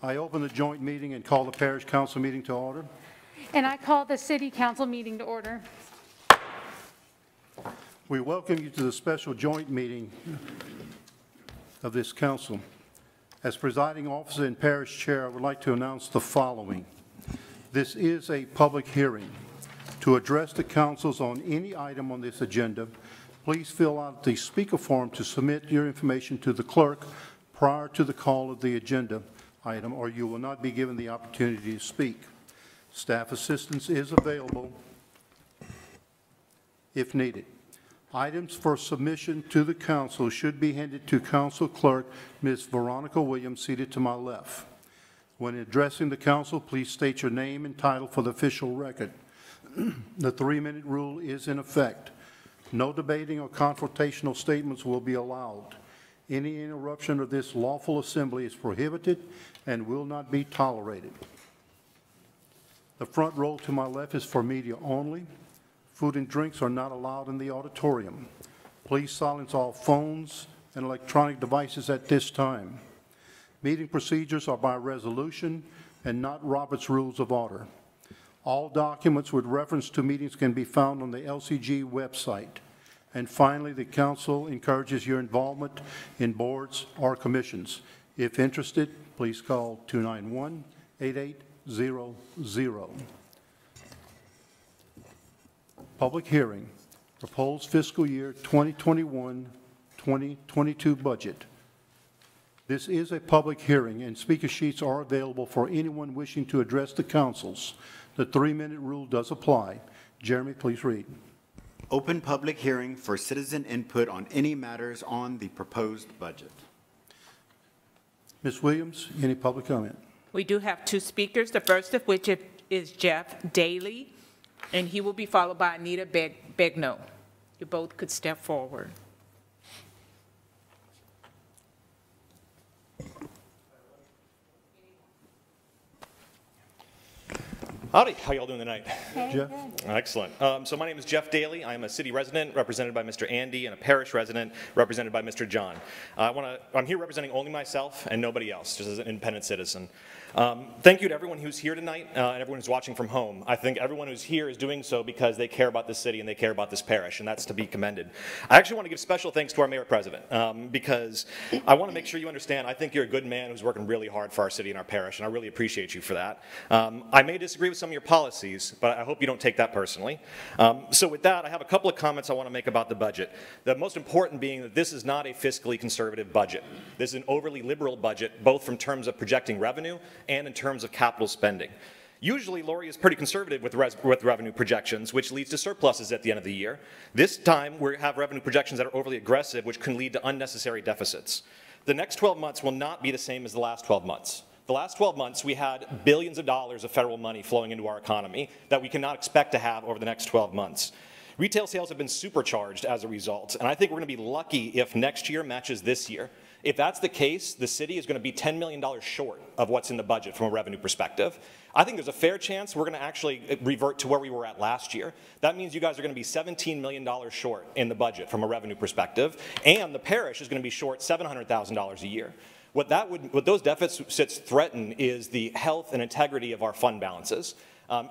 I open the joint meeting and call the parish council meeting to order. And I call the city council meeting to order. We welcome you to the special joint meeting of this council. As presiding officer and parish chair, I would like to announce the following. This is a public hearing. To address the councils on any item on this agenda, please fill out the speaker form to submit your information to the clerk prior to the call of the agenda item, or you will not be given the opportunity to speak. Staff assistance is available if needed. Items for submission to the council should be handed to Council Clerk Ms. Veronica Williams, seated to my left. When addressing the council, please state your name and title for the official record. The 3-minute rule is in effect. No debating or confrontational statements will be allowed. Any interruption of this lawful assembly is prohibited and will not be tolerated. The front row to my left is for media only. Food and drinks are not allowed in the auditorium. Please silence all phones and electronic devices at this time. Meeting procedures are by resolution and not Robert's Rules of Order. All documents with reference to meetings can be found on the LCG website. And finally, the council encourages your involvement in boards or commissions. If interested, please call 291-8800. Public hearing, proposed fiscal year 2021-2022 budget. This is a public hearing, and speaker sheets are available for anyone wishing to address the councils. The 3-minute rule does apply. Jeremy, please read. Open public hearing for citizen input on any matters on the proposed budget. Ms. Williams, any public comment? We do have 2 speakers, the first of which is Jeff Daly, and he will be followed by Anita Begno. You both could step forward. Howdy, how y'all doing tonight? Hey, Jeff? good. Excellent. So my name is Jeff Daly. I'm a city resident represented by Mr. Andy and a parish resident represented by Mr. John. I'm here representing only myself and nobody else, just as an independent citizen. Thank you to everyone who's here tonight and everyone who's watching from home. I think everyone who's here is doing so because they care about this city and they care about this parish, and that's to be commended. I actually want to give special thanks to our mayor president because I want to make sure you understand I think you're a good man who's working really hard for our city and our parish, and I really appreciate you for that. I may disagree with some of your policies, but I hope you don't take that personally. So with that, I have a couple of comments I want to make about the budget. The most important being that this is not a fiscally conservative budget. This is an overly liberal budget, both from terms of projecting revenue and in terms of capital spending. Usually, Lori is pretty conservative with revenue projections, which leads to surpluses at the end of the year. This time, we have revenue projections that are overly aggressive, which can lead to unnecessary deficits. The next 12 months will not be the same as the last 12 months. The last 12 months, we had billions of dollars of federal money flowing into our economy that we cannot expect to have over the next 12 months. Retail sales have been supercharged as a result, and I think we're going to be lucky if next year matches this year. If that's the case, the city is going to be $10 million short of what's in the budget from a revenue perspective. I think there's a fair chance we're going to actually revert to where we were at last year. That means you guys are going to be $17 million short in the budget from a revenue perspective, and the parish is going to be short $700,000 a year. What those deficits threaten is the health and integrity of our fund balances.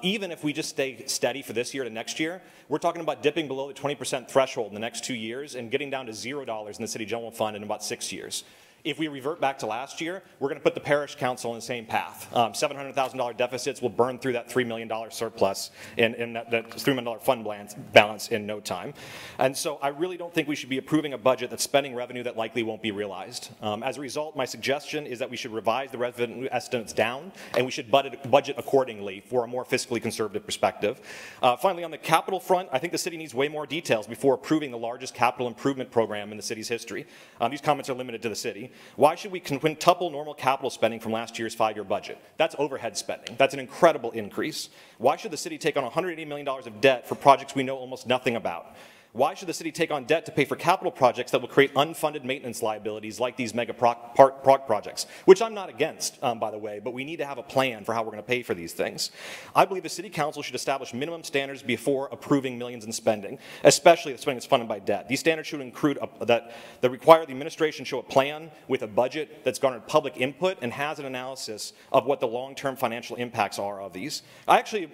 Even if we just stay steady for this year to next year, we're talking about dipping below the 20% threshold in the next 2 years and getting down to $0 in the city general fund in about 6 years. If we revert back to last year, we're going to put the parish council on the same path. $700,000 deficits will burn through that $3 million surplus in that $3 million fund balance in no time. And so I really don't think we should be approving a budget that's spending revenue that likely won't be realized. As a result, my suggestion is that we should revise the revenue estimates down, and we should budget accordingly for a more fiscally conservative perspective. Finally, on the capital front, I think the city needs way more details before approving the largest capital improvement program in the city's history. These comments are limited to the city. Why should we quintuple normal capital spending from last year's 5-year budget? That's overhead spending. That's an incredible increase. Why should the city take on $180 million of debt for projects we know almost nothing about? Why should the city take on debt to pay for capital projects that will create unfunded maintenance liabilities like these mega park projects, which I'm not against, by the way, but we need to have a plan for how we're going to pay for these things. I believe the city council should establish minimum standards before approving millions in spending, especially the spending that's funded by debt. These standards should include that require the administration show a plan with a budget that's garnered public input and has an analysis of what the long-term financial impacts are of these. I actually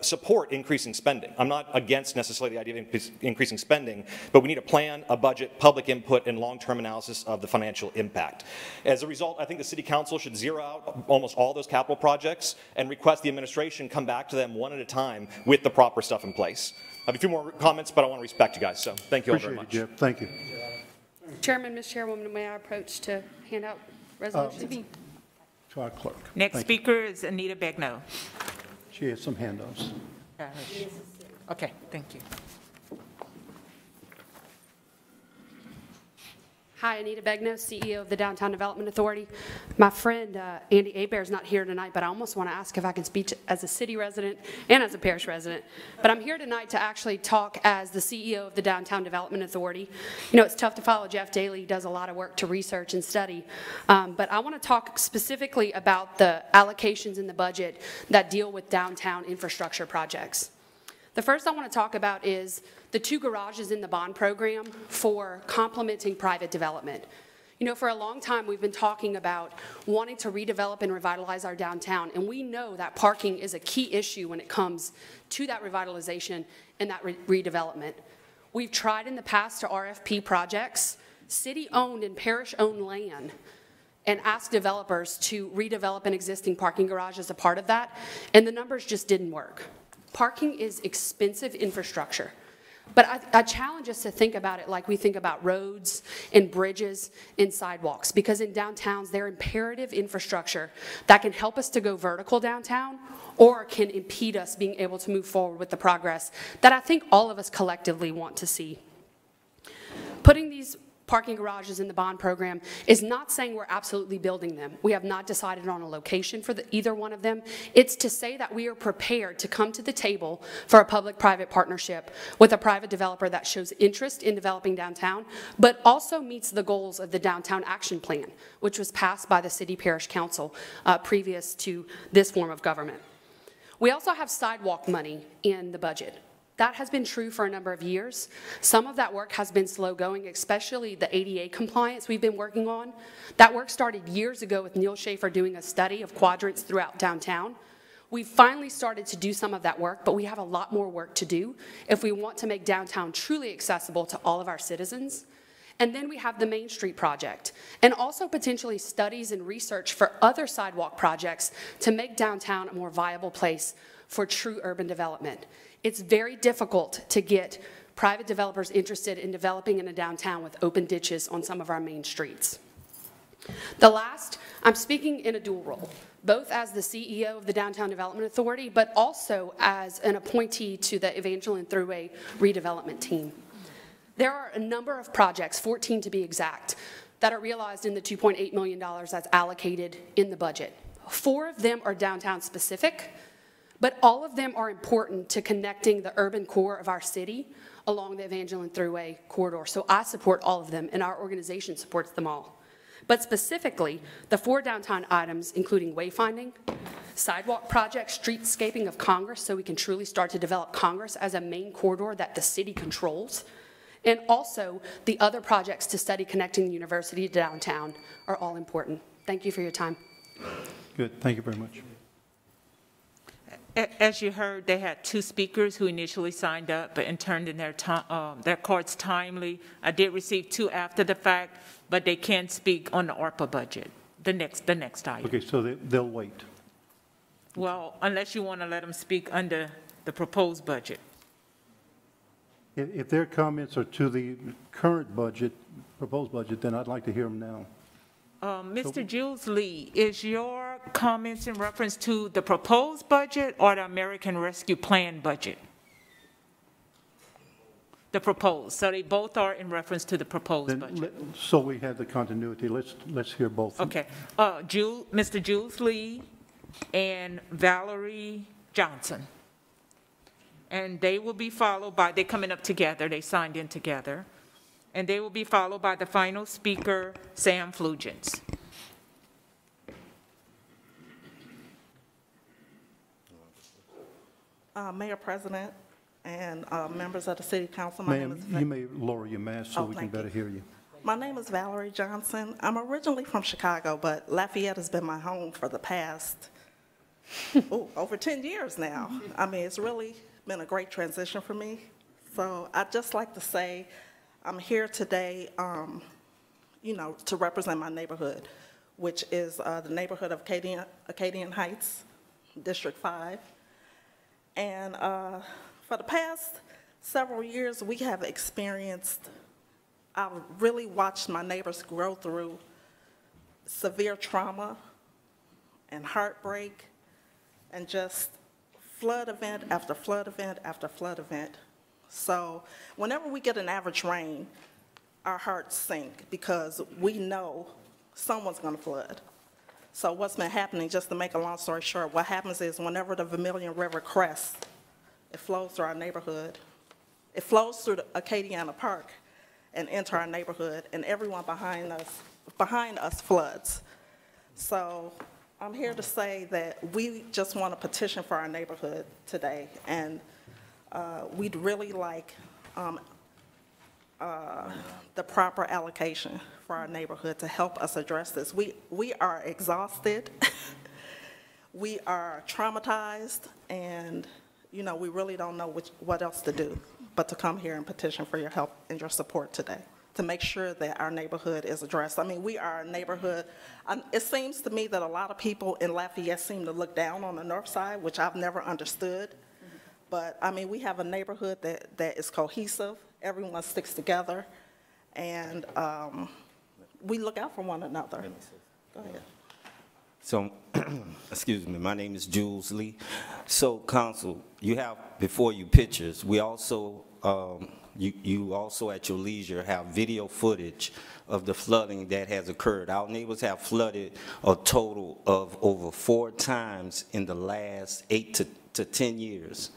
support increasing spending. I'm not against necessarily the idea of increasing spending, but we need a plan, a budget, public input, and long-term analysis of the financial impact. As a result, I think the city council should zero out almost all those capital projects and request the administration come back to them one at a time with the proper stuff in place. I have a few more comments, but I want to respect you guys, so thank you all very much. Appreciate it, Jeff. Thank you. Chairman, Ms. Chairwoman, may I approach to hand out resolutions? To our clerk. Next Thank you. speaker is Anita Begnaud. She has some handouts. Okay, thank you. Hi, Anita Begnaud, CEO of the Downtown Development Authority. My friend Andy Hebert is not here tonight, but I almost want to ask if I can speak as a city resident and as a parish resident. But I'm here tonight to actually talk as the CEO of the Downtown Development Authority. You know, it's tough to follow Jeff Daly. He does a lot of work to research and study. But I want to talk specifically about the allocations in the budget that deal with downtown infrastructure projects. The first I want to talk about is the 2 garages in the bond program for complementing private development. You know, for a long time we've been talking about wanting to redevelop and revitalize our downtown, and we know that parking is a key issue when it comes to that revitalization and that redevelopment. We've tried in the past to RFP projects, city-owned and parish-owned land, and asked developers to redevelop an existing parking garage as a part of that, and the numbers just didn't work. Parking is expensive infrastructure. But I challenge us to think about it like we think about roads and bridges and sidewalks, because in downtowns, they're imperative infrastructure that can help us to go vertical downtown or can impede us being able to move forward with the progress that I think all of us collectively want to see. Putting these parking garages in the bond program is not saying we're absolutely building them. We have not decided on a location for either one of them. It's to say that we are prepared to come to the table for a public-private partnership with a private developer that shows interest in developing downtown, but also meets the goals of the Downtown Action Plan, which was passed by the City Parish Council previous to this form of government. We also have sidewalk money in the budget. That has been true for a number of years. Some of that work has been slow going, especially the ADA compliance we've been working on. That work started years ago with Neil Schaefer doing a study of quadrants throughout downtown. We've finally started to do some of that work, but we have a lot more work to do if we want to make downtown truly accessible to all of our citizens. And then we have the Main Street project, and also potentially studies and research for other sidewalk projects to make downtown a more viable place for true urban development. It's very difficult to get private developers interested in developing in a downtown with open ditches on some of our main streets. The last, I'm speaking in a dual role, both as the CEO of the Downtown Development Authority, but also as an appointee to the Evangeline Thruway redevelopment team. There are a number of projects, 14 to be exact, that are realized in the $2.8 million that's allocated in the budget. 4 of them are downtown specific, but all of them are important to connecting the urban core of our city along the Evangeline Thruway corridor. So I support all of them, and our organization supports them all. But specifically, the 4 downtown items, including wayfinding, sidewalk projects, streetscaping of Congress, so we can truly start to develop Congress as a main corridor that the city controls, and also the other projects to study connecting the university to downtown are all important. Thank you for your time. Good. Thank you very much. As you heard, they had 2 speakers who initially signed up and turned in their cards timely. I did receive 2 after the fact, but they can't speak on the ARPA budget, the next item. Okay, so they'll wait. Well, unless you want to let them speak under the proposed budget. If their comments are to the current budget, proposed budget, then I'd like to hear them now. Mr. Jules Lee, is your comments in reference to the proposed budget or the American Rescue Plan budget? The proposed. So they both are in reference to the proposed budget. So we have the continuity. Let's hear both. Okay. Mr. Jules Lee and Valerie Johnson. And they will be followed by, they're coming up together, they signed in together. And they will be followed by the final speaker, Sam Flugents. Mayor President and members of the City Council, my name is Ma'am, you may lower your mask so Oh, we can thank better you. hear you. My name is Valerie Johnson. I'm originally from Chicago, but Lafayette has been my home for the past over 10 years now. I mean, it's really been a great transition for me. So I'd just like to say I'm here today, you know, to represent my neighborhood, which is the neighborhood of Acadian Heights, District 5. And for the past several years, we have experienced, I've really watched my neighbors grow through severe trauma and heartbreak and just flood event after flood event after flood event. So whenever we get an average rain, our hearts sink because we know someone's going to flood. So what's been happening, just to make a long story short, what happens is whenever the Vermilion River crests, it flows through our neighborhood. It flows through the Acadiana Park and into our neighborhood, and everyone behind us floods. So I'm here to say that we just want to petition for our neighborhood today, and we'd really like the proper allocation for our neighborhood to help us address this. We are exhausted, we are traumatized, and you know, we really don't know what else to do but to come here and petition for your help and your support today to make sure that our neighborhood is addressed. I mean, we are a neighborhood. It seems to me that a lot of people in Lafayette seem to look down on the north side, which I've never understood. But I mean, we have a neighborhood that is cohesive. Everyone sticks together, and we look out for one another. Go ahead. So, excuse me, my name is Jules Lee. So, Council, you have before you pictures. We also, you also at your leisure have video footage of the flooding that has occurred. Our neighbors have flooded a total of over 4 times in the last 8 to 10 years.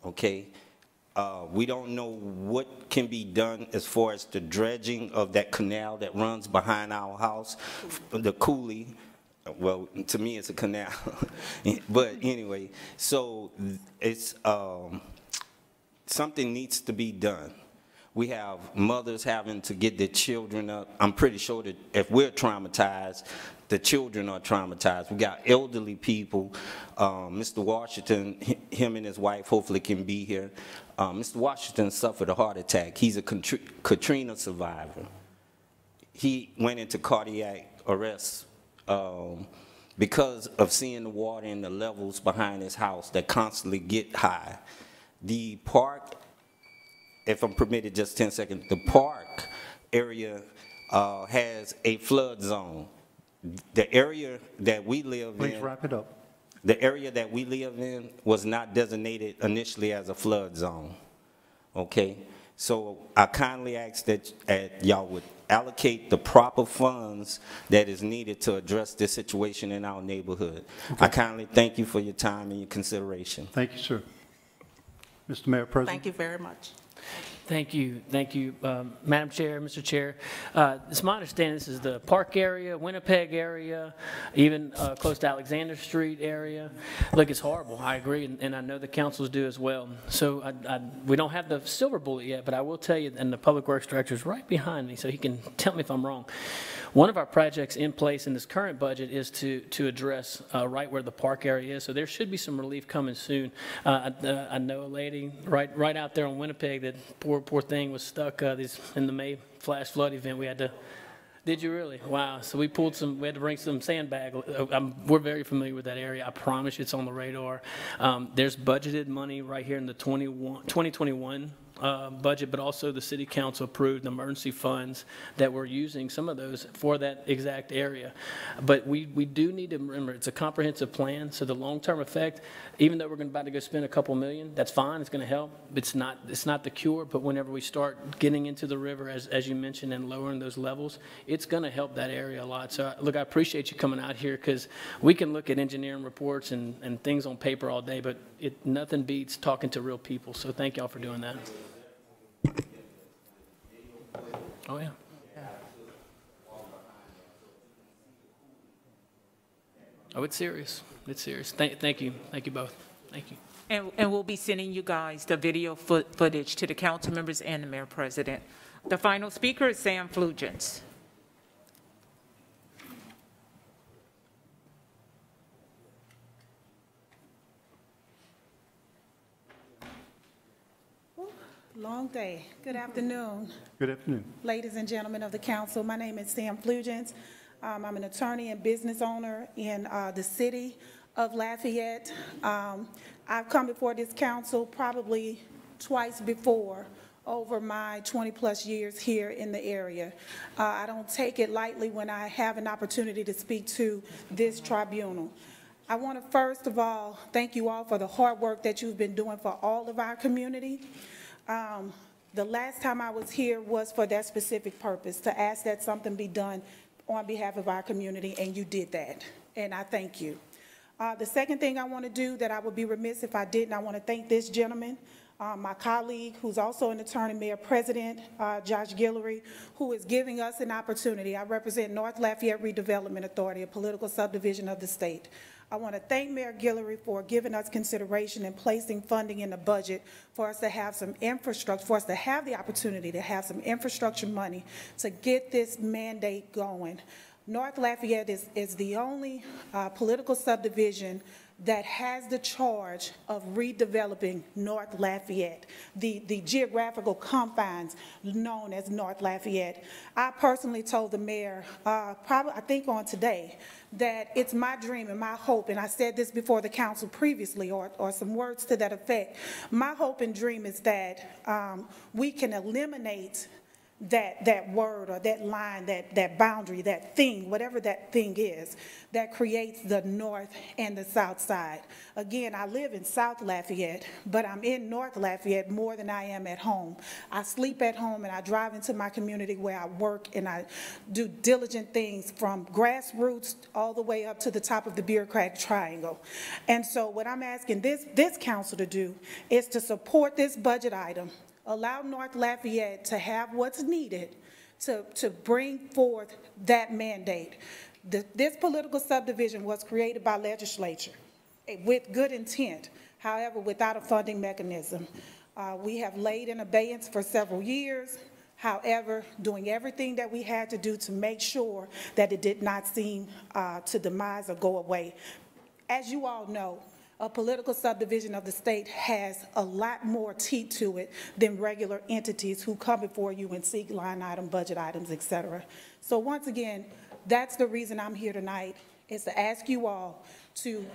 Okay? We don't know what can be done as far as the dredging of that canal that runs behind our house, the coulee. Well, to me, it's a canal. But anyway, so it's something needs to be done. We have mothers having to get their children up. I'm pretty sure that if we're traumatized, the children are traumatized. We got elderly people. Mr. Washington, him and his wife hopefully can be here. Mr. Washington suffered a heart attack. He's a Katrina survivor. He went into cardiac arrest because of seeing the water in the levels behind his house that constantly get high. The park, if I'm permitted just 10 seconds, the park area has a flood zone. The area that we live in. Please wrap it up. The area that we live in was not designated initially as a flood zone. Okay? So I kindly ask that y'all would allocate the proper funds that is needed to address this situation in our neighborhood. Okay. I kindly thank you for your time and your consideration. Thank you, sir. Mr. Mayor President. Thank you very much. Thank you, Madam Chair, Mr. Chair. It's my understanding this is the Park area, Winnipeg area, even close to Alexander Street area. Look, it's horrible. I agree, and I know the councils do as well. So we don't have the silver bullet yet, but I will tell you, and the Public Works Director is right behind me, so he can tell me if I'm wrong. One of our projects in place in this current budget is to address right where the park area is. So there should be some relief coming soon. I know a lady right out there on Winnipeg that poor thing was stuck in the May flash flood event. We had to. Did you really? Wow. So we had to bring some sandbag. We're very familiar with that area. I promise you it's on the radar. There's budgeted money right here in the 2021 budget, but also the city council approved emergency funds that we're using, some of those for that exact area. But we do need to remember, it's a comprehensive plan, so the long-term effect, even though we're about to go spend a couple million, that's fine, it's going to help. It's not the cure, but whenever we start getting into the river, as you mentioned, and lowering those levels, it's going to help that area a lot. So, look, I appreciate you coming out here, because we can look at engineering reports and things on paper all day, but nothing beats talking to real people. So thank y'all for doing that. Oh, yeah. Oh, it's serious. It's serious. Thank you. Thank you both. Thank you. And we'll be sending you guys the video footage to the council members and the mayor president. The final speaker is Sam Flugents. Long day. Good afternoon. Good afternoon. Ladies and gentlemen of the council, my name is Sam Flugents. I'm an attorney and business owner in the city of Lafayette. I've come before this council probably twice before over my 20-plus years here in the area. I don't take it lightly when I have an opportunity to speak to this tribunal. I want to first of all thank you all for the hard work that you've been doing for all of our community. The last time I was here was for that specific purpose, to ask that something be done on behalf of our community, and you did that, and I thank you. The second thing I want to do that I would be remiss if I didn't, I want to thank this gentleman, my colleague, who's also an attorney, Mayor President, Josh Guillory, who is giving us an opportunity. I represent North Lafayette Redevelopment Authority, a political subdivision of the state. I want to thank Mayor Guillory for giving us consideration and placing funding in the budget for us to have some infrastructure, for us to have the opportunity to have some infrastructure money to get this mandate going. North Lafayette is the only political subdivision that has the charge of redeveloping North Lafayette, the geographical confines known as North Lafayette. I personally told the mayor, probably I think on today, that it's my dream and my hope, and I said this before the council previously, or some words to that effect. My hope and dream is that we can eliminate that word or that line, that boundary, that thing, whatever that thing is, that creates the north and the south side. Again, I live in South Lafayette, but I'm in North Lafayette more than I am at home. I sleep at home and I drive into my community where I work, and I do diligent things from grassroots all the way up to the top of the bureaucratic triangle. And so what I'm asking this council to do is to support this budget item, allow North Lafayette to have what's needed to bring forth that mandate. This political subdivision was created by legislature with good intent, however, without a funding mechanism. We have laid in abeyance for several years, however, doing everything that we had to do to make sure that it did not seem to demise or go away. As you all know, a political subdivision of the state has a lot more teeth to it than regular entities who come before you and seek line item, budget items, et cetera. So once again, that's the reason I'm here tonight, is to ask you all to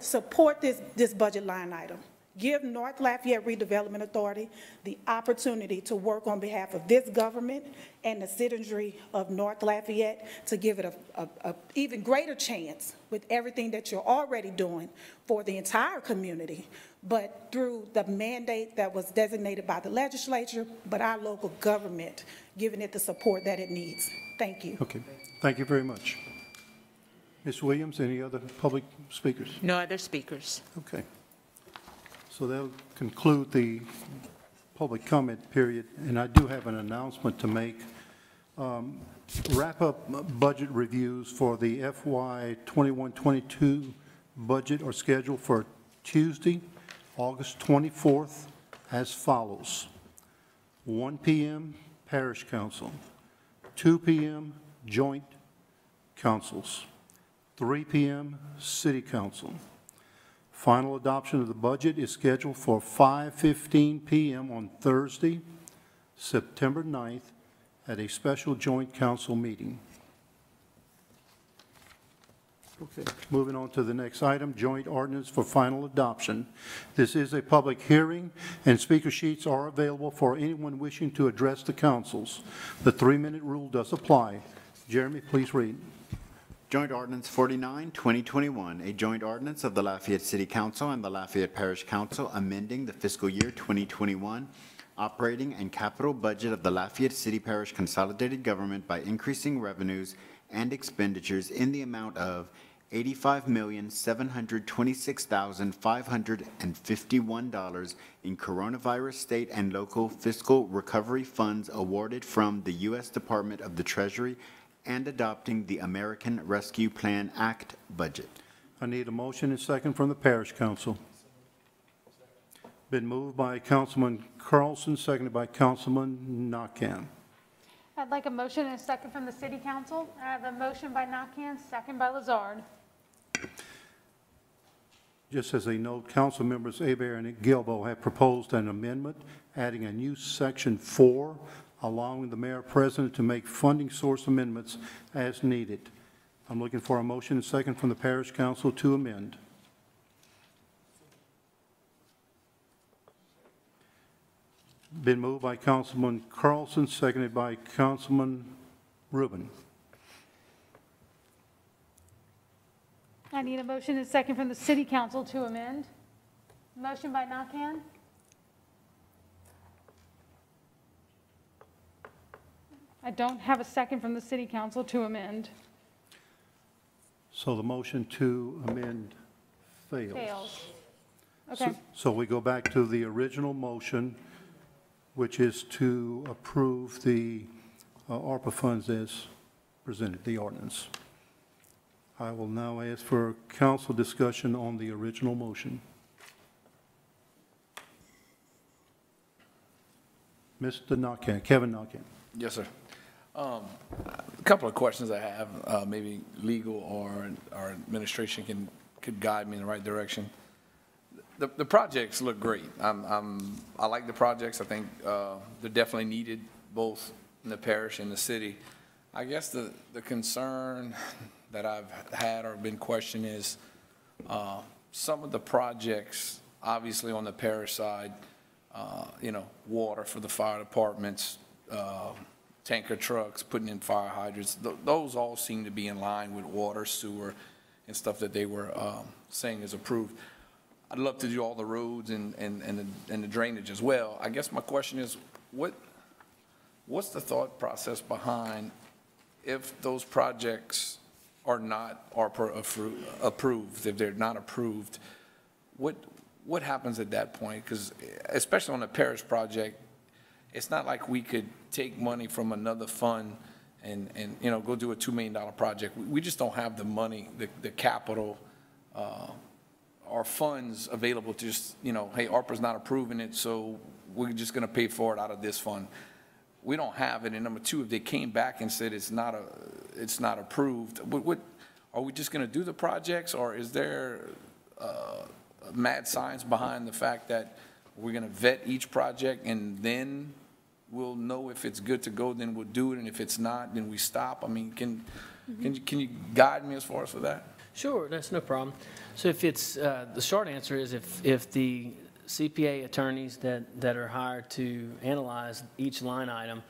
support this budget line item. Give North Lafayette Redevelopment Authority the opportunity to work on behalf of this government and the citizenry of North Lafayette to give it a even greater chance with everything that you're already doing for the entire community, but through the mandate that was designated by the legislature, but our local government giving it the support that it needs. Thank you. Okay. Thank you very much. Ms. Williams, any other public speakers? No other speakers. Okay. So that'll conclude the public comment period, and I do have an announcement to make. Wrap-up budget reviews for the FY 21-22 budget are scheduled for Tuesday, August 24th, as follows: 1 p.m. Parish Council, 2 p.m. Joint Councils, 3 p.m. City Council. Final adoption of the budget is scheduled for 5:15 p.m. on Thursday, September 9th, at a special joint council meeting. Okay, moving on to the next item, joint ordinance for final adoption. This is a public hearing, and speaker sheets are available for anyone wishing to address the councils. The 3-minute rule does apply. Jeremy, please read. Joint Ordinance 49, 2021, a joint ordinance of the Lafayette City Council and the Lafayette Parish Council amending the fiscal year 2021 operating and capital budget of the Lafayette City Parish Consolidated Government by increasing revenues and expenditures in the amount of $85,726,551 in coronavirus state and local fiscal recovery funds awarded from the U.S. Department of the Treasury and adopting the American Rescue Plan Act budget. I need a motion and second from the Parish Council. Been moved by Councilman Carlson, seconded by Councilman Nakam. I'd like a motion and a second from the City Council. I have a motion by Nakhan, second by Lazard. Just as a note, council members Hebert and Gilbo have proposed an amendment adding a new section 4, allowing the mayor president to make funding source amendments as needed. I'm looking for a motion and second from the Parish Council to amend. Been moved by Councilman Carlson, seconded by Councilman Rubin. I need a motion and a second from the City Council to amend. Motion by Nakhan. I don't have a second from the City Council to amend. So the motion to amend fails. Fails. Okay. So we go back to the original motion, which is to approve the ARPA funds as presented, the ordinance. I will now ask for council discussion on the original motion. Mr. Nakhan, Kevin Nakhan. Yes, sir. A couple of questions I have, maybe legal or our administration could guide me in the right direction. The projects look great. I like the projects. I think they're definitely needed both in the parish and the city. I guess the concern that I've had or been questioned is some of the projects, obviously on the parish side, water for the fire departments, tanker trucks, putting in fire hydrants, those all seem to be in line with water, sewer, and stuff that they were saying is approved. I'd love to do all the roads and the drainage as well. I guess my question is, what's the thought process behind if those projects are not approved, if they're not approved, what happens at that point? Because especially on a parish project, it's not like we could take money from another fund and go do a $2 million project. We just don't have the money, the capital, or funds available to just, hey, ARPA's not approving it, so we're just going to pay for it out of this fund. We don't have it. And number two, if they came back and said it's not approved, what are we just going to do the projects, or is there mad science behind the fact that we're going to vet each project and then we'll know if it's good to go, then we'll do it, and if it's not, then we stop? I mean, can you guide me as far as for that? Sure, that's no problem. So if it's, the short answer is if the CPA attorneys that are hired to analyze each line item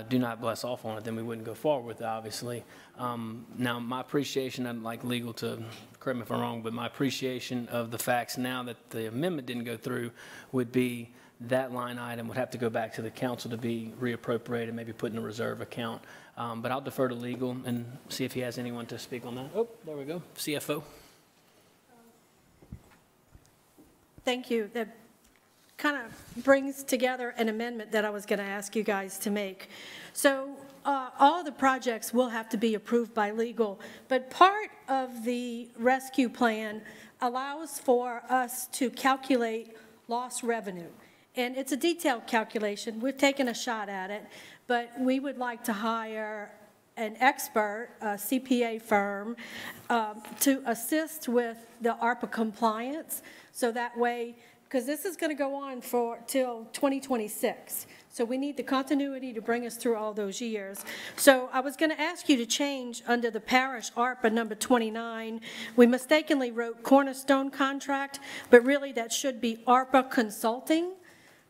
do not bless off on it, then we wouldn't go forward with it, obviously. Now, my appreciation, I'd like legal to correct me if I'm wrong, but my appreciation of the facts now that the amendment didn't go through would be that line item would have to go back to the council to be reappropriated, maybe put in a reserve account. But I'll defer to legal and see if he has anyone to speak on that. Oh, there we go, CFO. Thank you. That kind of brings together an amendment that I was going to ask you guys to make. So all the projects will have to be approved by legal, but part of the rescue plan allows for us to calculate lost revenue. And it's a detailed calculation. We've taken a shot at it, but we would like to hire an expert, a CPA firm, to assist with the ARPA compliance. So that way, because this is going to go on till 2026. So we need the continuity to bring us through all those years. So I was going to ask you to change under the parish ARPA number 29. We mistakenly wrote cornerstone contract, but really that should be ARPA consulting.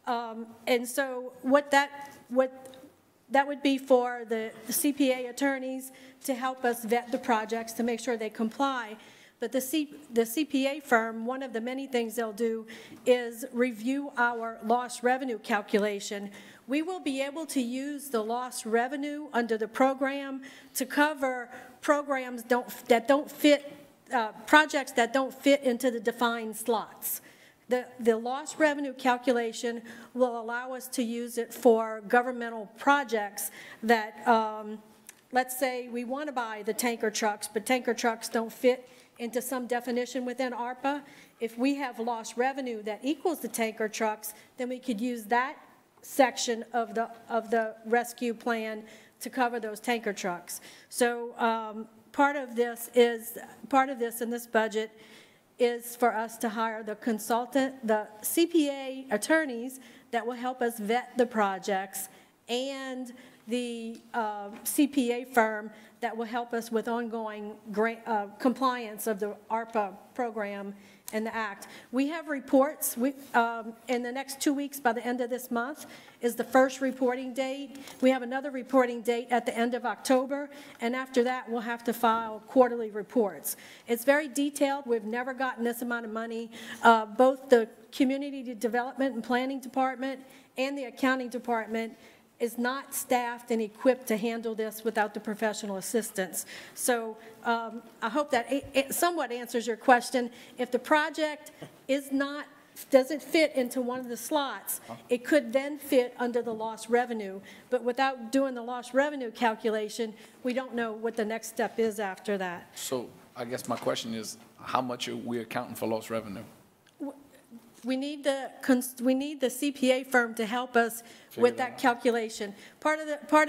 And so what that would be for the CPA attorneys to help us vet the projects to make sure they comply. But the CPA firm, one of the many things they'll do is review our lost revenue calculation. We will be able to use the lost revenue under the program to cover programs that don't fit, projects that don't fit into the defined slots. The lost revenue calculation will allow us to use it for governmental projects that, let's say we want to buy the tanker trucks, but tanker trucks don't fit into some definition within ARPA. If we have lost revenue that equals the tanker trucks, then we could use that section of the rescue plan to cover those tanker trucks. So part of this in this budget is for us to hire the consultant, the CPA attorneys that will help us vet the projects, and the CPA firm that will help us with ongoing compliance of the ARPA program and the Act. We have reports. In the next 2 weeks, by the end of this month, is the first reporting date. We have another reporting date at the end of October, and after that, we'll have to file quarterly reports. It's very detailed. We've never gotten this amount of money. Both the Community Development and Planning Department and the Accounting Department is not staffed and equipped to handle this without the professional assistance. So I hope that it somewhat answers your question. If the project doesn't fit into one of the slots, it could then fit under the lost revenue. But without doing the lost revenue calculation, we don't know what the next step is after that. So I guess my question is, how much are we accounting for lost revenue? We need the CPA firm to help us with that calculation. Part of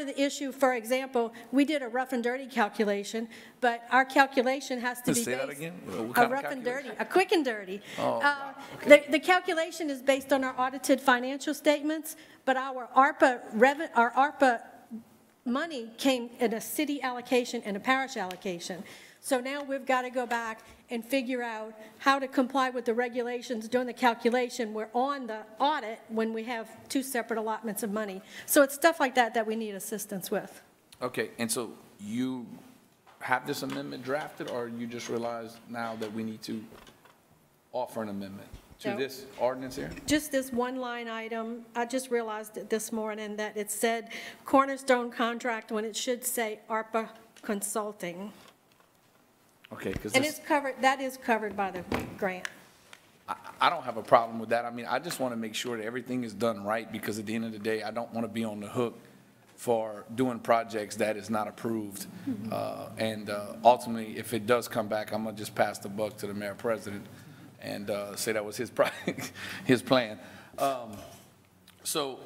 the issue, for example, we did a rough and dirty calculation, but our calculation has to be Say that based. again? A rough and dirty, a quick and dirty. Oh, wow. Okay. The calculation is based on our audited financial statements, but our ARPA money came in a city allocation and a parish allocation. So now we've got to go back and figure out how to comply with the regulations during the calculation. We're on the audit when we have two separate allotments of money. So it's stuff like that that we need assistance with. Okay, and so you have this amendment drafted, or you just realize now that we need to offer an amendment to No. this ordinance here? Just this one line item, I just realized it this morning that it said cornerstone contract when it should say ARPA consulting. Okay, because And it's covered, that is covered by the grant. I don't have a problem with that. I mean, I just want to make sure that everything is done right, because at the end of the day, I don't want to be on the hook for doing projects that is not approved. And ultimately, if it does come back, I'm going to just pass the buck to the mayor president and say that was his plan. So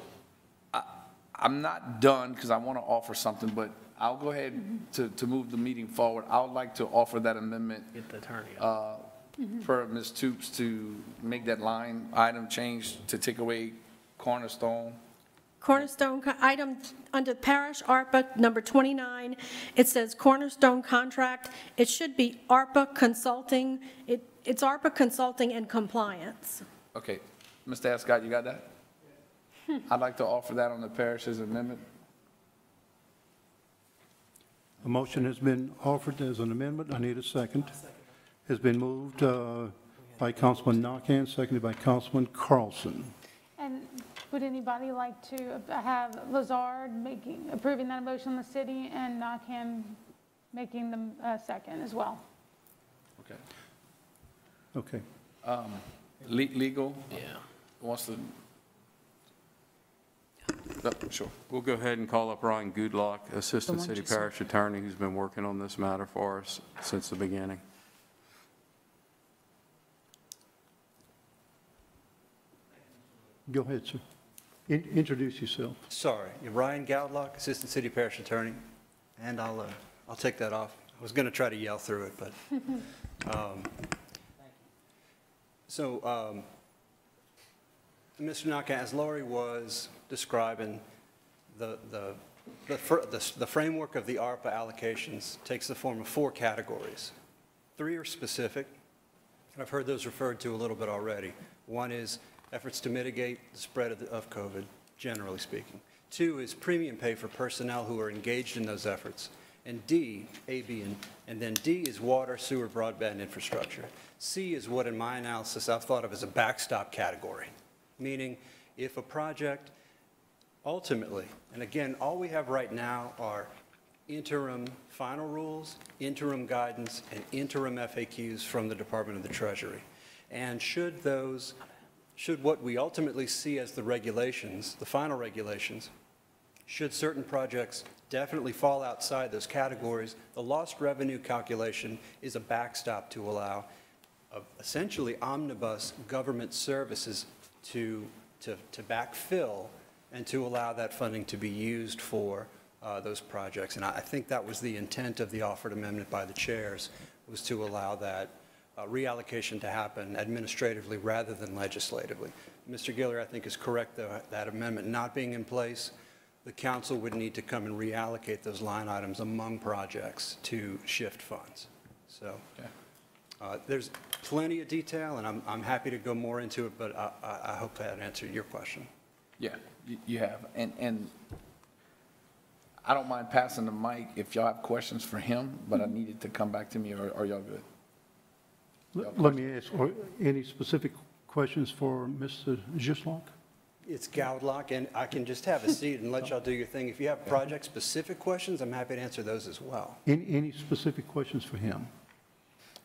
I'm not done, because I want to offer something, but I'll go ahead to move the meeting forward. I would like to offer that amendment. Get the attorney. For Ms. Toops to make that line item change to take away cornerstone. Cornerstone item under parish ARPA number 29, it says cornerstone contract. It should be ARPA consulting. It's ARPA consulting and compliance. Okay, Mr. Ascott, you got that? I'd like to offer that on the parish's amendment. A motion has been offered as an amendment. I need a second. Has been moved by Councilman Nakhan, seconded by Councilman Carlson. And would anybody like to have Lazard approving that motion in the city, and Nakhan making the second as well? Okay. Okay. Legal? Yeah. Wants to? Sure. We'll go ahead and call up Ryan Goodlock, Assistant City Parish Attorney, who's been working on this matter for us since the beginning. Go ahead, sir. Introduce yourself. Sorry, Ryan Goodlock, Assistant City Parish Attorney, and I'll take that off. I was going to try to yell through it, but Mr. Naka, as Laurie was describing, the framework of the ARPA allocations takes the form of 4 categories. 3 are specific, and I've heard those referred to a little bit already. 1 is efforts to mitigate the spread of COVID, generally speaking. 2 is premium pay for personnel who are engaged in those efforts. And D, A, B, and then D is water, sewer, broadband infrastructure. C is what in my analysis I've thought of as a backstop category, meaning if a project ultimately, and again, all we have right now are interim final rules, interim guidance, and interim FAQs from the Department of the Treasury. And should what we ultimately see as the regulations, the final regulations, should certain projects definitely fall outside those categories, the lost revenue calculation is a backstop to allow essentially omnibus government services to backfill and to allow that funding to be used for those projects. And I think that was the intent of the offered amendment by the chairs, was to allow that reallocation to happen administratively rather than legislatively. Mr. Giller, I think, is correct, though, that amendment not being in place, the council would need to come and reallocate those line items among projects to shift funds. So there's plenty of detail, and I'm happy to go more into it, but I hope that answered your question. Yeah, you have. And I don't mind passing the mic if y'all have questions for him, but I needed to come back to me, or are y'all good? Let me ask, any specific questions for Mr. Gislak? It's Gowdlock, and I can just have a seat and let y'all do your thing. If you have project-specific questions, I'm happy to answer those as well. Any specific questions for him?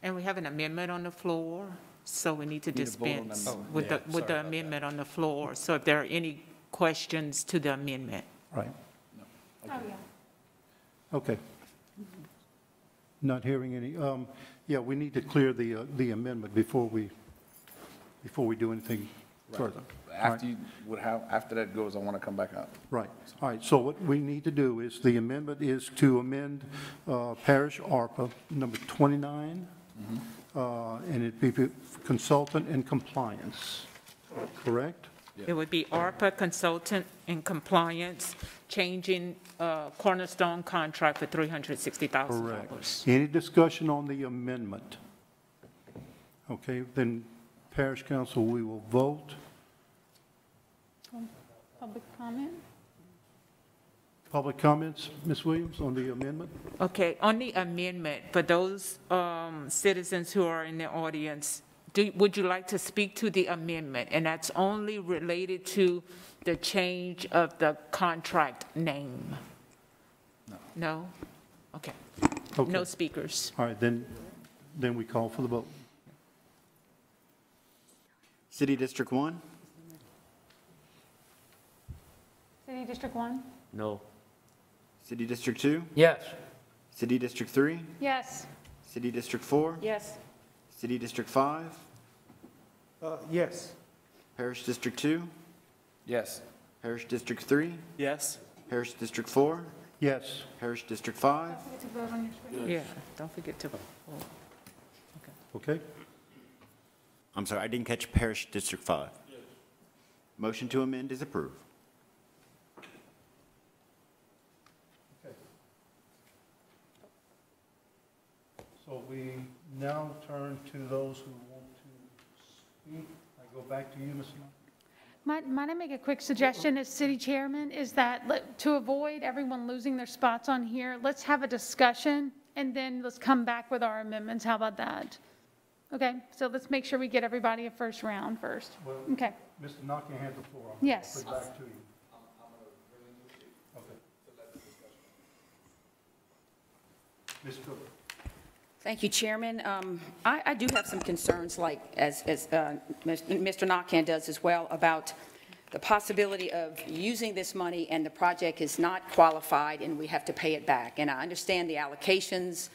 And we have an amendment on the floor, so we need to dispense with the amendment on the floor. So if there are any questions to the amendment. Right. Oh, yeah. Okay. Not hearing any. Yeah, we need to clear the amendment before we do anything further. After that goes, I want to come back up. Right. All right. So what we need to do is the amendment is to amend parish ARPA number 29, and it be consultant and compliance. Correct? It would be ARPA consultant and compliance, changing Cornerstone contract for $360,000. Correct. Any discussion on the amendment? Okay, then parish council, we will vote. Public comment? Public comments, Ms. Williams, on the amendment? Okay, on the amendment, for those citizens who are in the audience, would you like to speak to the amendment? And that's only related to the change of the contract name? No. No? Okay. No speakers. All right, then we call for the vote. City District 1? City District 1? No. City District 2? Yes. City District 3? Yes. City District 4? Yes. City District 5? Yes. Parish District 2? Yes. Parish District 3? Yes. Parish District 4? Yes. Parish District 5? Don't forget to vote on your screen. Yeah, don't forget to vote. Okay? I'm sorry, I didn't catch Parish District 5. Yes. Motion to amend is approved. So we now turn to those who want to speak. I go back to you, Ms. Knight. Might I make a quick suggestion as city chairman, is that to avoid everyone losing their spots on here, let's have a discussion and then let's come back with our amendments. How about that? Okay, so let's make sure we get everybody a first round first. Well, Okay. Mr. Knocking has the floor. Yes. I'll put it back to you. Okay. Ms. Cook. Thank you, Chairman. I do have some concerns, like as Mr. Nakhan does as well, about the possibility of using this money and the project is not qualified and we have to pay it back. And I understand the allocations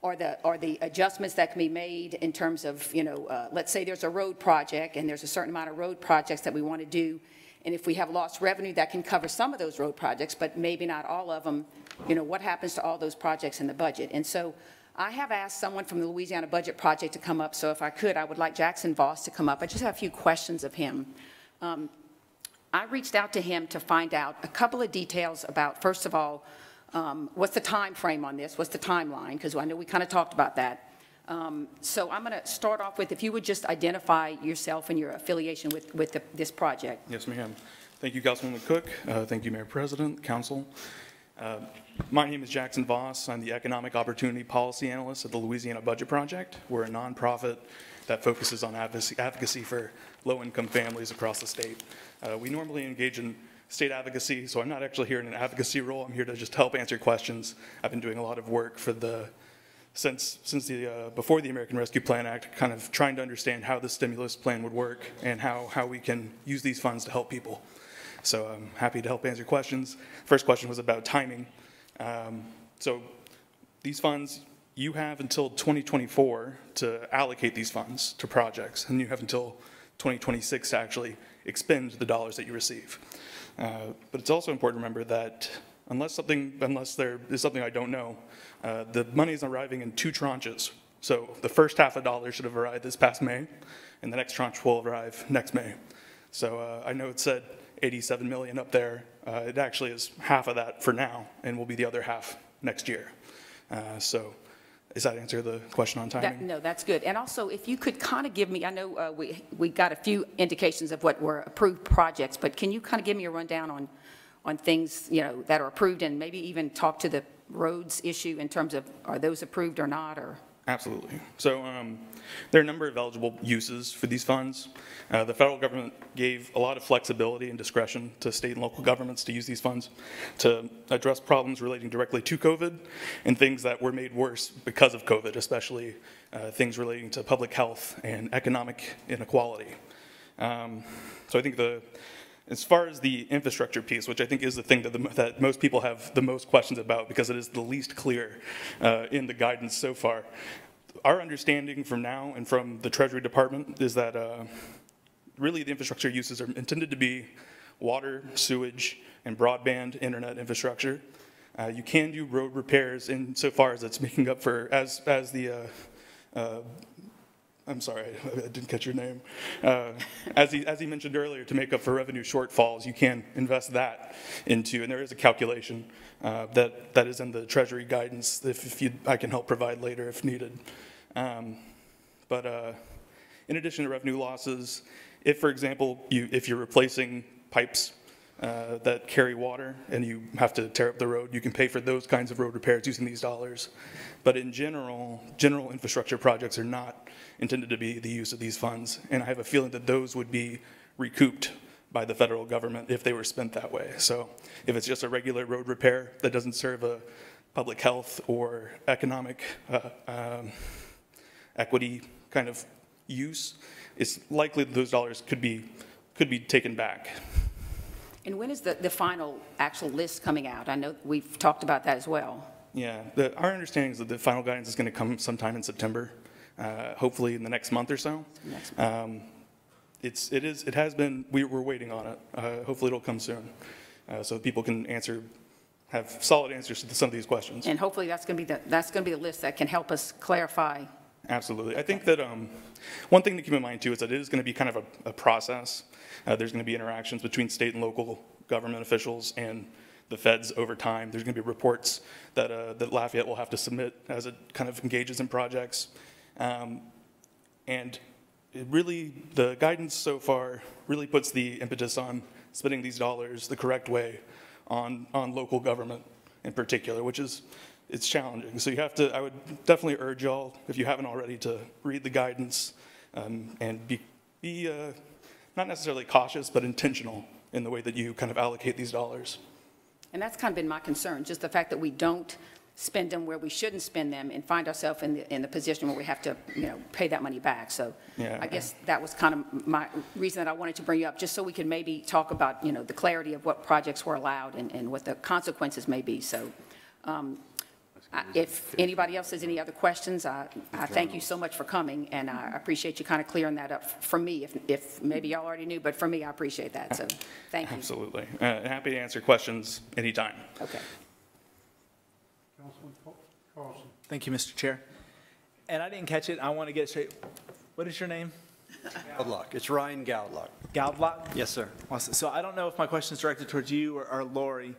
or the adjustments that can be made in terms of, let's say there's a road project and there's a certain amount of road projects that we want to do. And if we have lost revenue, that can cover some of those road projects, but maybe not all of them. What happens to all those projects in the budget? And so I have asked someone from the Louisiana Budget Project to come up, so if I could, I would like Jackson Voss to come up. I just have a few questions of him. I reached out to him to find out a couple of details about, first of all, what's the time frame on this? What's the timeline? Because I know we kind of talked about that. So I'm going to start off with, if you would just identify yourself and your affiliation with this project. Yes, ma'am. Thank you, Councilwoman Cook. Thank you, Mayor President, Council. My name is Jackson Voss. I'm the Economic Opportunity Policy Analyst at the Louisiana Budget Project. We're a nonprofit that focuses on advocacy for low-income families across the state. We normally engage in state advocacy, so I'm not actually here in an advocacy role. I'm here to just help answer questions. I've been doing a lot of work for since before the American Rescue Plan Act, kind of trying to understand how the stimulus plan would work and how we can use these funds to help people. So I'm happy to help answer questions. First question was about timing. So these funds, you have until 2024 to allocate these funds to projects, and you have until 2026 to actually expend the dollars that you receive. But it's also important to remember that unless there is something I don't know, the money is arriving in 2 tranches. So the first half of dollars should have arrived this past May, and the next tranche will arrive next May. So I know it said 87 million up there. It actually is half of that for now, and will be the other half next year. So does that answer the question on timing? No, that's good. And also, if you could kind of give me, I know we got a few indications of what were approved projects, but can you kind of give me a rundown on things, you know, that are approved, and maybe even talk to the roads issue in terms of, are those approved or not? Or Absolutely. So there are a number of eligible uses for these funds. The federal government gave a lot of flexibility and discretion to state and local governments to use these funds to address problems relating directly to COVID and things that were made worse because of COVID, especially things relating to public health and economic inequality. So I think as far as the infrastructure piece, which I think is the thing that most people have the most questions about because it is the least clear in the guidance so far, our understanding from now and from the Treasury Department is that really the infrastructure uses are intended to be water, sewage, and broadband internet infrastructure. You can do road repairs insofar as it's making up for, I'm sorry, I didn't catch your name. As he mentioned earlier, to make up for revenue shortfalls, you can invest that into, and there is a calculation that is in the Treasury guidance I can help provide later if needed. But in addition to revenue losses, if, for example, if you're replacing pipes that carry water and you have to tear up the road, you can pay for those kinds of road repairs using these dollars. But in general infrastructure projects are not intended to be the use of these funds. And I have a feeling that those would be recouped by the federal government if they were spent that way. So if it's just a regular road repair that doesn't serve a public health or economic equity kind of use, it's likely that those dollars could be taken back. And when is the final actual list coming out? I know we've talked about that as well. Yeah, our understanding is that the final guidance is going to come sometime in September, hopefully in the next month or so. It has been, we're waiting on it. Hopefully it'll come soon, so people can have solid answers to some of these questions. And hopefully that's going to be the list that can help us clarify. Absolutely. I think that one thing to keep in mind too is that it is going to be kind of a process. There's going to be interactions between state and local government officials and the feds over time. There's going to be reports that Lafayette will have to submit as it kind of engages in projects. And the guidance so far really puts the impetus on spending these dollars the correct way on local government in particular, which is, it's challenging. So I would definitely urge y'all, if you haven't already, to read the guidance and be not necessarily cautious, but intentional in the way that you kind of allocate these dollars. And that's kind of been my concern, just the fact that we don't spend them where we shouldn't spend them and find ourselves in the position where we have to, pay that money back. So yeah, I guess that was kind of my reason that I wanted to bring you up, just so we could maybe talk about, the clarity of what projects were allowed and what the consequences may be. So if anybody else has any other questions, I thank you so much for coming, and I appreciate you kind of clearing that up for me. If maybe y'all already knew, but for me, I appreciate that. So thank you. Absolutely. Happy to answer questions anytime. Okay. Councilman Carlson. Thank you, Mr. Chair. And I didn't catch it. I want to get straight. What is your name? Gowdlock. It's Ryan Gowdlock. Galdlock? Yes, sir. Awesome. So I don't know if my question is directed towards you or Lori.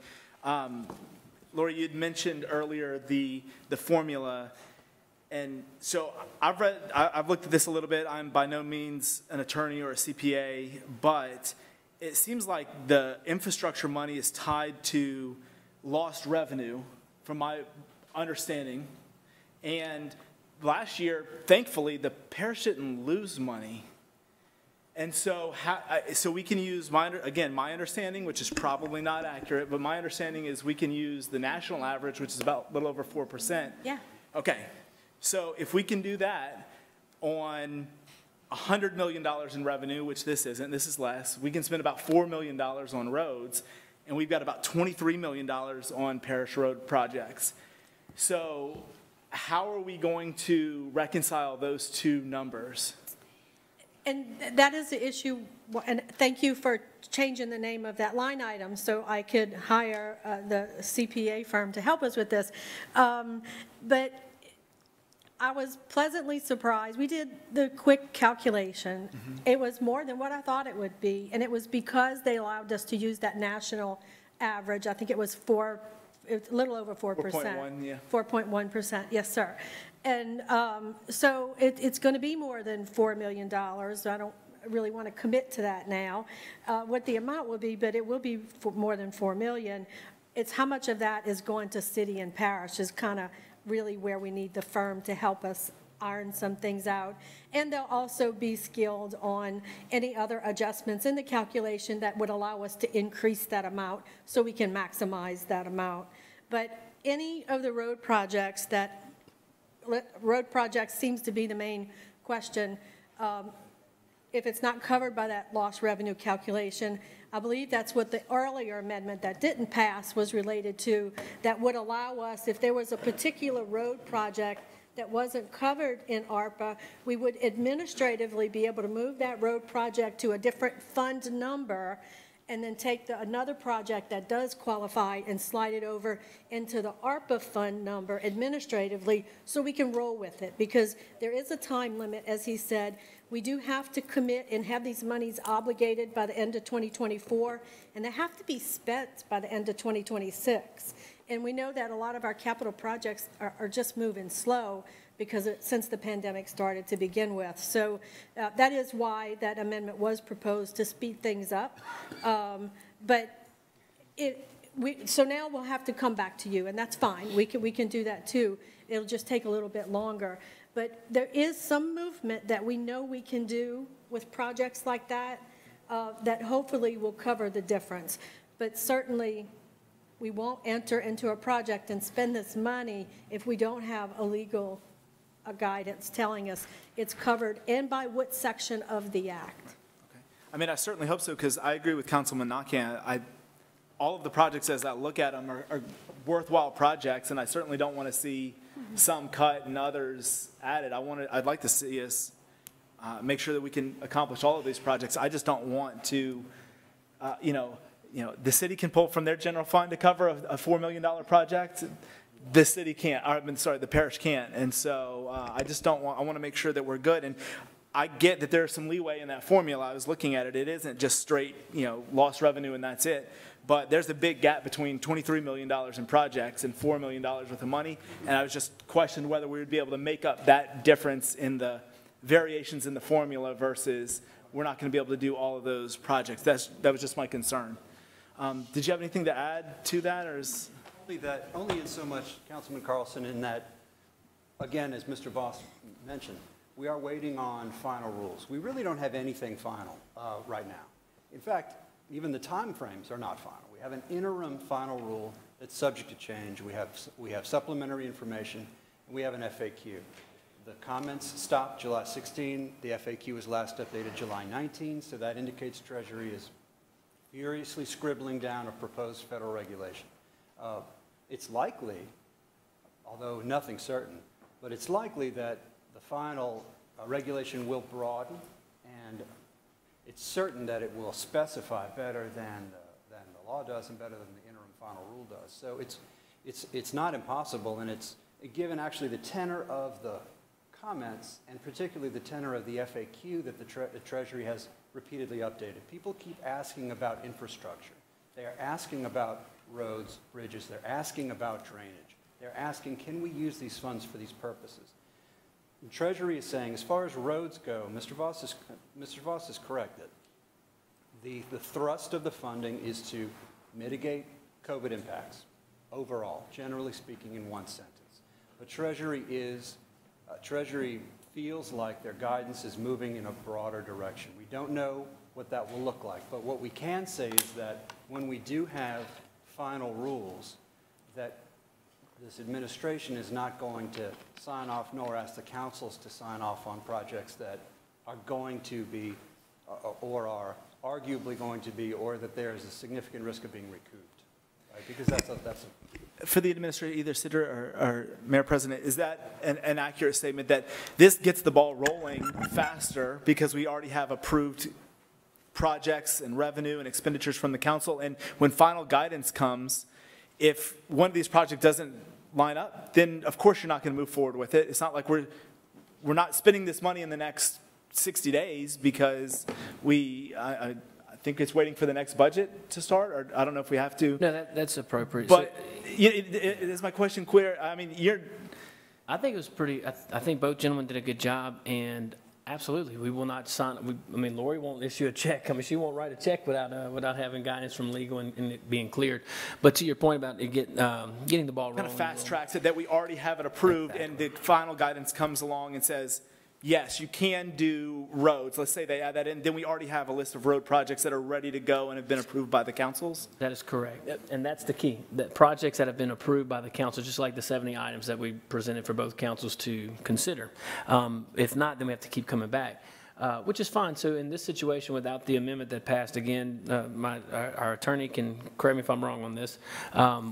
Lori, you'd mentioned earlier the formula, and so I've looked at this a little bit. I'm by no means an attorney or a CPA, but it seems like the infrastructure money is tied to lost revenue, from my understanding. And last year, thankfully, the parish didn't lose money. And so, so we can use, my understanding, which is probably not accurate, but my understanding is we can use the national average, which is about a little over 4%. Yeah. Okay. So if we can do that on $100 million in revenue, which this isn't, this is less, we can spend about $4 million on roads, and we've got about $23 million on parish road projects. So how are we going to reconcile those two numbers? And that is the issue, and thank you for changing the name of that line item so I could hire the CPA firm to help us with this. But I was pleasantly surprised. We did the quick calculation. Mm-hmm. It was more than what I thought it would be, and it was because they allowed us to use that national average. I think it was a little over 4%. 4.1, yeah. 4.1%, yes, sir. And so it's going to be more than $4 million. I don't really want to commit to that now, what the amount will be, but it will be more than $4 million. It's how much of that is going to city and parish is kind of really where we need the firm to help us iron some things out. And they'll also be skilled on any other adjustments in the calculation that would allow us to increase that amount so we can maximize that amount. But any of the road projects seems to be the main question. If it's not covered by that lost revenue calculation, I believe that's what the earlier amendment that didn't pass was related to, that would allow us, if there was a particular road project that wasn't covered in ARPA, we would administratively be able to move that road project to a different fund number and then take another project that does qualify and slide it over into the ARPA fund number administratively so we can roll with it, because there is a time limit, as he said. We do have to commit and have these monies obligated by the end of 2024, and they have to be spent by the end of 2026. And we know that a lot of our capital projects are just moving slow because since the pandemic started to begin with. So that is why that amendment was proposed, to speed things up. So now we'll have to come back to you, and that's fine. We can do that too. It'll just take a little bit longer. But there is some movement that we know we can do with projects like that that hopefully will cover the difference. But certainly we won't enter into a project and spend this money if we don't have a legal guidance telling us it's covered and by what section of the act. Okay. I mean, I certainly hope so, because I agree with Councilman Nakhan. All of the projects as I look at them are worthwhile projects, and I certainly don't want to see some cut and others added. I'd like to see us make sure that we can accomplish all of these projects. I just don't want to, the city can pull from their general fund to cover a $4 million project. The city can't, the parish can't. And so I want to make sure that we're good. And I get that there's some leeway in that formula. I was looking at it. It isn't just straight, lost revenue and that's it. But there's a big gap between $23 million in projects and $4 million worth of money. And I was just questioned whether we would be able to make up that difference in the variations in the formula versus we're not going to be able to do all of those projects. That was just my concern. Did you have anything to add to that, or is... Only in so much, Councilman Carlson, in that, again, as Mr. Voss mentioned, we are waiting on final rules. We really don't have anything final right now. In fact, even the time frames are not final. We have an interim final rule that's subject to change. We have supplementary information, and we have an FAQ. The comments stopped July 16. The FAQ was last updated July 19, so that indicates Treasury is furiously scribbling down a proposed federal regulation. It's likely, although nothing certain, but it's likely that the final regulation will broaden, and it's certain that it will specify better than the law does and better than the interim final rule does. So it's not impossible, and it's given actually the tenor of the comments, and particularly the tenor of the FAQ that the Treasury has repeatedly updated. People keep asking about infrastructure. They are asking about roads, bridges. They're asking about drainage. They're asking, can we use these funds for these purposes? The Treasury is saying, as far as roads go, Mr. Voss is correct that the thrust of the funding is to mitigate COVID impacts overall, generally speaking, in one sentence. But Treasury feels like their guidance is moving in a broader direction. We don't know what that will look like, but what we can say is that when we do have final rules, that this administration is not going to sign off nor ask the councils to sign off on projects that are going to be or are arguably going to be, or that there is a significant risk of being recouped, right? Because that's a For the administrator, either Sitter or Mayor President, is that an accurate statement that this gets the ball rolling faster because we already have approved projects and revenue and expenditures from the council, and when final guidance comes, if one of these projects doesn't line up, then of course you're not going to move forward with it. It's not like we're not spending this money in the next 60 days because I think it's waiting for the next budget to start, or I don't know if we have to. No, that's appropriate. But is my question clear? I mean, I think it was pretty, I think both gentlemen did a good job, and absolutely, we will not sign, I mean, Lori won't issue a check. I mean, she won't write a check without having guidance from legal and it being cleared. But to your point about it getting the ball rolling. Kind of fast tracks it, that we already have it approved, exactly. And the final guidance comes along and says, yes, you can do roads. Let's say they add that in. Then we already have a list of road projects that are ready to go and have been approved by the councils? That is correct. And that's the key. That projects that have been approved by the council, just like the 70 items that we presented for both councils to consider. If not, then we have to keep coming back. Which is fine. So in this situation, without the amendment that passed, again, our attorney can correct me if I'm wrong on this,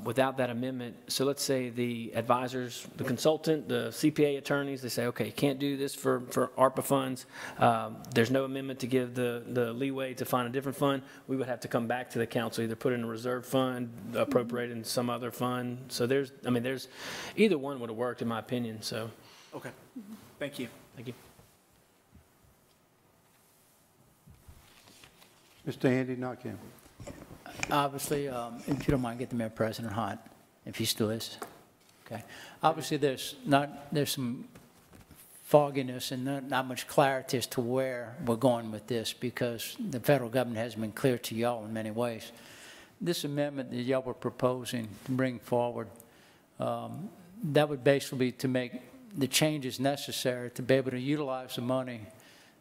without that amendment, so let's say the advisors, the consultant, the CPA attorneys, they say, okay, you can't do this for ARPA funds. There's no amendment to give the leeway to find a different fund. We would have to come back to the council, either put in a reserve fund, appropriate in some other fund. So there's either one would have worked in my opinion, so. Okay, thank you. Thank you. Mr. Andy Knockin. Obviously, if you don't mind, get the Mayor President hot, if he still is. Okay. Obviously, there's some fogginess and not much clarity as to where we're going with this because the federal government hasn't been clear to y'all in many ways. This amendment that y'all were proposing to bring forward, that would basically be to make the changes necessary to be able to utilize the money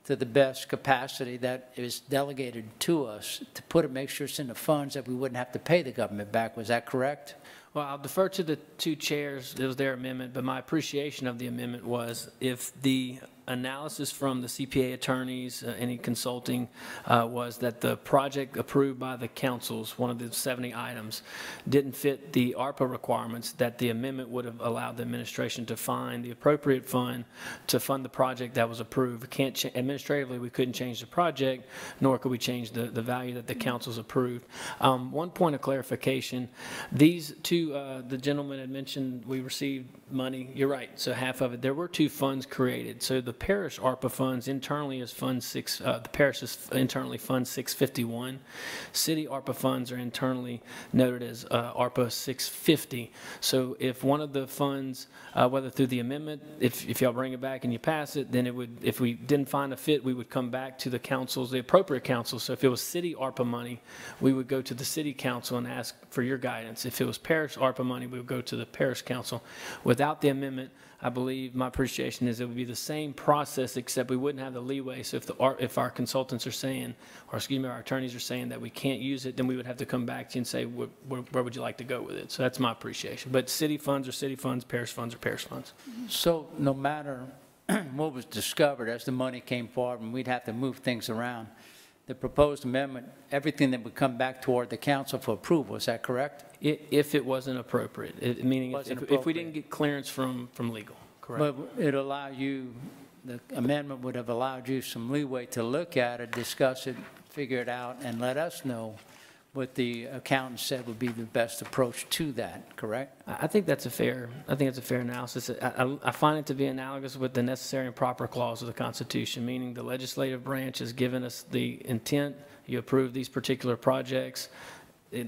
to the best capacity that is delegated to us to make sure it's in the funds that we wouldn't have to pay the government back. Was that correct? Well, I'll defer to the two chairs. It was their amendment, but my appreciation of the amendment was if the analysis from the CPA attorneys, any consulting, was that the project approved by the councils, one of the 70 items, didn't fit the ARPA requirements, that the amendment would have allowed the administration to find the appropriate fund to fund the project that was approved. Administratively, we couldn't change the project, nor could we change the value that the councils approved. One point of clarification, these two, the gentleman had mentioned we received money. You're right, so half of it. There were two funds created. So the parish ARPA funds internally is Fund 6, the parish is internally Fund 651. City ARPA funds are internally noted as ARPA 650. So if one of the funds, whether through the amendment, if y'all bring it back and you pass it, then it would, if we didn't find a fit, we would come back to the councils, the appropriate councils. So if it was city ARPA money, we would go to the city council and ask for your guidance. If it was parish ARPA money, we would go to the parish council. Without the amendment, I believe my appreciation is it would be the same process, except we wouldn't have the leeway. So if our consultants are saying, or excuse me, our attorneys are saying that we can't use it, then we would have to come back to you and say, where would you like to go with it? So that's my appreciation. But city funds are city funds, parish funds are parish funds. So no matter what was discovered as the money came forward, and we'd have to move things around, the proposed amendment, everything that would come back toward the council for approval, is that correct? If it wasn't appropriate, meaning if we didn't get clearance from legal, correct. But it allow you, the amendment would have allowed you some leeway to look at it, discuss it, figure it out, and let us know what the accountant said would be the best approach to that, correct? I think that's a fair analysis. I find it to be analogous with the necessary and proper clause of the Constitution, meaning the legislative branch has given us the intent, you approve these particular projects.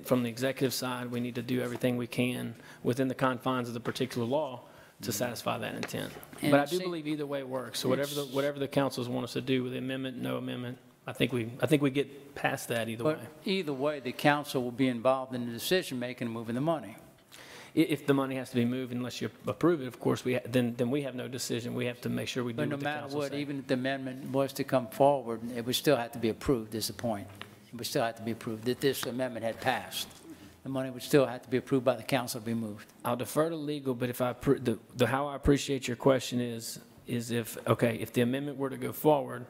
From the executive side, we need to do everything we can within the confines of the particular law to satisfy that intent. And But I do believe either way works. So whatever the councils want us to do with the amendment, no amendment, I think we get past that either way. But either way, the council will be involved in the decision-making and moving the money. If the money has to be moved, unless you approve it, of course, then we have no decision. We have to make sure we do But what no the matter council what, says. even if the amendment was to come forward, it would still have to be approved, is the point. It would still have to be approved, that this amendment had passed. The money would still have to be approved by the council to be moved. I'll defer to legal, but if how I appreciate your question is if the amendment were to go forward,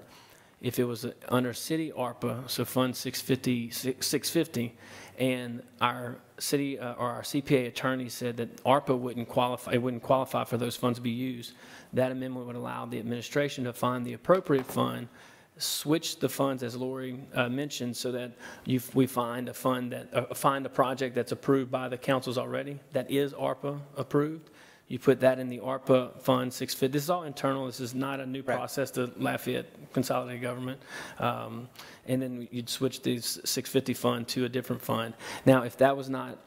if it was under city ARPA, so Fund 650, and our city or our CPA attorney said that ARPA wouldn't qualify for those funds to be used, that amendment would allow the administration to find the appropriate fund, switch the funds, as Lori mentioned, so that we find a fund find a project that's approved by the councils already, that is ARPA approved. You put that in the ARPA Fund 650. This is all internal. This is not a new process to Lafayette Consolidated Government. And then you'd switch the 650 fund to a different fund. Now, if that was not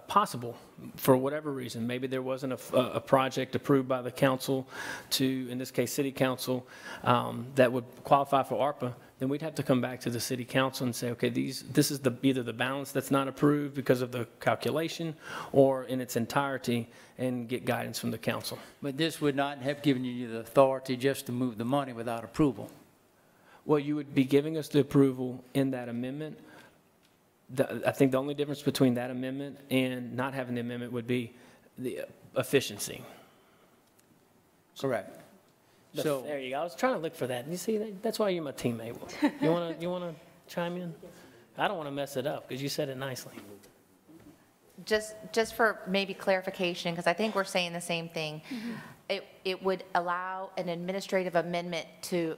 possible for whatever reason, maybe there wasn't a project approved by the council in this case, city council, that would qualify for ARPA, then we'd have to come back to the city council and say, okay, this is either the balance that's not approved because of the calculation or in its entirety, and get guidance from the council. But this would not have given you the authority just to move the money without approval. Well, you would be giving us the approval in that amendment. I think the only difference between that amendment and not having the amendment would be the efficiency. Correct. So there you go. I was trying to look for that. You see, that's why you're my teammate. You want to chime in? I don't want to mess it up because you said it nicely. Just for maybe clarification, because I think we're saying the same thing. It would allow an administrative amendment to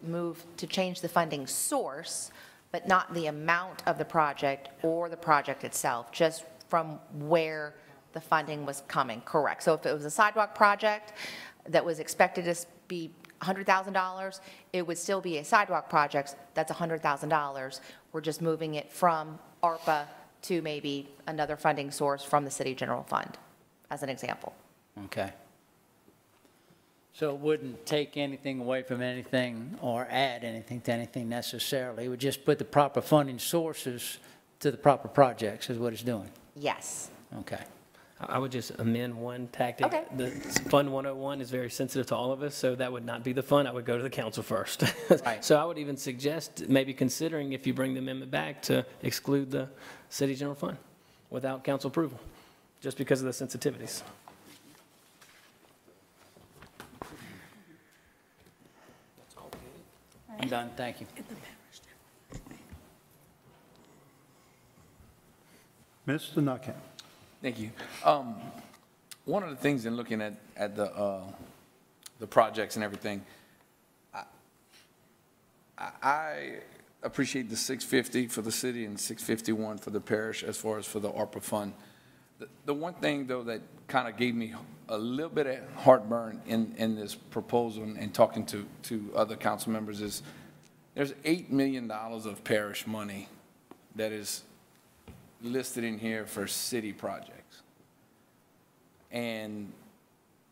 change the funding source, but not the amount of the project or the project itself, just from where the funding was coming, correct? So if it was a sidewalk project that was expected to be $100,000, it would still be a sidewalk project that's $100,000. We're just moving it from ARPA to maybe another funding source from the city general fund, as an example. Okay. So it wouldn't take anything away from anything or add anything to anything necessarily. It would just put the proper funding sources to the proper projects is what it's doing. Yes. Okay. I would just amend one tactic. Okay. The Fund 101 is very sensitive to all of us, so that would not be the fund. I would go to the council first. Right. So I would even suggest maybe considering, if you bring the amendment back, to exclude the city general fund without council approval, just because of the sensitivities. I'm done. Thank you. Mr. Nakam. Thank you. One of the things in looking at the projects and everything, I appreciate the 650 for the city and 651 for the parish as far as for the ARPA fund. The one thing, though, that kind of gave me a little bit of heartburn in this proposal and talking to other council members is there's $8 million of parish money that is listed in here for city projects. And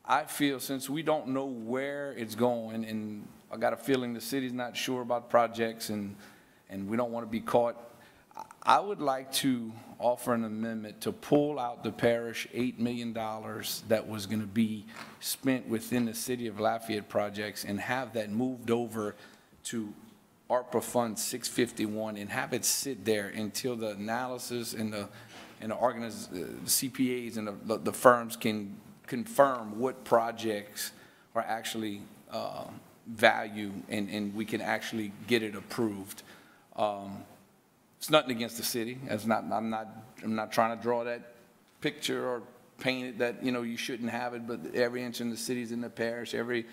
I feel since we don't know where it's going, and I got a feeling the city's not sure about projects and we don't want to be caught, I would like to offer an amendment to pull out the parish $8 million that was going to be spent within the City of Lafayette projects and have that moved over to ARPA Fund 651 and have it sit there until the analysis and the CPAs and the firms can confirm what projects are actually value and we can actually get it approved. It's nothing against the city. I'm not trying to draw that picture or paint it that, you know, you shouldn't have it, but every inch in the city's in the parish, every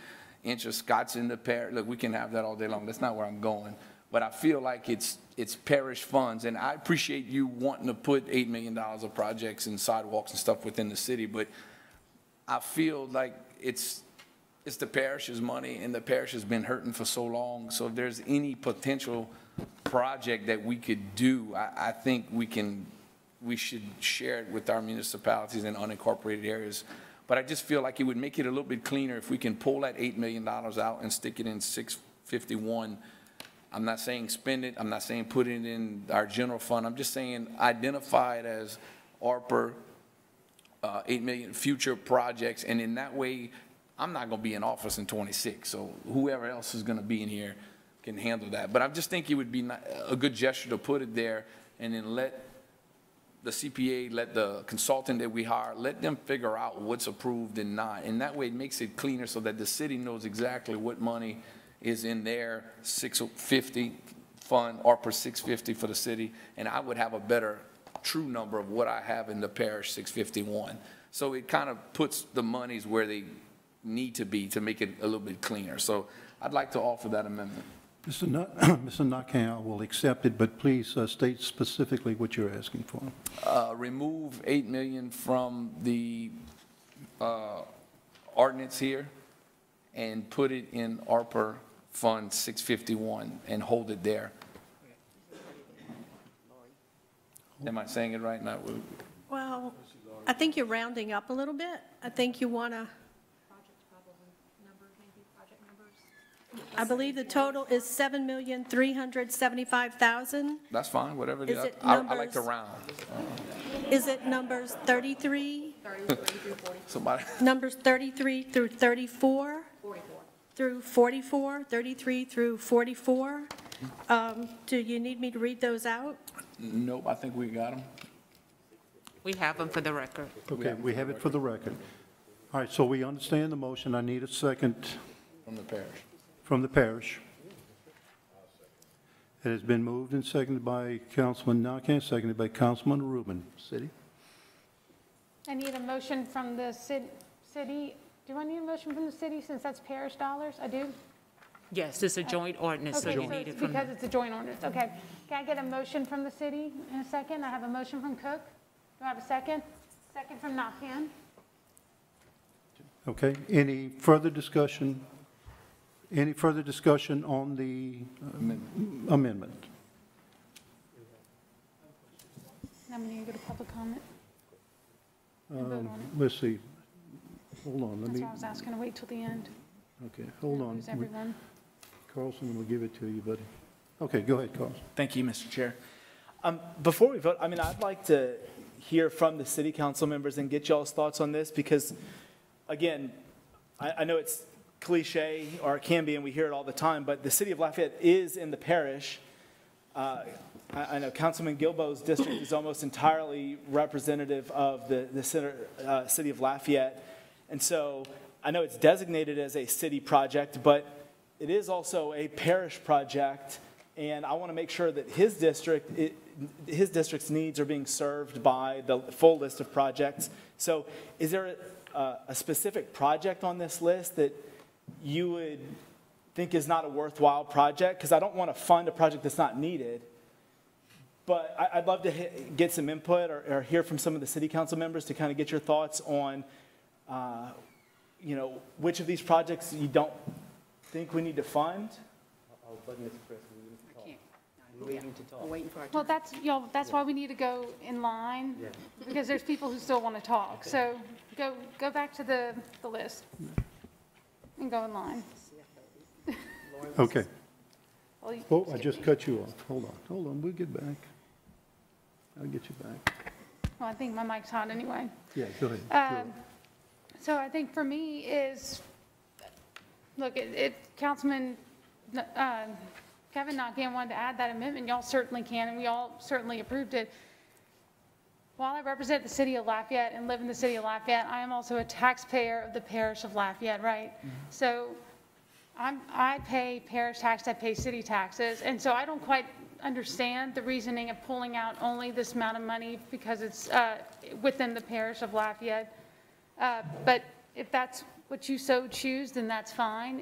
inch of Scott's in the parish. Look, we can have that all day long. That's not where I'm going. but I feel like it's parish funds, and I appreciate you wanting to put $8 million of projects and sidewalks and stuff within the city, but I feel like it's the parish's money, and the parish has been hurting for so long. So if there's any potential project that we could do, I think we should share it with our municipalities and unincorporated areas. But I just feel like it would make it a little bit cleaner if we can pull that $8 million out and stick it in 651. I'm not saying spend it. I'm not saying put it in our general fund. I'm just saying identify it as ARPA, 8 million future projects, and in that way, I'm not going to be in office in 26, so whoever else is going to be in here can handle that. But I just think it would be a good gesture to put it there and then let the CPA, let the consultant that we hire, let them figure out what's approved and not. And that way it makes it cleaner so that the city knows exactly what money is in their 650 fund, ARPA 650 for the city, and I would have a better true number of what I have in the parish 651. So it kind of puts the monies where they need to be to make it a little bit cleaner. So I'd like to offer that amendment. Mr. Nakane will accept it, but please state specifically what you're asking for. Remove $8 million from the ordinance here and put it in ARPA Fund 651 and hold it there. Am I saying it right now? Well, I think you're rounding up a little bit. I think you want to, I believe the total is $7,375,000. That's fine, whatever it is. Is it I like to numbers? round. Is it numbers 33? Somebody. Numbers 33 through 34? 44. Through 44, 33 through 44? Do you need me to read those out? Nope, I think we got them. We have them for the record. Okay, we have it for the record. All right, so we understand the motion. I need a second. From the parish. From the parish. It has been moved and seconded by Councilman Nakane, seconded by Councilman Rubin. City? I need a motion from the city. Do I need a motion from the city since that's parish dollars? I do? Yes, it's a joint ordinance, so Okay, you so need it's it from because it's a joint ordinance. Okay. Can I get a motion from the city in a second? I have a motion from Cook. Do I have a second? Second from Nakane. Okay, any further discussion? Any further discussion on the amendment? Now we need to go to public comment. And vote on it. Let's see. Hold on, let That's me. why I was asking to wait till the end. Okay, hold on. Lose everyone. Carlson will give it to you, buddy. Okay, go ahead, Carlson. Thank you, Mr. Chair. Before we vote, I'd like to hear from the city council members and get y'all's thoughts on this because, again, I know it's cliche, or it can be, and we hear it all the time, but the city of Lafayette is in the parish. I know Councilman Gilbo's district is almost entirely representative of the city of Lafayette. And so I know it's designated as a city project, but it is also a parish project. And I want to make sure that his district's needs are being served by the full list of projects. So is there a specific project on this list that you would think is not a worthwhile project? Because I don't want to fund a project that's not needed. But I'd love to get some input or hear from some of the city council members to kind of get your thoughts on, which of these projects you don't think we need to fund. Well, that's why we need to go in line, because there's people who still want to talk. So go back to the list and go in line. Okay. Well, Oh, I just cut you off. Hold on, we'll get back. I'll get you back. Well, I think my mic's hot anyway. Yeah, go ahead. So I think for me is, look, Councilman Kevin Nakane wanted to add that amendment. Y'all certainly can, and we all certainly approved it. While I represent the city of Lafayette and live in the city of Lafayette, I am also a taxpayer of the parish of Lafayette, right? Mm-hmm. So I pay parish tax, I pay city taxes, and so I don't quite understand the reasoning of pulling out only this amount of money because it's within the parish of Lafayette. But if that's what you so choose, then that's fine.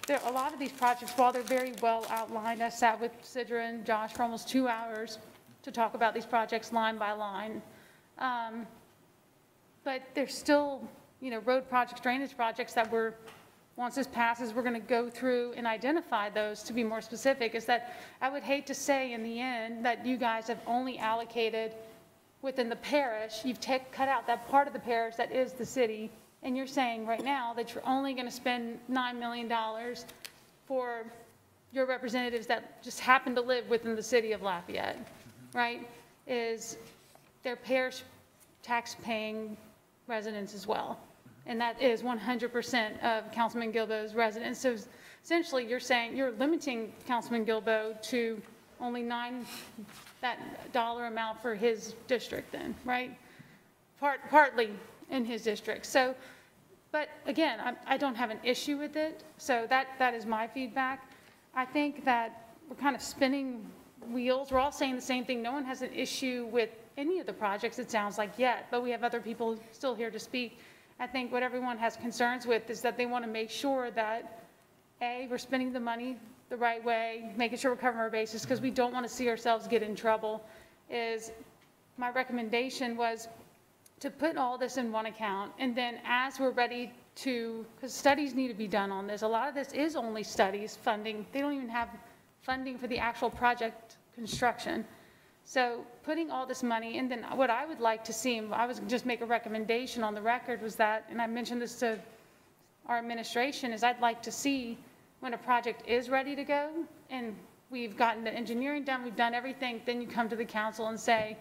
a lot of these projects, while they're very well outlined, I sat with Sidra and Josh for almost 2 hours to talk about these projects line by line. But there's still, road projects, drainage projects that once this passes, we're going to go through and identify those to be more specific. Is that I would hate to say in the end that you guys have only allocated within the parish, you've cut out that part of the parish that is the city, and you're saying right now that you're only going to spend $9 million for your representatives that just happen to live within the city of Lafayette, right? Is their parish tax-paying residents as well. And that is 100% of Councilman Gilbo's residents. So essentially, you're saying you're limiting Councilman Gilbo to only that dollar amount for his district then, right? Partly in his district. So, but again, I don't have an issue with it. So that is my feedback. I think that we're kind of spinning wheels. We're all saying the same thing. No one has an issue with any of the projects, it sounds like, yet, but we have other people still here to speak. I think what everyone has concerns with is that they want to make sure that, A, we're spending the money the right way, making sure we're covering our bases, because we don't want to see ourselves get in trouble. My recommendation was to put all this in one account, and then as we're ready to, because studies need to be done on this. A lot of this is only studies, funding. They don't even have funding for the actual project construction. So putting all this money, and then what I would like to see, and I was just make a recommendation on the record, was that, and I mentioned this to our administration, is I'd like to see when a project is ready to go, and we've gotten the engineering done, we've done everything, then you come to the council and say,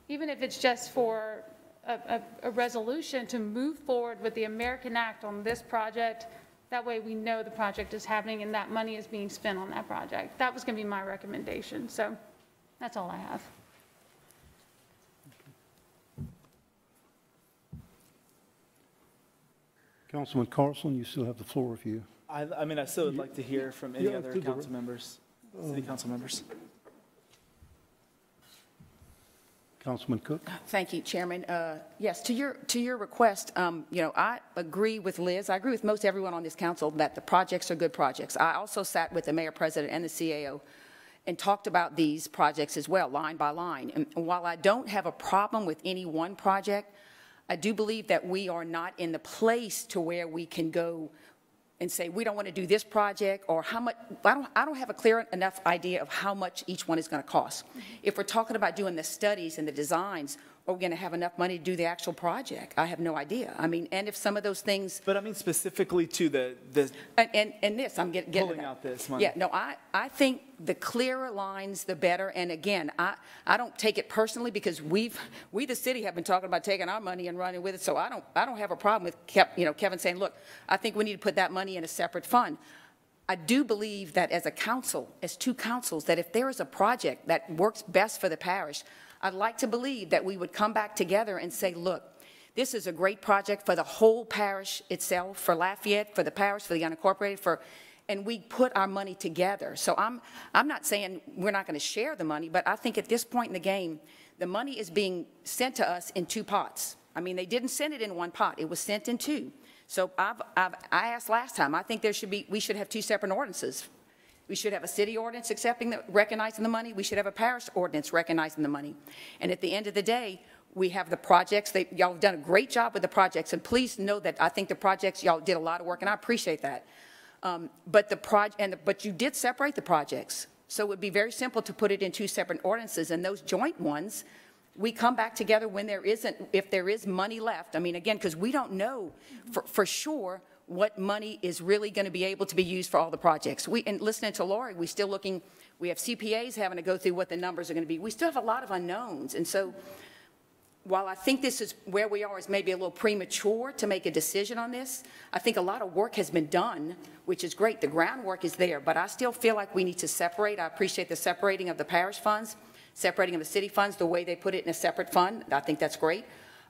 even if it's just for a resolution to move forward with the American Act on this project, that way we know the project is happening and that money is being spent on that project. That was going to be my recommendation. So that's all I have. Councilman Carlson, you still have the floor if you. I mean, I still would like to hear from any other council members, city council members. Councilman Cook. Thank you, Chairman. Yes, to your request, I agree with Liz. I agree with most everyone on this council that the projects are good projects. I also sat with the mayor, president, and the CAO and talked about these projects as well, line by line. And while I don't have a problem with any one project, I do believe that we are not in the place to where we can go and say, we don't want to do this project, or how much. I don't have a clear enough idea of how much each one is going to cost. If we're talking about doing the studies and the designs, are we going to have enough money to do the actual project? I have no idea. I mean, and if some of those things. But I mean specifically to the and this, I'm getting pulling out this money. Yeah, no, I think the clearer lines, the better. And again, I don't take it personally, because we the city have been talking about taking our money and running with it. So I don't have a problem with Kevin saying, look, I think we need to put that money in a separate fund. I do believe that as a council, as two councils, that if there is a project that works best for the parish, I'd like to believe that we would come back together and say, look, this is a great project for the whole parish itself, for Lafayette, for the parish, for the unincorporated, and we put our money together. So I'm not saying we're not going to share the money, but I think at this point in the game, the money is being sent to us in two pots. I mean, they didn't send it in one pot. It was sent in two. So I asked last time, I think we should have two separate ordinances. We should have a city ordinance recognizing the money. We should have a parish ordinance recognizing the money. And at the end of the day, we have the projects. Y'all have done a great job with the projects. And please know that I think the projects, y'all did a lot of work, and I appreciate that. But you did separate the projects. So it would be very simple to put it in two separate ordinances. And those joint ones, we come back together when if there is money left. I mean, again, because we don't know for sure what money is really going to be able to be used for all the projects. And listening to Lori, we have CPAs having to go through what the numbers are going to be. We still have a lot of unknowns. And so while I think this is where we are is maybe a little premature to make a decision on this, I think a lot of work has been done, which is great. The groundwork is there, but I still feel like we need to separate. I appreciate the separating of the parish funds, separating of the city funds, the way they put it in a separate fund. I think that's great.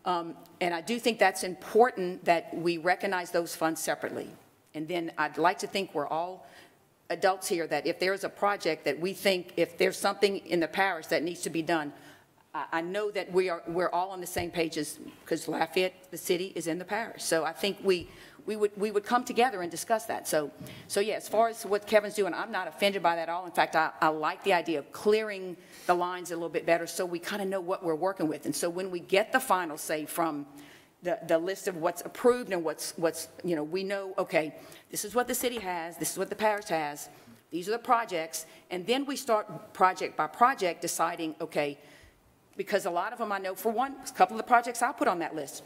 And I do think that's important that we recognize those funds separately. And then I'd like to think we're all adults here, that if there's a project that we think, if there's something in the parish that needs to be done, I know that we're all on the same pages, because Lafayette, the city, is in the parish. So I think we we would come together and discuss that. So yeah, as far as what Kevin's doing, I'm not offended by that at all. In fact, I like the idea of clearing the lines a little bit better so we kind of know what we're working with. And so when we get the final say from the list of what's approved and what's, you know, we know, okay, this is what the city has, this is what the parish has, these are the projects, and then we start project by project deciding, okay, because a lot of them I know, for one, a couple of the projects I put on that list,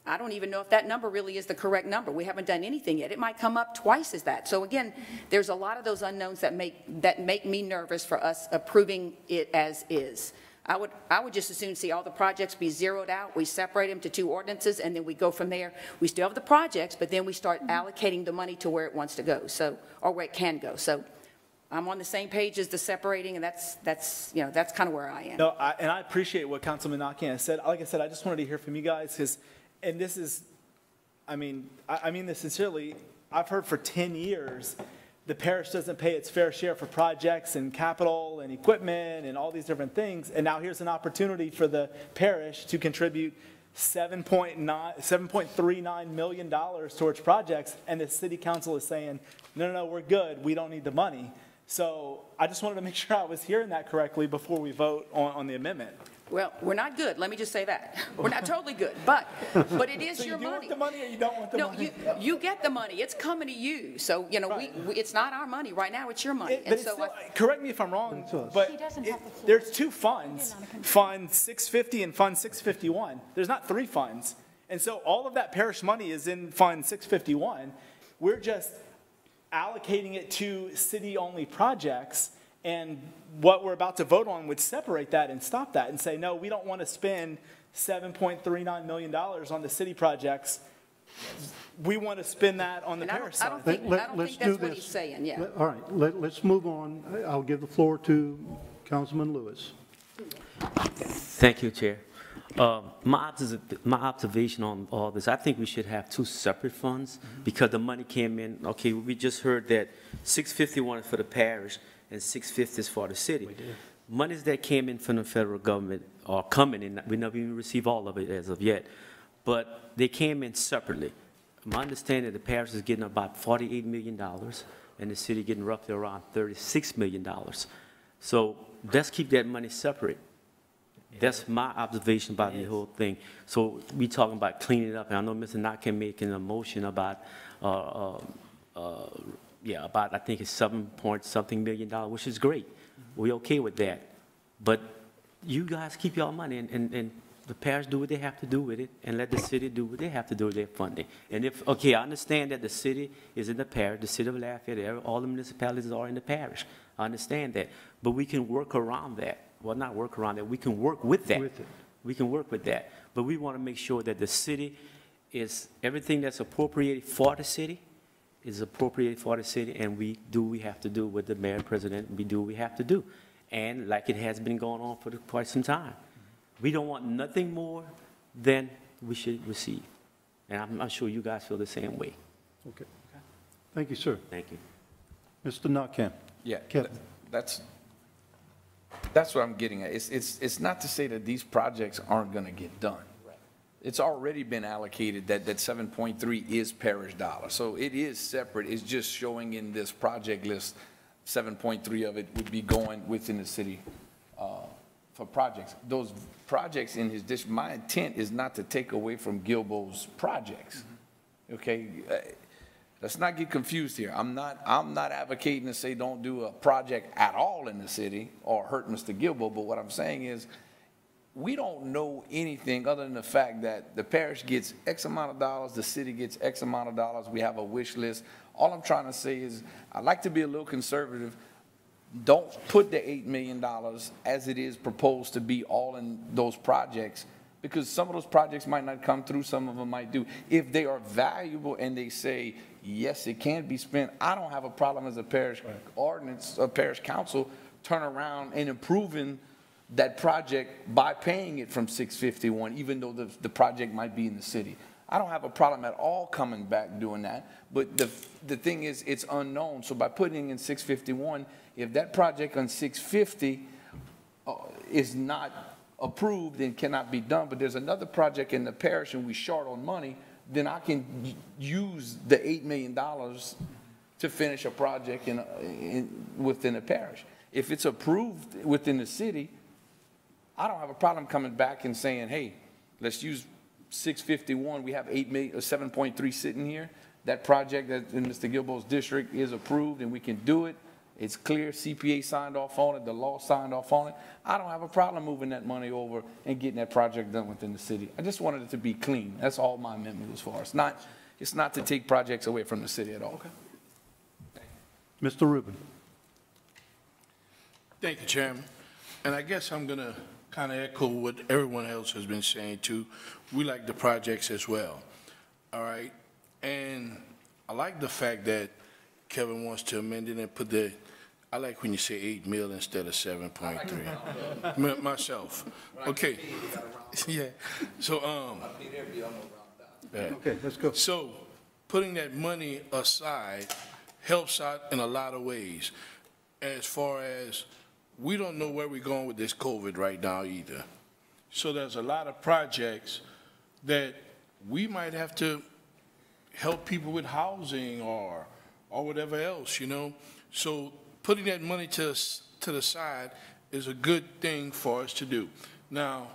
I don't even know if that number really is the correct number. We haven't done anything yet. It might come up twice as that. So again, there's a lot of those unknowns that make me nervous for us approving it as is. I would just as soon see all the projects be zeroed out. We separate them to 2 ordinances, and then we go from there. We still have the projects, but then we start allocating the money to where it wants to go, or where it can go. So I'm on the same page as the separating, and that's you know, that's kind of where I am. No, and I appreciate what Councilman Nakian said. Like I said, I just wanted to hear from you guys, because, and this is, I mean this sincerely, I've heard for 10 years the parish doesn't pay its fair share for projects and capital and equipment and all these different things. And now here's an opportunity for the parish to contribute $7.39 million towards projects. And the city council is saying, no, we're good. We don't need the money. So I just wanted to make sure I was hearing that correctly before we vote on the amendment. Well, we're not good. Let me just say that. We're not totally good, but it is so your money. So you money. want the money or you don't want the money? No, you get the money. It's coming to you. So, you know, right. it's not our money. Right now, it's your money. But so still, correct me if I'm wrong, but there's 2 funds, Fund 650 and Fund 651. There's not 3 funds. And so all of that parish money is in Fund 651. We're just allocating it to city-only projects. And what we're about to vote on would separate that and stop that and say, no, we don't want to spend $7.39 million on the city projects. We want to spend that on the parish side. I don't think that's what he's saying, yeah. All right, let's move on. I'll give the floor to Councilman Lewis. Thank you, Chair. My observation on all this, I think we should have 2 separate funds because the money came in. Okay, we just heard that 651 is for the parish and 650 is for the city. Monies that came in from the federal government are coming in. We never even received all of it as of yet, but they came in separately. My understanding, the parish is getting about $48 million, and the city getting roughly around $36 million. So let's keep that money separate. That's my observation about the whole thing. So we talking about cleaning it up, and I know Mr. Nakin making a motion about about I think it's $7-point-something million, which is great. We're okay with that. But you guys keep your money, and the parish do what they have to do with it, and let the city do what they have to do with their funding. And if, okay, I understand that the city is in the parish, the city of Lafayette, all the municipalities are in the parish. I understand that. But we can work around that. Well, not work around that. We can work with that. We can work with that. But we want to make sure that the city is, everything that's appropriated for the city is appropriated for the city, and we do what we have to do with the mayor and president. We do what we have to do. And like it has been going on for quite some time. We don't want nothing more than we should receive. And I'm sure you guys feel the same way. Okay. Thank you, sir. Thank you. Mr. Nakan. Yeah, Kevin. that's what I'm getting at. It's not to say that these projects aren't going to get done. It's already been allocated that 7.3 is parish dollars. So it is separate. It's just showing in this project list, 7.3 of it would be going within the city for projects. Those projects in his district, my intent is not to take away from Gilbo's projects. Okay? Let's not get confused here. I'm not advocating to say don't do a project at all in the city or hurt Mr. Gilbo, but what I'm saying is we don't know anything other than the fact that the parish gets X amount of dollars, the city gets X amount of dollars, we have a wish list. All I'm trying to say is I like to be a little conservative. Don't put the $8 million as it is proposed to be all in those projects, because some of those projects might not come through, some of them might do. If they are valuable and they say, yes, it can be spent, I don't have a problem as a parish ordinance, a parish council, turn around and improving that project by paying it from 651, even though the project might be in the city. I don't have a problem at all coming back doing that, but the thing is, it's unknown. So by putting in 651, if that project on 650 is not approved and cannot be done, but there's another project in the parish and we short on money, then I can use the $8 million to finish a project within the parish. If it's approved within the city, I don't have a problem coming back and saying, hey, let's use 651. We have 7.3 sitting here. That project that in Mr. Gilbo's district is approved and we can do it. It's clear, CPA signed off on it, the law signed off on it. I don't have a problem moving that money over and getting that project done within the city. I just wanted it to be clean. That's all my amendment was for. It's not to take projects away from the city at all. Okay. Mr. Rubin. Thank you, Chairman. And I guess I'm going to kind of echo what everyone else has been saying too. We like the projects as well. All right. And I like the fact that Kevin wants to amend it and put I like when you say 8 mil instead of 7.3. Myself. Okay. Yeah. So, okay, let's go. So, putting that money aside helps out in a lot of ways. As far as we don't know where we're going with this COVID right now either. So there's a lot of projects that we might have to help people with housing or whatever else, you know. So putting that money to the side is a good thing for us to do. Now,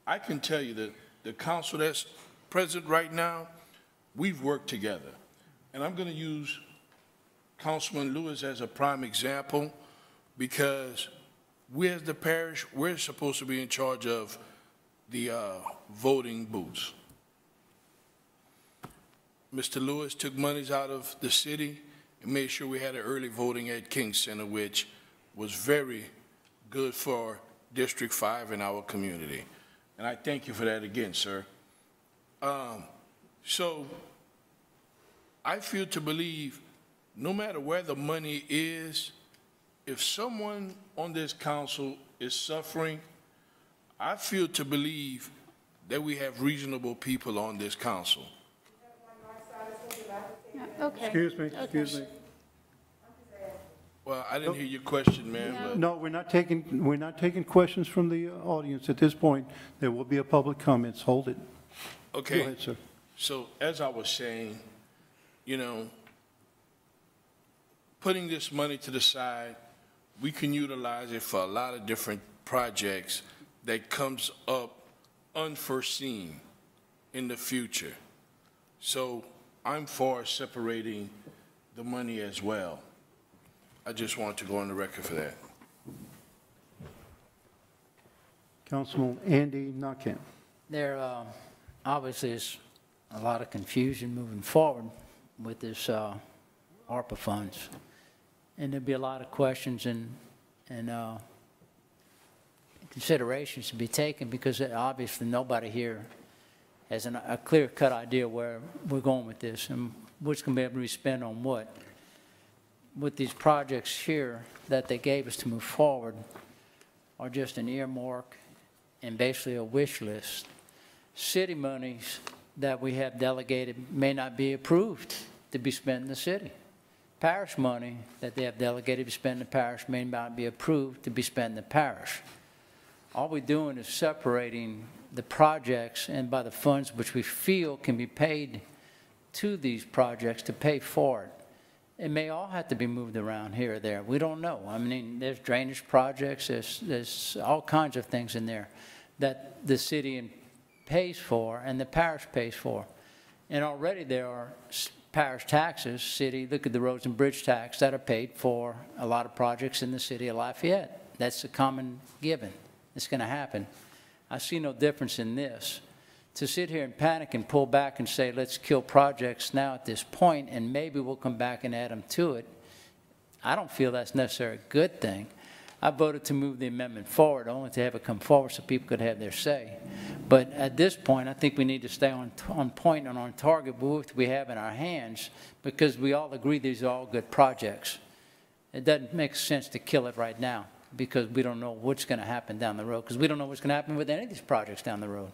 I can tell you that the council that's present right now, we've worked together. And I'm going to use Councilman Lewis as a prime example because we as the parish, we're supposed to be in charge of the voting booths. Mr. Lewis took monies out of the city and made sure we had an early voting at King Center, which was very good for District 5 in our community. And I thank you for that again, sir. So I feel to believe no matter where the money is, if someone on this council is suffering, I feel to believe that we have reasonable people on this council. Okay. Excuse me. Well, I didn't hear your question, ma'am. But No, we're not taking questions from the audience at this point. There will be a public comments. Hold it. okay. Go ahead, sir. So as I was saying, you know, putting this money to the side, we can utilize it for a lot of different projects that comes up unforeseen in the future. So I'm for separating the money as well. I just want to go on the record for that. Councilman Andy Nakam. There obviously is a lot of confusion moving forward with this ARPA funds. And there'll be a lot of questions and considerations to be taken because obviously nobody here has a clear-cut idea where we're going with this and what's going to be able to be spent on what. With these projects here that they gave us to move forward are just an earmark and basically a wish list. City monies that we have delegated may not be approved to be spent in the city. Parish money that they have delegated to spend in the parish may not be approved to be spent in the parish. All we're doing is separating the projects and by the funds which we feel can be paid to these projects to pay for it. It may all have to be moved around here or there. We don't know. I mean, there's drainage projects, there's all kinds of things in there that the city pays for and the parish pays for. And already there are parish taxes, city, look at the roads and bridge tax that are paid for a lot of projects in the city of Lafayette. That's a common given. It's going to happen. I see no difference in this. To sit here and panic and pull back and say, let's kill projects now at this point and maybe we'll come back and add them to it, I don't feel that's necessarily a good thing. I voted to move the amendment forward, only to have it come forward so people could have their say. But at this point, I think we need to stay on point and on target with what we have in our hands because we all agree these are all good projects. It doesn't make sense to kill it right now because we don't know what's going to happen down the road because we don't know what's going to happen with any of these projects down the road.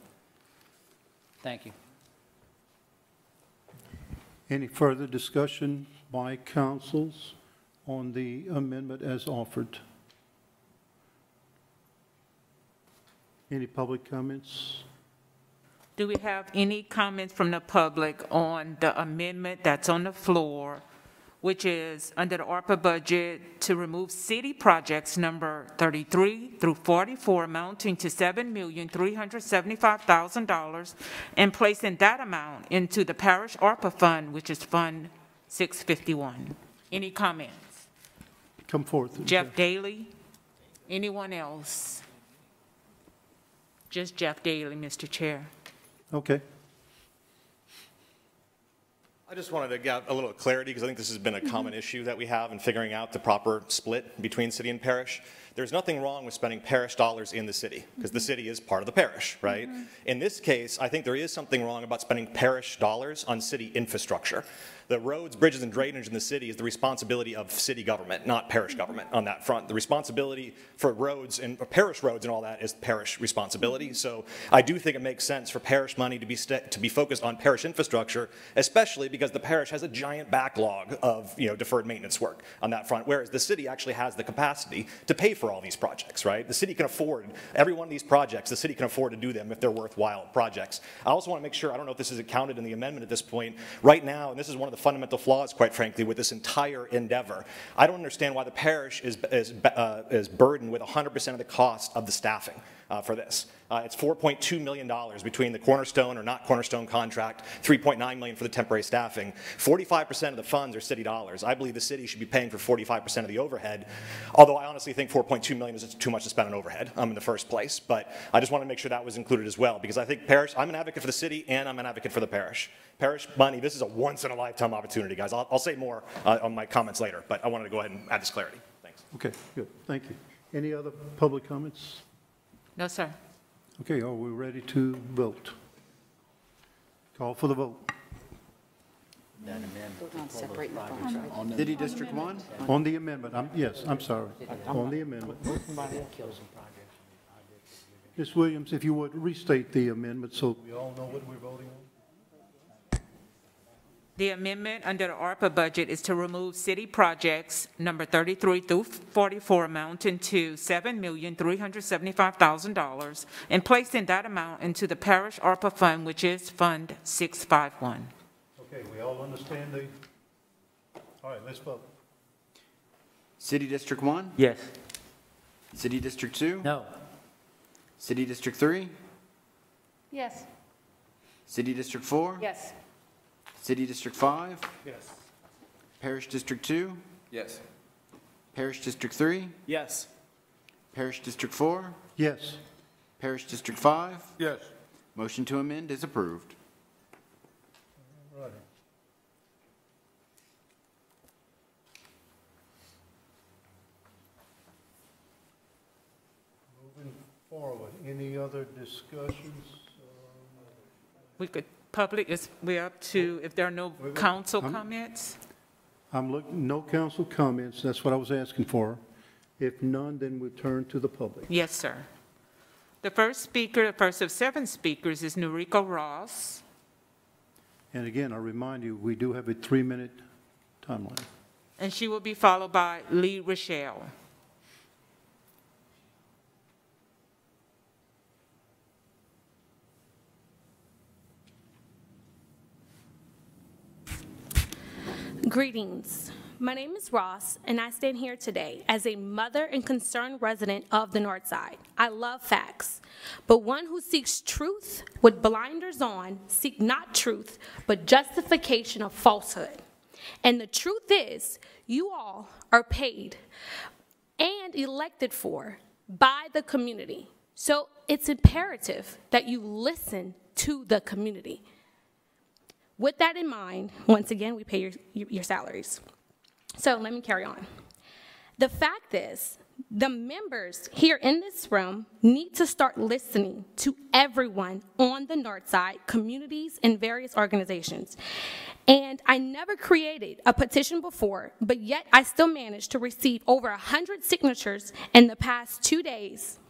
Thank you. Any further discussion by councils on the amendment as offered? Any public comments? Do we have any comments from the public on the amendment that's on the floor, which is under the ARPA budget to remove city projects number 33 through 44 amounting to $7,375,000 and placing that amount into the parish ARPA fund, which is Fund 651? Any comments? Come forth. Jeff Daly? Anyone else? Just Jeff Daly, Mr. Chair. Okay. I just wanted to get a little clarity because I think this has been a common issue that we have in figuring out the proper split between city and parish. There's nothing wrong with spending parish dollars in the city because the city is part of the parish, right? In this case, I think there is something wrong about spending parish dollars on city infrastructure. The roads, bridges, and drainage in the city is the responsibility of city government, not parish government on that front. The responsibility for roads and parish roads and all that is parish responsibility. So I do think it makes sense for parish money to be focused on parish infrastructure, especially because the parish has a giant backlog of deferred maintenance work on that front, whereas the city actually has the capacity to pay for all these projects, right? The city can afford every one of these projects. The city can afford to do them if they're worthwhile projects. I also want to make sure, I don't know if this is counted in the amendment at this point, right now, and this is one of the fundamental flaws, quite frankly, with this entire endeavor. I don't understand why the parish is burdened with 100% of the cost of the staffing for this. It's $4.2 million between the cornerstone or not cornerstone contract, $3.9 million for the temporary staffing. 45% of the funds are city dollars. I believe the city should be paying for 45% of the overhead, although I honestly think $4.2 million is too much to spend on overhead in the first place. But I just want to make sure that was included as well, because I think parish, I'm an advocate for the city and I'm an advocate for the parish. Parish money, this is a once-in-a-lifetime opportunity, guys. I'll say more on my comments later, but I wanted to go ahead and add this clarity. Thanks. Okay, good. Thank you. Any other public comments? No, sir. Okay, are we ready to vote? Call for the vote. City District 1? On the amendment, yes, I'm sorry. On the amendment. Ms. Williams, if you would restate the amendment so we all know what we're voting on. The amendment under the ARPA budget is to remove city projects number 33 through 44 amounting to $7,375,000 and placing that amount into the parish ARPA fund, which is Fund 651. Okay, we all understand the, all right, let's vote. City District 1? Yes. City District 2? No. City District 3? Yes. City District 4? Yes. City District 5? Yes. Parish District 2? Yes. Parish District 3? Yes. Parish District 4? Yes. Parish District 5? Yes. Motion to amend is approved. All right. Moving forward, any other discussions? We could, public is, we're up to, if there are no council comments? No council comments, that's what I was asking for. If none, then we turn to the public. Yes, sir. The first speaker, the first of 7 speakers is Noriko Ross. And again, I remind you, we do have a 3-minute timeline. And she will be followed by Lee Rochelle. Greetings. My name is Ross, and I stand here today as a mother and concerned resident of the North Side. I love facts, but one who seeks truth with blinders on seek not truth, but justification of falsehood. And the truth is, you all are paid and elected for by the community. So it's imperative that you listen to the community. With that in mind, once again, we pay your salaries. So let me carry on. The fact is, the members here in this room need to start listening to everyone on the North Side, communities, and various organizations. And I never created a petition before, but yet I still managed to receive over 100 signatures in the past 2 days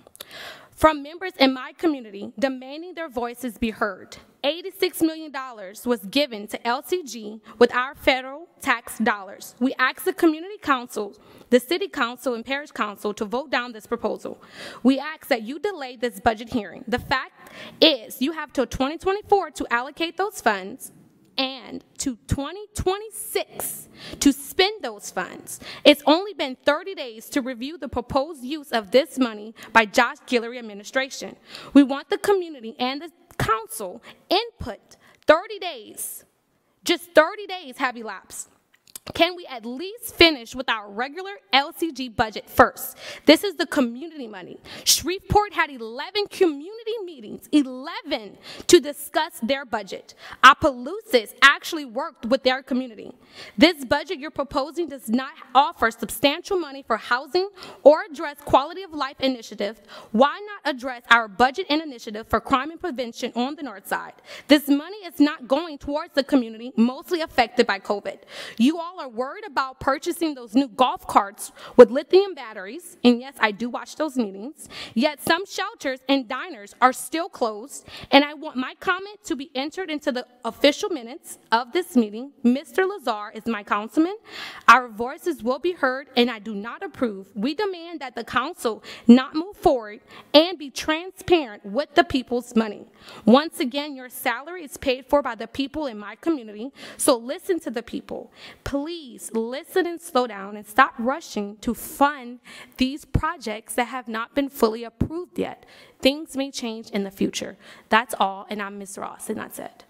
from members in my community demanding their voices be heard. $86 million was given to LCG with our federal tax dollars. We asked the community council, the city council and parish council to vote down this proposal. We ask that you delay this budget hearing. The fact is you have till 2024 to allocate those funds and to 2026 to spend those funds. It's only been 30 days to review the proposed use of this money by Josh Guillory administration. We want the community and the council input. 30 days, just 30 days have elapsed. Can we at least finish with our regular LCG budget first? This is the community money. Shreveport had 11 community meetings, 11, to discuss their budget. Opelousas actually worked with their community. This budget you're proposing does not offer substantial money for housing or address quality of life initiatives. Why not address our budget and initiative for crime and prevention on the north side? This money is not going towards the community mostly affected by COVID. You all are worried about purchasing those new golf carts with lithium batteries, and yes, I do watch those meetings, yet some shelters and diners are still closed, and I want my comment to be entered into the official minutes of this meeting. Mr. Lazar is my councilman. Our voices will be heard, and I do not approve. We demand that the council not move forward and be transparent with the people's money. Once again, your salary is paid for by the people in my community, so listen to the people. Please listen and slow down and stop rushing to fund these projects that have not been fully approved yet. Things may change in the future. That's all, and I'm Ms. Ross, and that's it.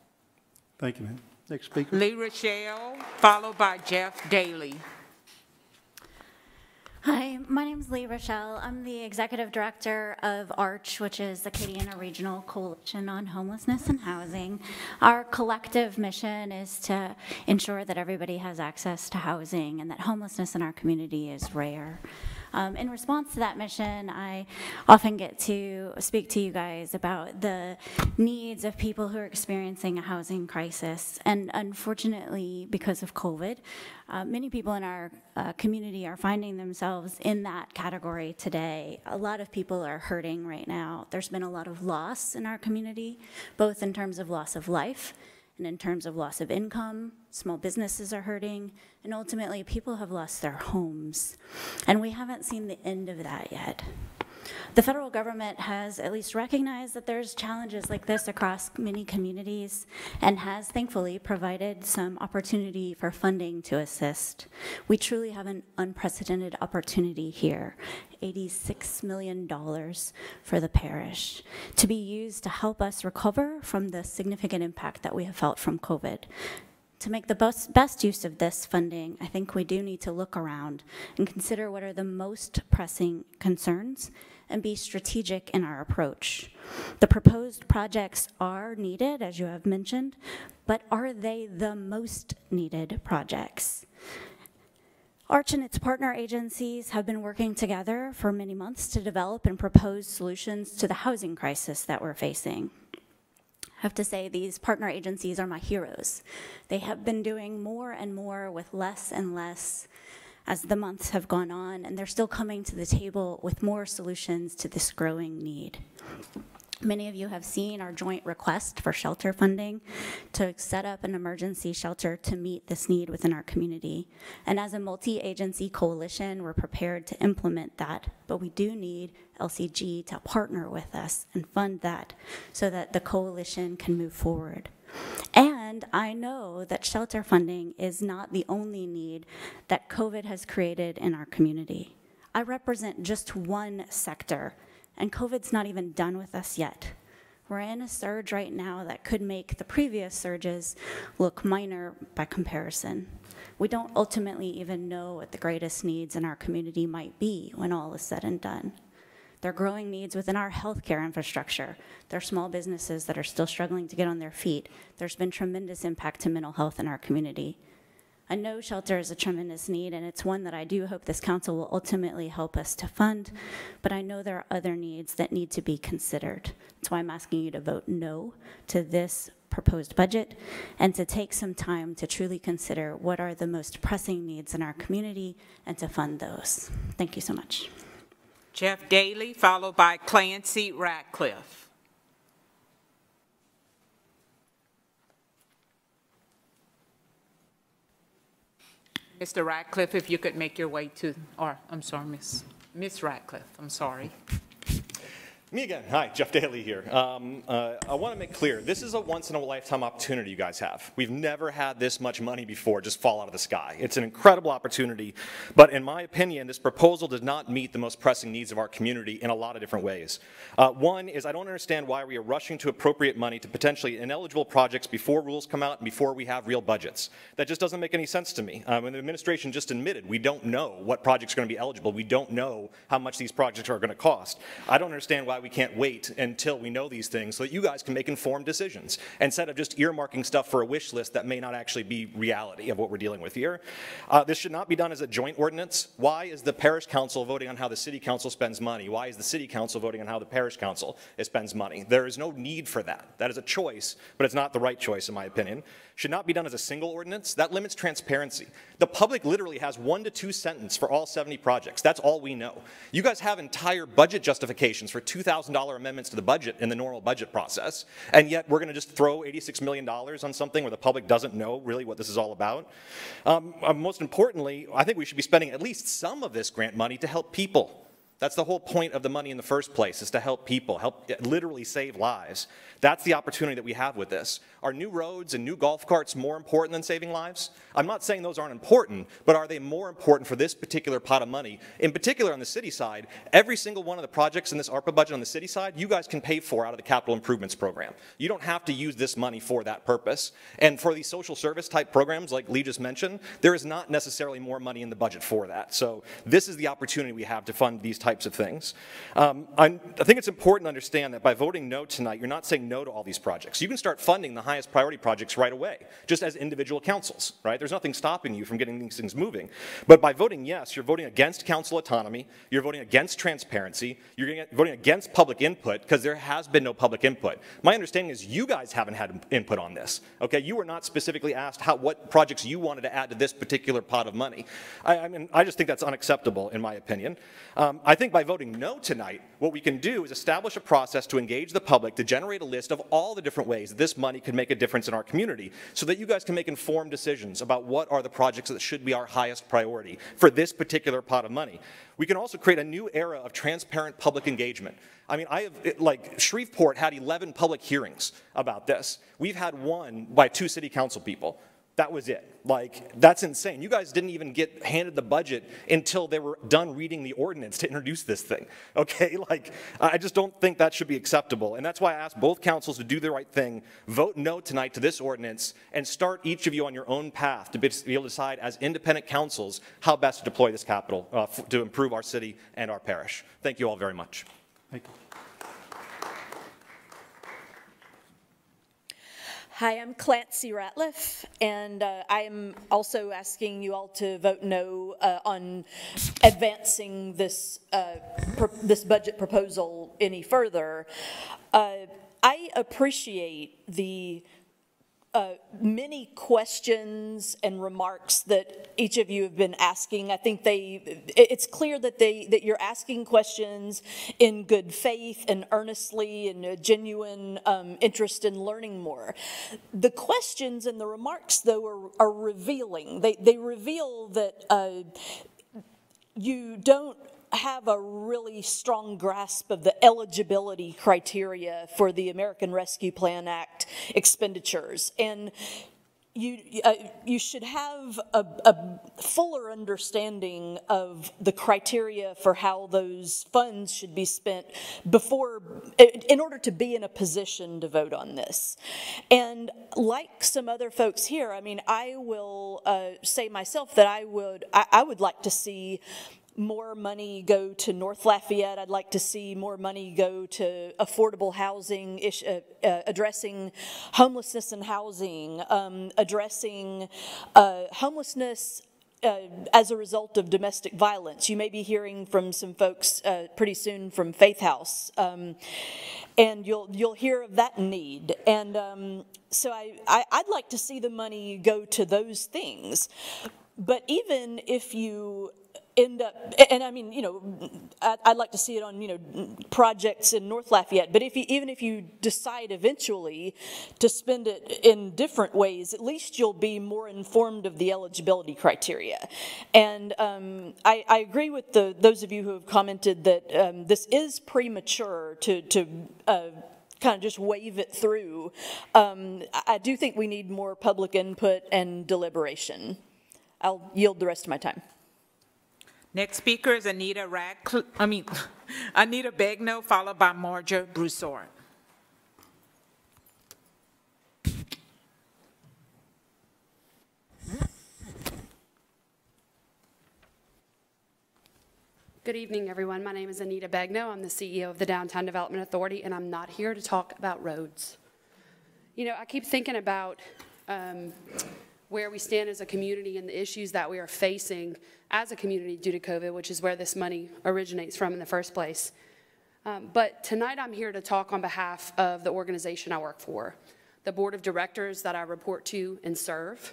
Thank you, ma'am. Next speaker. Lee Rochelle, followed by Jeff Daly. Hi, my name is Lee Rochelle. I'm the Executive Director of ARCH, which is the Acadiana Regional Coalition on Homelessness and Housing. Our collective mission is to ensure that everybody has access to housing and that homelessness in our community is rare. In response to that mission, I often get to speak to you guys about the needs of people who are experiencing a housing crisis. And unfortunately, because of COVID, many people in our community are finding themselves in that category today. A lot of people are hurting right now. There's been a lot of loss in our community, both in terms of loss of life and in terms of loss of income. Small businesses are hurting, and ultimately people have lost their homes. And we haven't seen the end of that yet. The federal government has at least recognized that there's challenges like this across many communities and has thankfully provided some opportunity for funding to assist. We truly have an unprecedented opportunity here, $86 million for the parish, to be used to help us recover from the significant impact that we have felt from COVID. To make the best use of this funding, I think we do need to look around and consider what are the most pressing concerns and be strategic in our approach. The proposed projects are needed, as you have mentioned, but are they the most needed projects? ARCH and its partner agencies have been working together for many months to develop and propose solutions to the housing crisis that we're facing. I have to say, these partner agencies are my heroes. They have been doing more and more with less and less as the months have gone on, and they're still coming to the table with more solutions to this growing need. Many of you have seen our joint request for shelter funding to set up an emergency shelter to meet this need within our community. And as a multi-agency coalition, we're prepared to implement that, but we do need LCG to partner with us and fund that so that the coalition can move forward. And I know that shelter funding is not the only need that COVID has created in our community. I represent just one sector, and COVID's not even done with us yet. We're in a surge right now that could make the previous surges look minor by comparison. We don't ultimately even know what the greatest needs in our community might be when all is said and done. There are growing needs within our healthcare infrastructure. There are small businesses that are still struggling to get on their feet. There's been tremendous impact to mental health in our community. I know shelter is a tremendous need, and it's one that I do hope this council will ultimately help us to fund, but I know there are other needs that need to be considered. That's why I'm asking you to vote no to this proposed budget and to take some time to truly consider what are the most pressing needs in our community and to fund those. Thank you so much. Jeff Daly, followed by Clancy Ratcliffe. Mr. Ratcliffe, if you could make your way to, or I'm sorry, Miss Ratcliffe, I'm sorry. Me again. Hi, Jeff Daly here. I want to make clear, this is a once-in-a-lifetime opportunity you guys have. We've never had this much money before just fall out of the sky. It's an incredible opportunity, but in my opinion, this proposal does not meet the most pressing needs of our community in a lot of different ways. One is I don't understand why we are rushing to appropriate money to potentially ineligible projects before rules come out and before we have real budgets. That just doesn't make any sense to me. And the administration just admitted we don't know what projects are going to be eligible. We don't know how much these projects are going to cost. I don't understand why we can't wait until we know these things so that you guys can make informed decisions instead of just earmarking stuff for a wish list that may not actually be reality of what we're dealing with here. This should not be done as a joint ordinance. Why is the parish council voting on how the city council spends money? Why is the city council voting on how the parish council spends money? There is no need for that. That is a choice, but it's not the right choice in my opinion. Should not be done as a single ordinance. That limits transparency. The public literally has 1 to 2 sentences for all 70 projects. That's all we know. You guys have entire budget justifications for $2,000 amendments to the budget in the normal budget process, and yet we're going to just throw $86 million on something where the public doesn't know really what this is all about. Most importantly, I think we should be spending at least some of this grant money to help people. That's the whole point of the money in the first place, is to help people, help literally save lives. That's the opportunity that we have with this. Are new roads and new golf carts more important than saving lives? I'm not saying those aren't important, but are they more important for this particular pot of money? In particular on the city side, every single one of the projects in this ARPA budget on the city side, you guys can pay for out of the capital improvements program. You don't have to use this money for that purpose. And for these social service type programs like Lee just mentioned, there is not necessarily more money in the budget for that. So this is the opportunity we have to fund these types of things. I think it's important to understand that by voting no tonight, you're not saying no to all these projects. You can start funding the highest priority projects right away, just as individual councils, right? There's nothing stopping you from getting these things moving. But by voting yes, you're voting against council autonomy, you're voting against transparency, you're voting against public input, because there has been no public input. My understanding is you guys haven't had input on this, okay? You were not specifically asked what projects you wanted to add to this particular pot of money. I mean, I just think that's unacceptable in my opinion. I think by voting no tonight, what we can do is establish a process to engage the public to generate a list of all the different ways that this money could make a difference in our community so that you guys can make informed decisions about what are the projects that should be our highest priority for this particular pot of money. We can also create a new era of transparent public engagement. I mean, Shreveport had 11 public hearings about this. We've had one by 2 city council people. That was it. That's insane. You guys didn't even get handed the budget until they were done reading the ordinance to introduce this thing. Okay? I just don't think that should be acceptable. And that's why I asked both councils to do the right thing, vote no tonight to this ordinance, and start each of you on your own path to be able to decide as independent councils how best to deploy this capital to improve our city and our parish. Thank you all very much. Thank you. Hi, I'm Clancy Ratliff, and I am also asking you all to vote no on advancing this this budget proposal any further. I appreciate the many questions and remarks that each of you have been asking. I think it's clear that you're asking questions in good faith and earnestly and a genuine interest in learning more. The questions and the remarks, though, are revealing. They reveal that you don't have a really strong grasp of the eligibility criteria for the American Rescue Plan Act expenditures. And you should have a fuller understanding of the criteria for how those funds should be spent in order to be in a position to vote on this. And like some other folks here, I mean, I will say myself that I would like to see more money go to North Lafayette. I'd like to see more money go to affordable housing, addressing homelessness and housing, addressing homelessness as a result of domestic violence. You may be hearing from some folks pretty soon from Faith House, and you'll hear of that need. And so I'd like to see the money go to those things. But even if you end up, and I mean, you know, I'd like to see it on, you know, projects in North Lafayette, but even if you decide eventually to spend it in different ways, at least you'll be more informed of the eligibility criteria. And I agree with those of you who have commented that this is premature to kind of just wave it through. I do think we need more public input and deliberation. I'll yield the rest of my time. Next speaker is Anita Begno, followed by Marja Broussard. Good evening, everyone. My name is Anita Begno. I'm the CEO of the Downtown Development Authority, and I'm not here to talk about roads. You know, I keep thinking about where we stand as a community and the issues that we are facing as a community due to COVID, which is where this money originates from in the first place. But tonight I'm here to talk on behalf of the organization I work for, the board of directors that I report to and serve.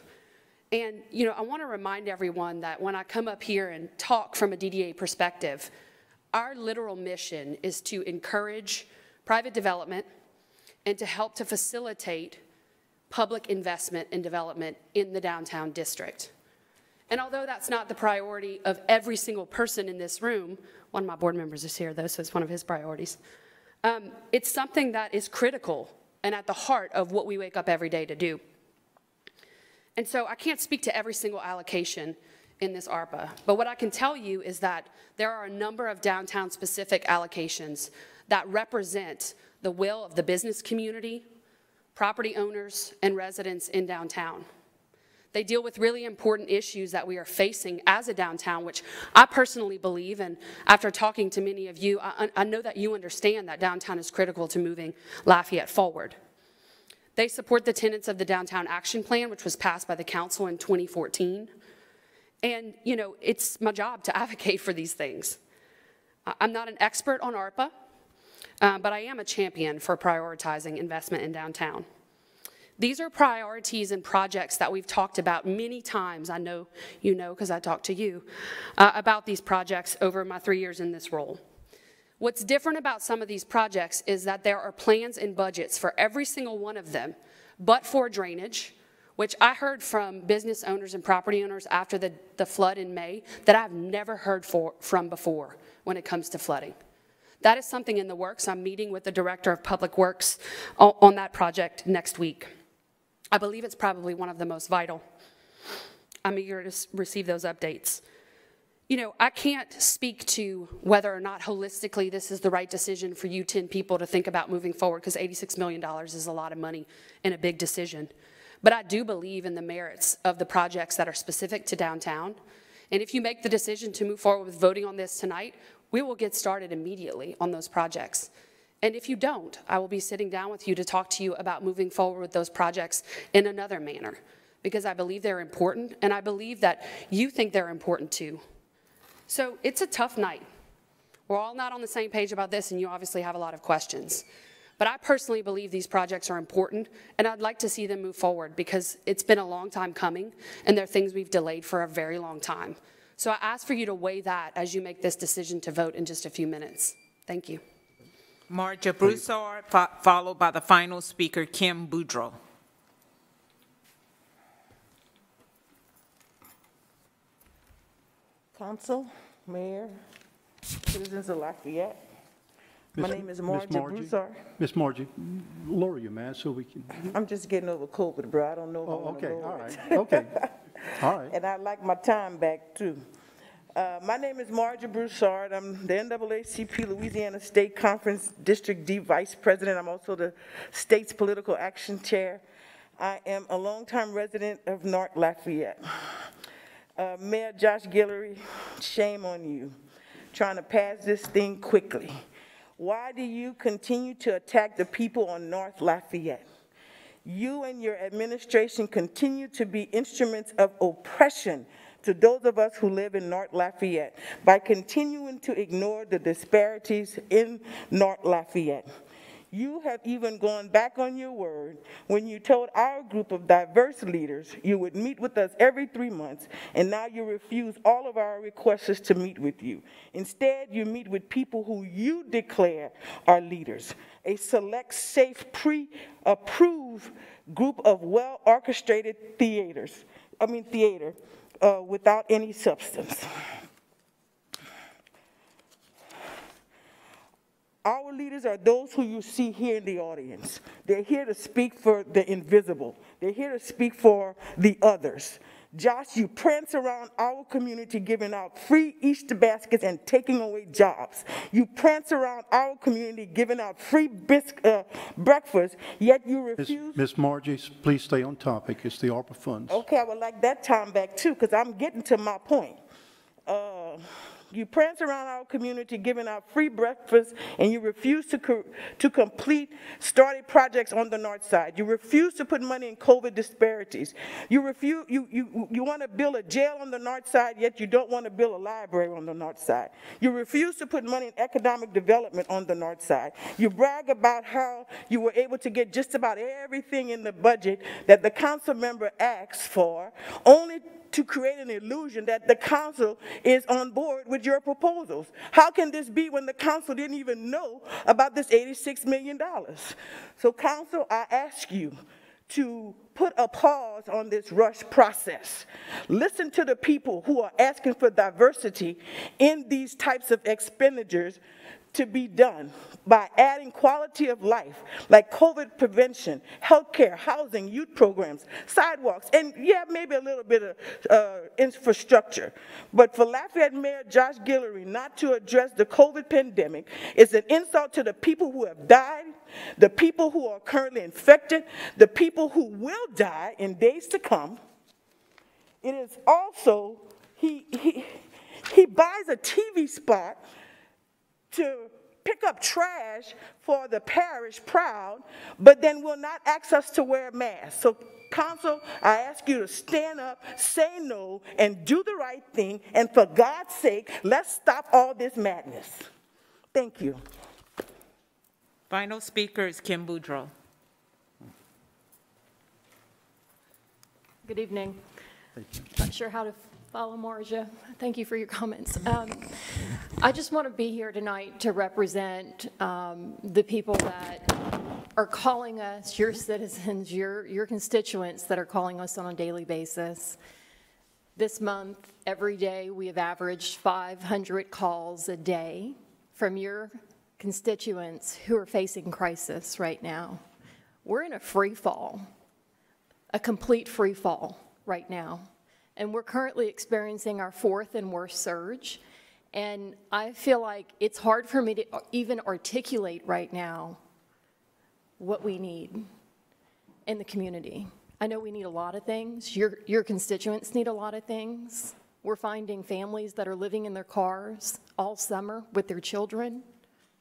And, you know, I want to remind everyone that when I come up here and talk from a DDA perspective, our literal mission is to encourage private development and to help to facilitate public investment and development in the downtown district. And although that's not the priority of every single person in this room, one of my board members is here though, so it's one of his priorities, it's something that is critical and at the heart of what we wake up every day to do. And so I can't speak to every single allocation in this ARPA, but what I can tell you is that there are a number of downtown-specific allocations that represent the will of the business community, property owners, and residents in downtown. They deal with really important issues that we are facing as a downtown, which I personally believe, and after talking to many of you, I know that you understand that downtown is critical to moving Lafayette forward. They support the tenets of the Downtown Action Plan, which was passed by the council in 2014. And, you know, it's my job to advocate for these things. I'm not an expert on ARPA, but I am a champion for prioritizing investment in downtown. These are priorities and projects that we've talked about many times. I know you know because I talked to you about these projects over my 3 years in this role. What's different about some of these projects is that there are plans and budgets for every single one of them, but for drainage, which I heard from business owners and property owners after the flood in May that I've never heard from before when it comes to flooding. That is something in the works. I'm meeting with the Director of Public Works on that project next week. I believe it's probably one of the most vital. I'm eager to receive those updates. You know, I can't speak to whether or not holistically this is the right decision for you 10 people to think about moving forward, because $86 million is a lot of money and a big decision. But I do believe in the merits of the projects that are specific to downtown. And if you make the decision to move forward with voting on this tonight, we will get started immediately on those projects. And if you don't, I will be sitting down with you to talk to you about moving forward with those projects in another manner, because I believe they're important, and I believe that you think they're important too. So it's a tough night. We're all not on the same page about this, and you obviously have a lot of questions. But I personally believe these projects are important, and I'd like to see them move forward because it's been a long time coming, and they're things we've delayed for a very long time. So I ask for you to weigh that as you make this decision to vote in just a few minutes. Thank you. Marja Broussard, followed by the final speaker, Kim Boudreau. Council, Mayor, citizens of Lafayette. My name is Marja Broussard. Miss Margie, lower your mask so we can. I'm just getting over COVID, bro. I don't know if I want to okay, lower all it. right, okay, all right. And I'd like my time back, too. My name is Marja Broussard. I'm the NAACP Louisiana State Conference District D Vice President. I'm also the state's Political Action Chair. I am a longtime resident of North Lafayette. Mayor Josh Guillory, shame on you, trying to pass this thing quickly. Why do you continue to attack the people on North Lafayette? You and your administration continue to be instruments of oppression to those of us who live in North Lafayette by continuing to ignore the disparities in North Lafayette. You have even gone back on your word when you told our group of diverse leaders you would meet with us every 3 months, and now you refuse all of our requests to meet with you. Instead, you meet with people who you declare are leaders, a select, safe, pre-approved group of well-orchestrated theater without any substance. Our leaders are those who you see here in the audience. They're here to speak for the invisible. They're here to speak for the others. Josh, you prance around our community giving out free Easter baskets and taking away jobs. You prance around our community giving out free breakfast, yet you refuse. Ms. Margie, please stay on topic. It's the ARPA funds. Okay, I would like that time back too, because I'm getting to my point. You prance around our community giving out free breakfast, and you refuse to complete started projects on the north side. You refuse to put money in COVID disparities. You want to build a jail on the north side, yet you don't want to build a library on the north side. You refuse to put money in economic development on the north side. You brag about how you were able to get just about everything in the budget that the council member asked for, only to create an illusion that the council is on board with your proposals. How can this be when the council didn't even know about this $86 million? So council, I ask you to put a pause on this rush process. Listen to the people who are asking for diversity in these types of expenditures to be done by adding quality of life, like COVID prevention, healthcare, housing, youth programs, sidewalks, and yeah, maybe a little bit of infrastructure. But for Lafayette Mayor Josh Guillory not to address the COVID pandemic is an insult to the people who have died, the people who are currently infected, the people who will die in days to come. It is also, he buys a TV spot to pick up trash for the parish proud, but then will not ask us to wear masks. So council, I ask you to stand up, say no, and do the right thing, and for God's sake, let's stop all this madness. Thank you. Final speaker is Kim Boudreau. Good evening. Not sure how to follow Marja. Thank you for your comments. I just want to be here tonight to represent the people that are calling us, your citizens, your constituents that are calling us on a daily basis. This month, every day, we have averaged 500 calls a day from your constituents who are facing crisis right now. We're in a free fall, a complete free fall right now. And we're currently experiencing our 4th and worst surge. And I feel like it's hard for me to even articulate right now what we need in the community. I know we need a lot of things. Your constituents need a lot of things. We're finding families that are living in their cars all summer with their children,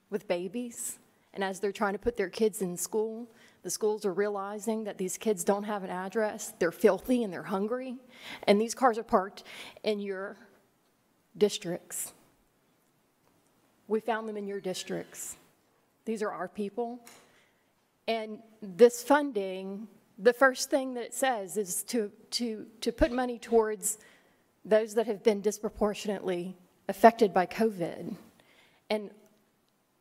with babies. And as they're trying to put their kids in school, the schools are realizing that these kids don't have an address, they're filthy and they're hungry, and these cars are parked in your districts. We found them in your districts. These are our people. And this funding, the first thing that it says is to put money towards those that have been disproportionately affected by COVID. And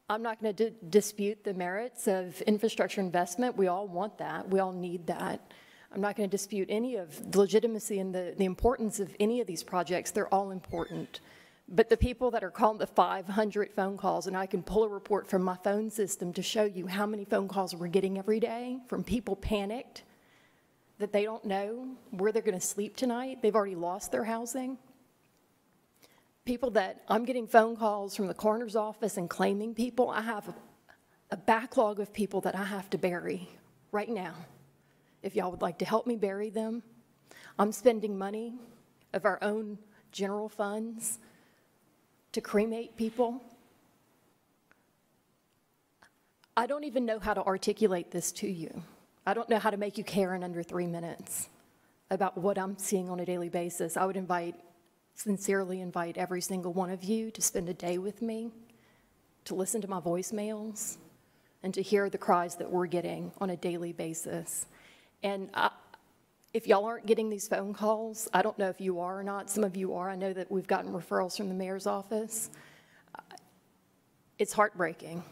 I'm not going to dispute the merits of infrastructure investment. We all want that. We all need that. I'm not going to dispute any of the legitimacy and the importance of any of these projects. They're all important. But the people that are calling the 500 phone calls, and I can pull a report from my phone system to show you how many phone calls we're getting every day from people panicked that they don't know where they're going to sleep tonight. They've already lost their housing. People that I'm getting phone calls from the coroner's office and claiming people. I have a backlog of people that I have to bury right now. If y'all would like to help me bury them, I'm spending money of our own general funds to cremate people. I don't even know how to articulate this to you. I don't know how to make you care in under 3 minutes about what I'm seeing on a daily basis. I would sincerely invite every single one of you to spend a day with me, to listen to my voicemails, and to hear the cries that we're getting on a daily basis. And if y'all aren't getting these phone calls, I don't know if you are or not. Some of you are. I know that we've gotten referrals from the mayor's office. It's heartbreaking.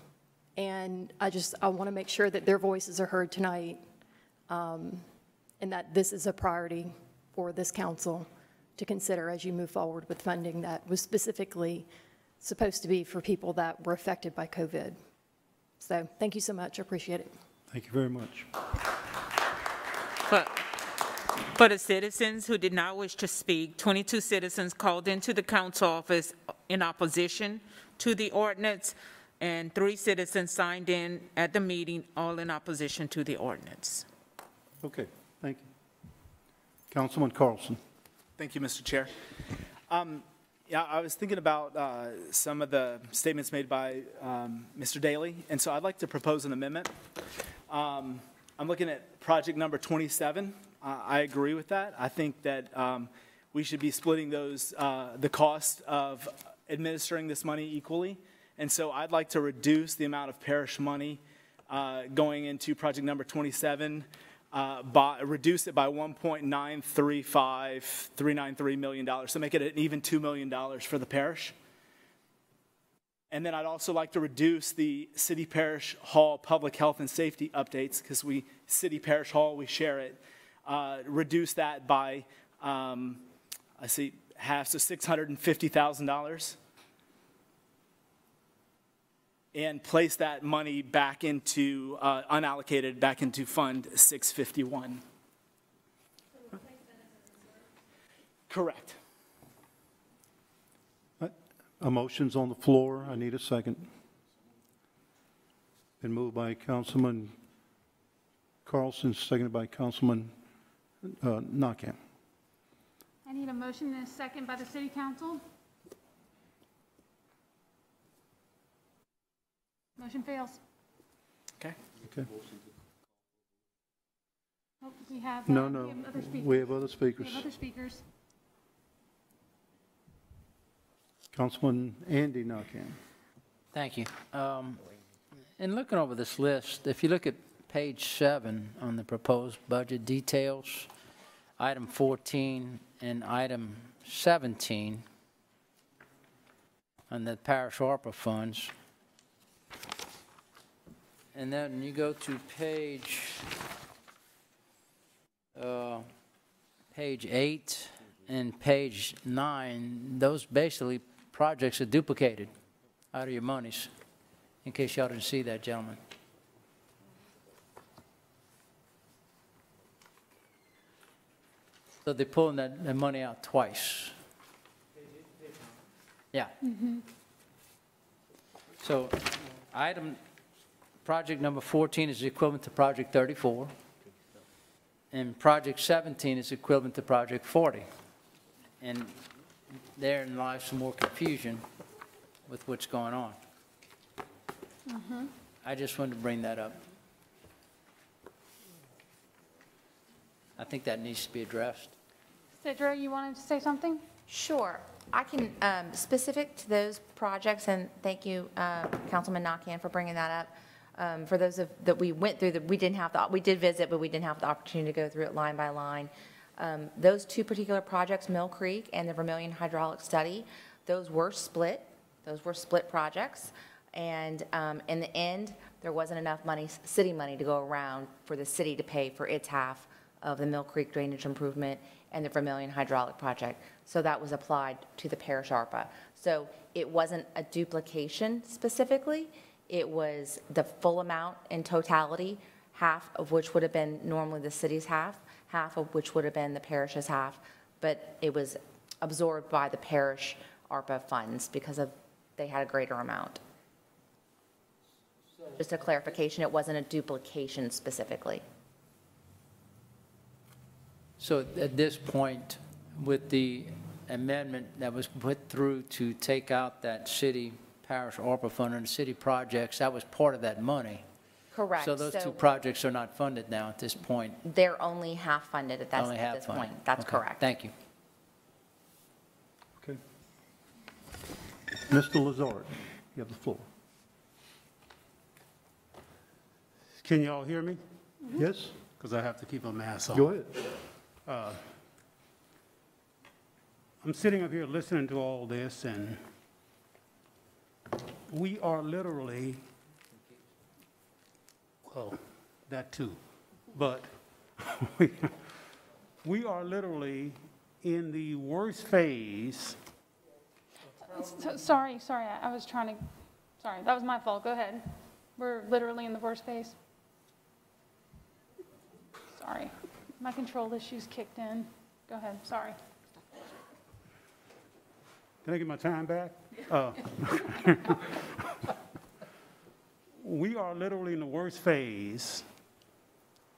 And I want to make sure that their voices are heard tonight, and that this is a priority for this council to consider as you move forward with funding that was specifically supposed to be for people that were affected by COVID. So thank you so much. I appreciate it. Thank you very much. For the citizens who did not wish to speak, 22 citizens called into the council office in opposition to the ordinance, and 3 citizens signed in at the meeting, all in opposition to the ordinance. Okay, thank you. Councilman Carlson. Thank you, Mr. Chair. Yeah, I was thinking about some of the statements made by Mr. Daly, and so I'd like to propose an amendment. I'm looking at project number 27. I agree with that. I think that we should be splitting those, the cost of administering this money equally. And so I'd like to reduce the amount of parish money going into project number 27, reduce it by $1.935393 million, so make it an even $2 million for the parish. And then I'd also like to reduce the city parish hall public health and safety updates, because city parish hall, we share it. Reduce that by, I see half, so $650,000. And place that money back into, unallocated, back into Fund 651. Correct. A motion's on the floor. I need a second. Been moved by Councilman Carlson, seconded by Councilman Nakam. I need a motion and a second by the city council. Motion fails. Okay. Okay. Oh, we have, No. we have other speakers. We have other speakers. We have other speakers. Councilman Andy Nakam. Thank you. In looking over this list, if you look at page 7 on the proposed budget details, item 14 and item 17 on the parish ARPA funds, and then you go to page 8 and page 9, those basically projects are duplicated out of your monies, in case y'all didn't see that, gentlemen. So they're pulling that money out twice. Yeah. Mm-hmm. So project number 14 is equivalent to project 34, and project 17 is equivalent to project 40. And therein lies some more confusion with what's going on. Mm-hmm. I just wanted to bring that up. I think that needs to be addressed. Sidra, you wanted to say something? Sure. I can, specific to those projects, and thank you, Councilman Nakam, for bringing that up. For those that we went through, that we did visit, but we didn't have the opportunity to go through it line by line. Those 2 particular projects, Mill Creek and the Vermilion Hydraulic Study, those were split. Those were split projects. And in the end, there wasn't enough money, city money, to go around for the city to pay for its half of the Mill Creek drainage improvement and the Vermilion Hydraulic Project. So that was applied to the parish ARPA. So it wasn't a duplication specifically. It was the full amount in totality, half of which would have been normally the city's half of which would have been the parish's half, but it was absorbed by the parish ARPA funds because they had a greater amount. Just a clarification, it wasn't a duplication specifically. So at this point, with the amendment that was put through to take out that city parish ARPA fund and the city projects, that was part of that money. Correct. So those 2 projects are not funded now at this point. They're only half funded at this point. That's okay. correct. Thank you. Okay. Mr. Lazard, you have the floor. Can y'all hear me? Yes? Because I have to keep my mask on. Go ahead. I'm sitting up here listening to all this, and we are literally, well, that too, but we are literally in the worst phase. Sorry, I was trying to, sorry, that was my fault. Go ahead. We're literally in the worst phase. Sorry. My control issues kicked in. Go ahead, sorry. Can I get my time back? We are literally in the worst phase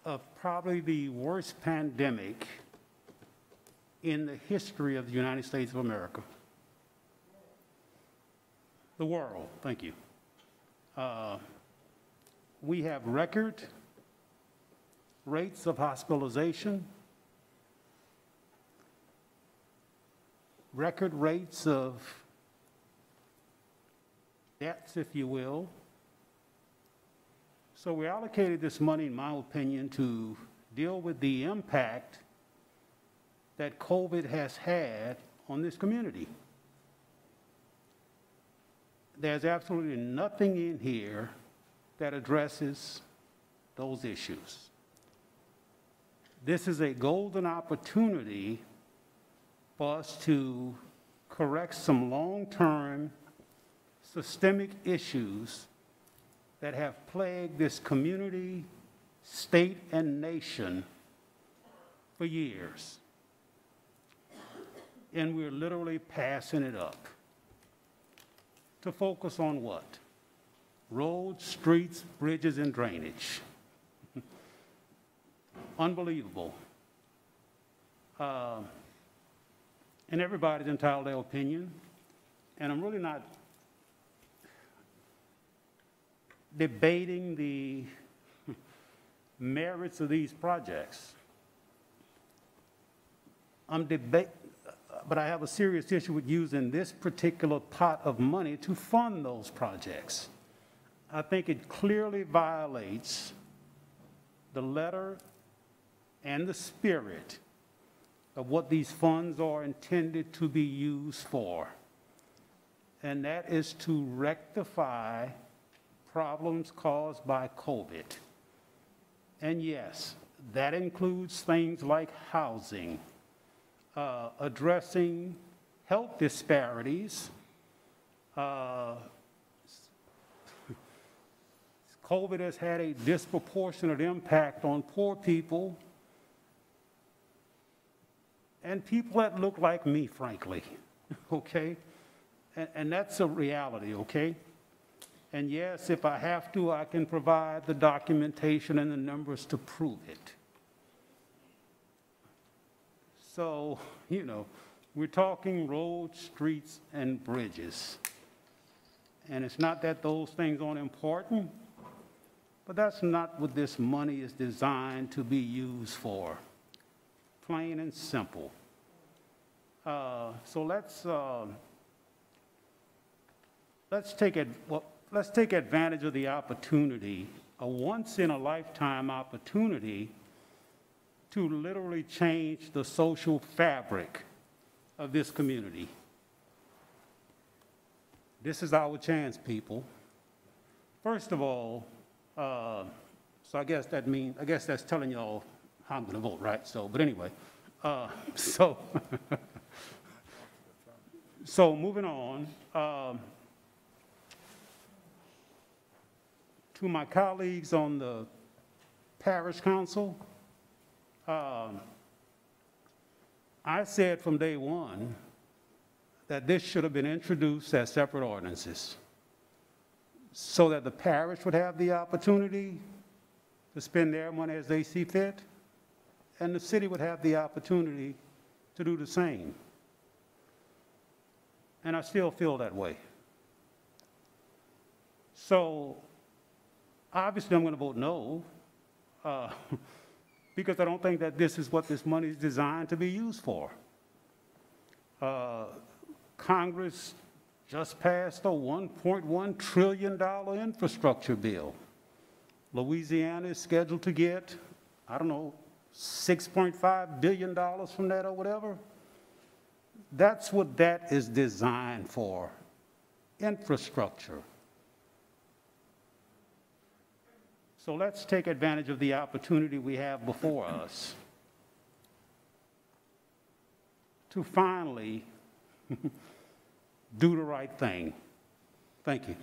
of probably the worst pandemic in the history of the United States of America. The world, thank you. We have record rates of hospitalization, record rates of deaths, if you will. So we allocated this money, in my opinion, to deal with the impact that COVID has had on this community. There's absolutely nothing in here that addresses those issues. This is a golden opportunity for us to correct some long-term systemic issues that have plagued this community, state, and nation for years. And we're literally passing it up to focus on what? Roads, streets, bridges, and drainage. Unbelievable. And everybody's entitled to their opinion, and I'm really not debating the merits of these projects. But I have a serious issue with using this particular pot of money to fund those projects. I think it clearly violates the letter and the spirit of what these funds are intended to be used for. And that is to rectify problems caused by COVID. And yes, that includes things like housing, addressing health disparities. COVID has had a disproportionate impact on poor people and people that look like me, frankly, okay? And that's a reality, okay? And yes, if I have to, I can provide the documentation and the numbers to prove it. So, you know, we're talking roads, streets, and bridges. And it's not that those things aren't important, but that's not what this money is designed to be used for. Plain and simple. So let's take advantage of the opportunity, a once-in-a-lifetime opportunity, to literally change the social fabric of this community. This is our chance, people. First of all, so I guess that's telling y'all how I'm going to vote, right? So, but anyway, so moving on. To my colleagues on the parish council, I said from day one that this should have been introduced as separate ordinances so that the parish would have the opportunity to spend their money as they see fit, and the city would have the opportunity to do the same. And I still feel that way. So obviously I'm going to vote no, because I don't think that this is what this money is designed to be used for. Congress just passed a $1.1 trillion infrastructure bill. Louisiana is scheduled to get, I don't know, $6.5 billion from that or whatever. That's what that is designed for, infrastructure. So let's take advantage of the opportunity we have before us to finally do the right thing. Thank you.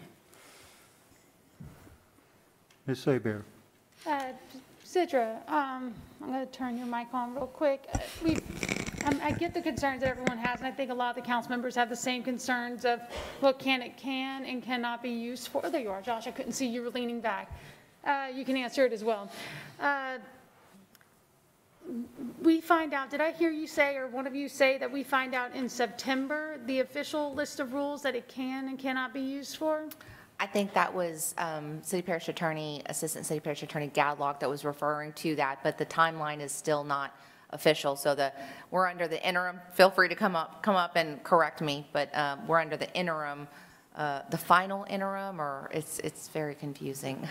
Ms. Saber. Sidra, I'm going to turn your mic on real quick. I get the concerns that everyone has, and I think a lot of the council members have the same concerns of what can and cannot be used for. There you are, Josh. I couldn't see you were leaning back. You can answer it as well. We find out, did I hear you say, or one of you say, that we find out in September the official list of rules that it can and cannot be used for? I think that was Assistant City Parish Attorney Gadlock that was referring to that, but the timeline is still not official. So we're under the interim. Feel free to come up and correct me, but we're under the interim. The final interim, or it's very confusing.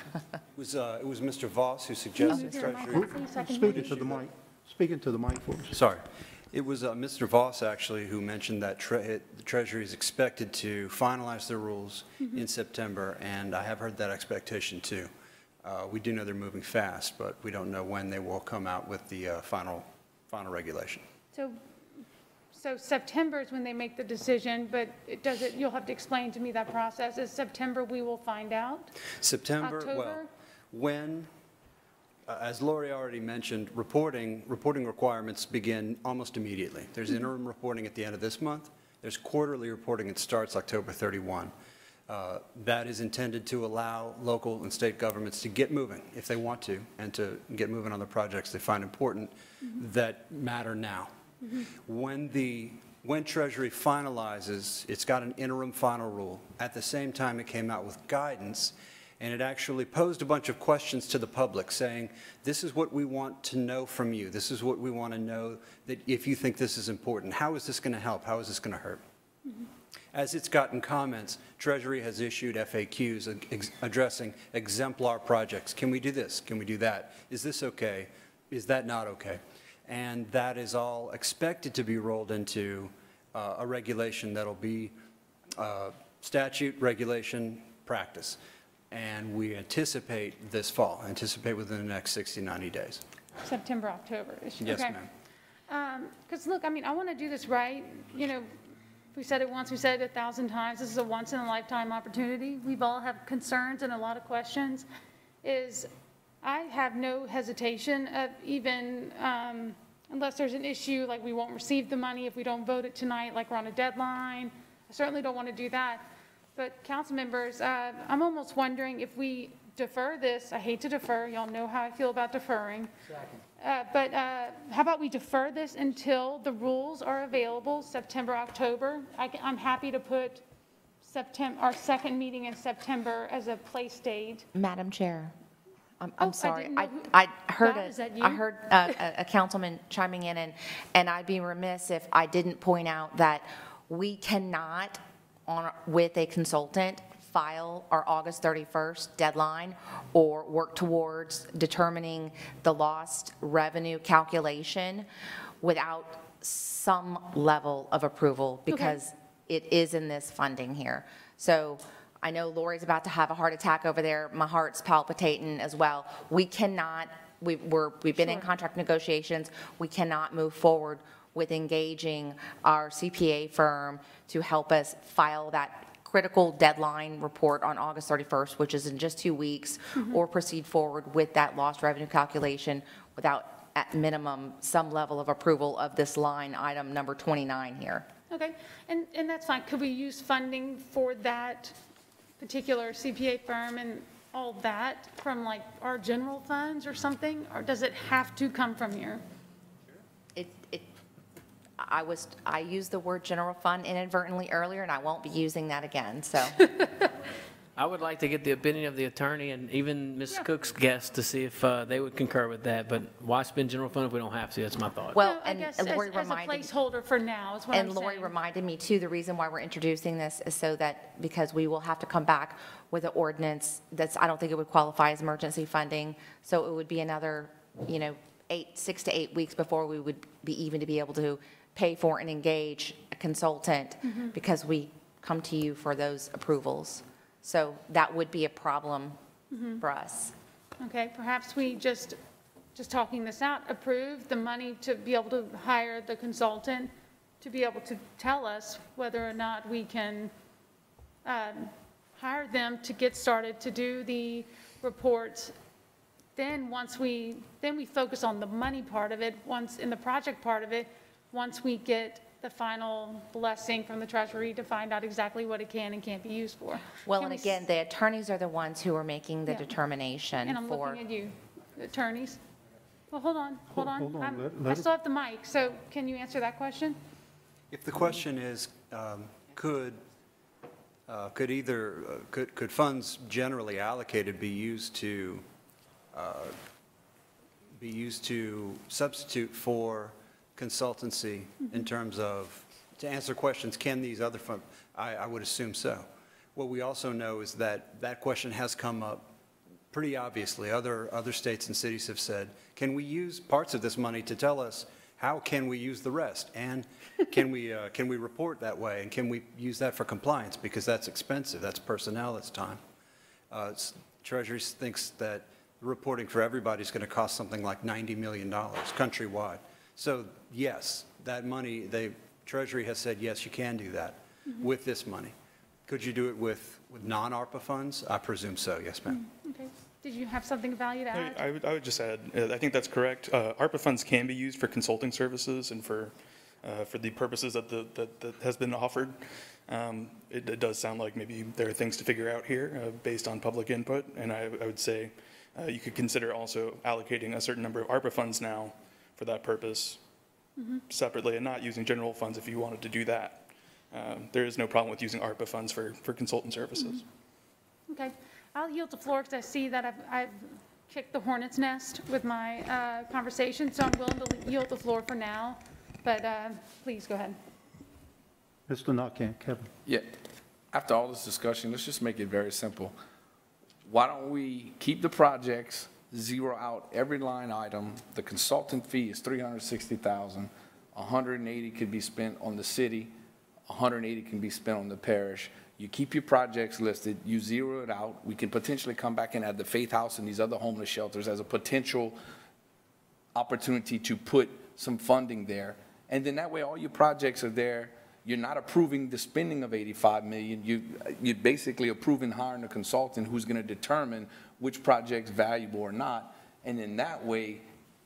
It was Mr. Voss who suggested Treasury. Speaking to the mic. Speaking to the mic for us. Sorry. It was Mr. Voss actually who mentioned that the Treasury is expected to finalize their rules in September, and I have heard that expectation too. We do know they're moving fast, but we don't know when they will come out with the final regulation. So September is when they make the decision, but you'll have to explain to me that process. Is September we will find out? September, October? well, when, as Lori already mentioned, reporting requirements begin almost immediately. There's interim reporting at the end of this month. There's quarterly reporting that starts October 31. That is intended to allow local and state governments to get moving if they want to, and to get moving on the projects they find important that matter now. When Treasury finalizes, it's got an interim final rule. At the same time, it came out with guidance, and it actually posed a bunch of questions to the public saying, this is what we want to know from you. This is what we want to know, that if you think this is important. How is this going to help? How is this going to hurt? As it's gotten comments, Treasury has issued FAQs addressing exemplar projects. Can we do this? Can we do that? Is this okay? Is that not okay? And that is all expected to be rolled into a regulation that'll be statute, regulation, practice. And we anticipate this fall, anticipate within the next 60, 90 days. September, October-ish. Yes, okay. ma'am. Because look, I mean, I want to do this right. You know, we said it once, we said it 1,000 times. This is a once-in-a-lifetime opportunity. We've all have concerns and a lot of questions. I have no hesitation of even, unless there's an issue, like we won't receive the money if we don't vote it tonight, like we're on a deadline. I certainly don't want to do that. But council members, I'm almost wondering if we defer this. I hate to defer. Y'all know how I feel about deferring. But how about we defer this until the rules are available, September, October? I'm happy to put our second meeting in September as a place date. Madam Chair. I'm sorry. I heard a councilman chiming in, and I'd be remiss if I didn't point out that we cannot, with a consultant, file our August 31st deadline or work towards determining the lost revenue calculation without some level of approval, because it is in this funding here. So I know Lori's about to have a heart attack over there. My heart's palpitating as well. We cannot, we've been in contract negotiations. We cannot move forward with engaging our CPA firm to help us file that critical deadline report on August 31st, which is in just 2 weeks, or proceed forward with that lost revenue calculation without, at minimum, some level of approval of this line item number 29 here. Okay, and that's fine. Could we use funding for that particular CPA firm and all that from like our general funds or something? Or does it have to come from here? I used the word general fund inadvertently earlier, and I won't be using that again, so. I would like to get the opinion of the attorney and even Ms. Cook's guest to see if they would concur with that, but why spend general fund if we don't have to? That's my thought. Well, No, I and guess Lori as a reminded. placeholder for now is what I'm And saying. Lori reminded me too, the reason why we're introducing this is so that, because we will have to come back with an ordinance that's, I don't think it would qualify as emergency funding. So it would be another, 6 to 8 weeks before we would be even to be able to pay for and engage a consultant because we come to you for those approvals. So that would be a problem for us. Okay, perhaps we just talking this out, approve the money to be able to hire the consultant to be able to tell us whether or not we can hire them to get started to do the reports. Then we focus on the money part of it, once in the project part of it, once we get the final blessing from the Treasury to find out exactly what it can and can't be used for. Well, Can and we again, the attorneys are the ones who are making the determination And I'm for. looking at you, attorneys. Well, hold on. Hold on, let I it- still have the mic, so can you answer that question? If the question is, could funds generally allocated be used to substitute for consultancy in terms of, to answer questions, can these other funds, I would assume so. What we also know is that that question has come up pretty obviously. Other states and cities have said, can we use parts of this money to tell us how can we use the rest? And can we report that way? And can we use that for compliance? Because that's expensive, that's personnel, that's time. Treasury thinks that reporting for everybody is going to cost something like $90 million countrywide. So yes, that money, Treasury has said, yes, you can do that with this money. Could you do it with non-ARPA funds? I presume so, yes, ma'am. Okay. Did you have something of value to add? I would just add, I think that's correct. ARPA funds can be used for consulting services and for the purposes that has been offered. It does sound like maybe there are things to figure out here based on public input, and I would say you could consider also allocating a certain number of ARPA funds now for that purpose separately and not using general funds if you wanted to do that. There is no problem with using ARPA funds for consultant services. Okay. I'll yield the floor because I see that I've kicked the hornet's nest with my conversation, so I'm willing to yield the floor for now. But please go ahead. Mr. Nakane, Kevin. Yeah, after all this discussion, let's just make it very simple. Why don't we keep the projects, zero out every line item? The consultant fee is $360,000. 180 could be spent on the city. 180 can be spent on the parish. You keep your projects listed, you zero it out. We can potentially come back and add the Faith House and these other homeless shelters as a potential opportunity to put some funding there. And then that way all your projects are there. You're not approving the spending of $85 million. You're basically approving hiring a consultant who's going to determine which project's valuable or not. And in that way,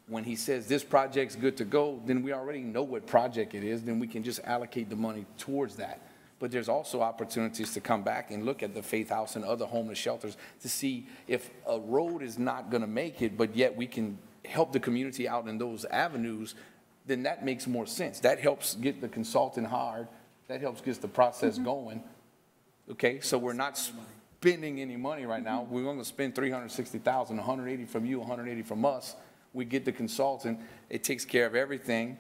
when he says this project's good to go, then we already know what project it is. Then we can just allocate the money towards that. But there's also opportunities to come back and look at the Faith House and other homeless shelters to see if a road is not going to make it, but yet we can help the community out in those avenues, then that makes more sense. That helps get the consultant hired. That helps get the process going. Okay, so we're not spending any money right now. We're going to spend $360,000, 180 from you, 180 from us. We get the consultant. It takes care of everything.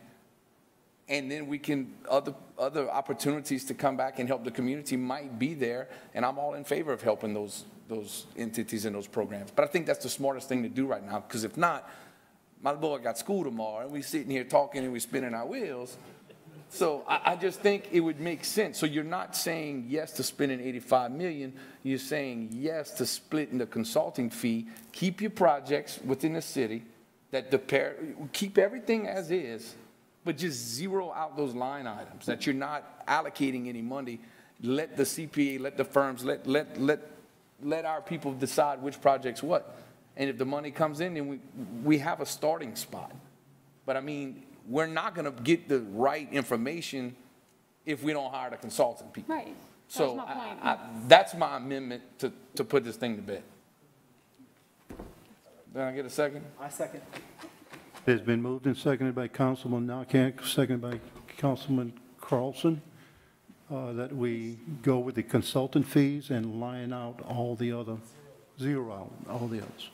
And then we can, other opportunities to come back and help the community might be there. And I'm all in favor of helping those entities and those programs. But I think that's the smartest thing to do right now, because if not, my boy got school tomorrow, and we sitting here talking and we spinning our wheels. So I just think it would make sense. So you're not saying yes to spending $85 million. You're saying yes to splitting the consulting fee. Keep your projects within the city. Keep everything as is, but just zero out those line items. That you're not allocating any money. Let the CPA, let the firms, let our people decide which project's what. And if the money comes in, then we have a starting spot. But I mean, we're not going to get the right information if we don't hire the consultant people. Right. So my point. that's my amendment to put this thing to bed. Did I get a second? I second. It's been moved and seconded by Councilman Nakane, seconded by Councilman Carlson. that we go with the consultant fees and line out all the other, zero out all the others.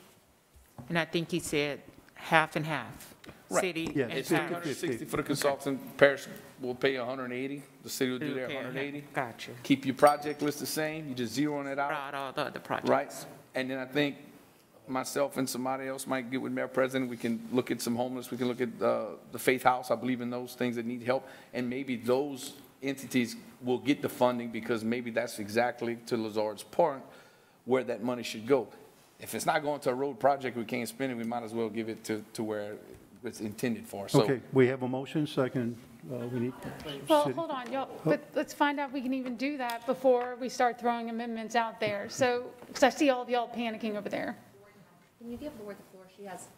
And I think he said half and half, Right. city Yes, and It's parish. 160 for the consultant, parish will pay 180, the city will do Will their pay 180. Gotcha. Keep your project list the same, you just zeroing it out. Brought all the other projects. Right, and then I think myself and somebody else might get with Mayor President, we can look at some homeless, we can look at the Faith House, I believe in those things that need help, and maybe those entities will get the funding, because maybe that's exactly, to Lazard's point, where that money should go. If it's not going to a road project, we can't spend it, we might as well give it to where it's intended for, so. Okay, we have a motion, second, we need. Well, city- hold on, y'all, but let's find out if we can even do that before we start throwing amendments out there. So, because I see all of y'all panicking over there. Can you give Lord the floor? She has.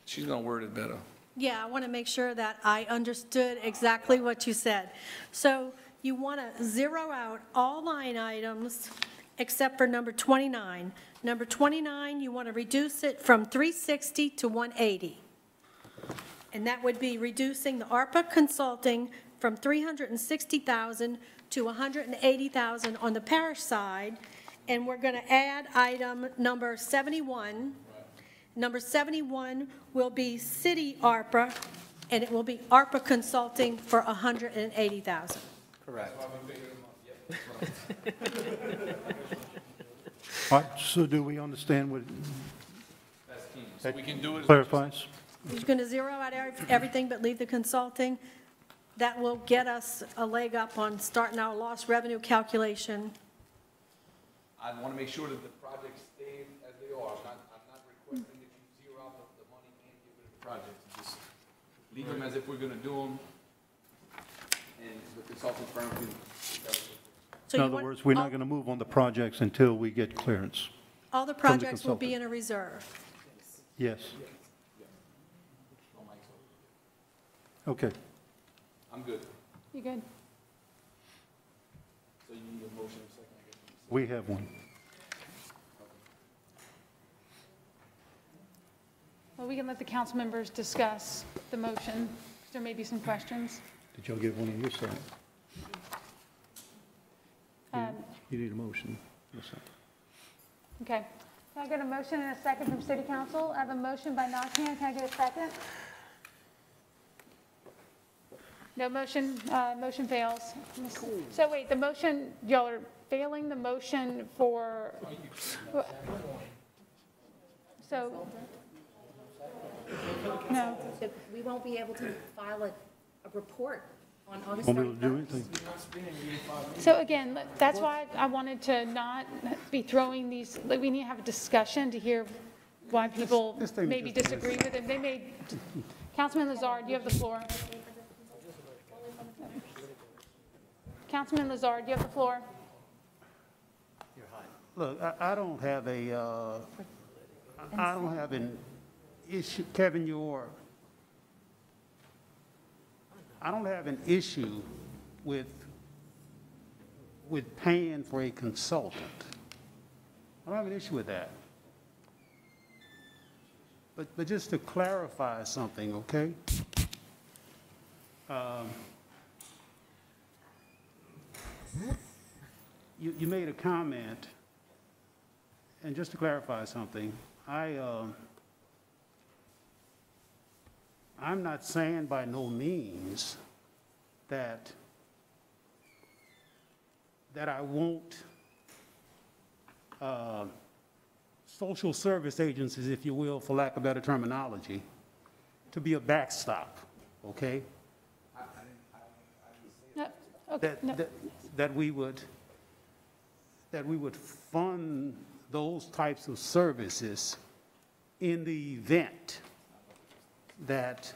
She's gonna word it better. Yeah, I want to make sure that I understood exactly what you said. So you want to zero out all line items except for number 29. Number 29, you want to reduce it from 360 to 180. And that would be reducing the ARPA consulting from 360,000 to 180,000 on the parish side. And we're going to add item number 71. Number 71 will be city ARPA, and it will be ARPA consulting for 180,000. Correct. All right, so do we understand what? That's key. So we can do it. Clarifies? You're going to zero out everything but leave the consulting. That will get us a leg up on starting our lost revenue calculation. I want to make sure that the projects stay as they are. I'm not requesting that you zero out the money and get rid of the projects. Just leave them as if we're going to do them, and the consulting firm can. In other words, we're not going to move on the projects until we get clearance. All the from projects will consultant. be in a reserve. Yes. Okay. I'm good. You good? So you need a motion and a second, I guess. We have one. Well, we can let the council members discuss the motion. There may be some questions. Did y'all get one on your side? You need a motion. Yes, sir. Okay. Can I get a motion and a second from city council? I have a motion by Nakhan. Can I get a second? No motion, motion fails. So wait, the motion, y'all are failing the motion for, so, no. So we won't be able to file a report on August Want me to 31st. do anything? So again, that's why I wanted to not be throwing these, like, we need to have a discussion to hear why people This thing maybe just- disagree with it. They may, Councilman Lazard, you have the floor. Councilman Lazard, you have the floor. Look, I don't have a, I don't have an issue, Kevin, I don't have an issue with paying for a consultant. I don't have an issue with that. But just to clarify something, okay? You made a comment, and just to clarify something, I'm not saying by no means that I want social service agencies, if you will, for lack of better terminology, to be a backstop, okay? No, okay, no. That we would fund those types of services in the event that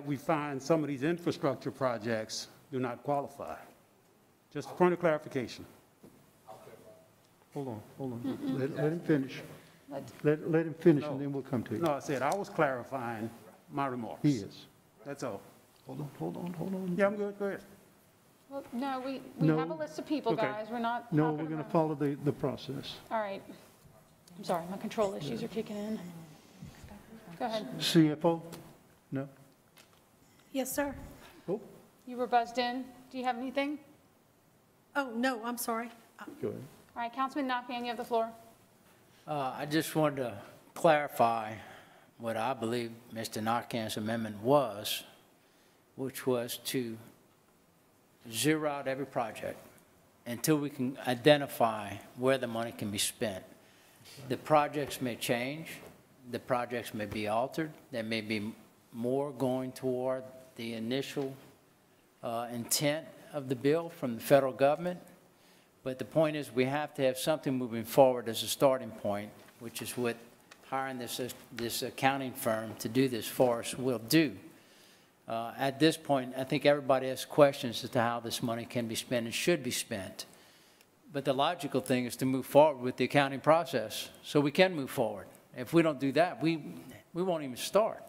we find some of these infrastructure projects do not qualify. Just a point of clarification. Hold on. Let him finish. Let him finish, and then we'll come to you. No, I said I was clarifying my remarks. He is. That's all. Hold on. Yeah, I'm good, go ahead. Well, no, we No. have a list of people, Okay. guys. We're not. No, hopping we're going to around. follow the process. All right. I'm sorry, my control issues are kicking in. Go ahead. CFO? No? Yes, sir. Oh, You were buzzed in. Do you have anything? Oh, no, I'm sorry. All right, Councilman Nakane, you have the floor. I just wanted to clarify what I believe Mr. Nakane's amendment was, which was to zero out every project until we can identify where the money can be spent. The projects may change, the projects may be altered, there may be more going toward the initial intent of the bill from the federal government, but the point is we have to have something moving forward as a starting point, which is what hiring this accounting firm to do this for us will do. At this point, I think everybody has questions as to how this money can be spent and should be spent. But the logical thing is to move forward with the accounting process so we can move forward. If we don't do that, we won't even start.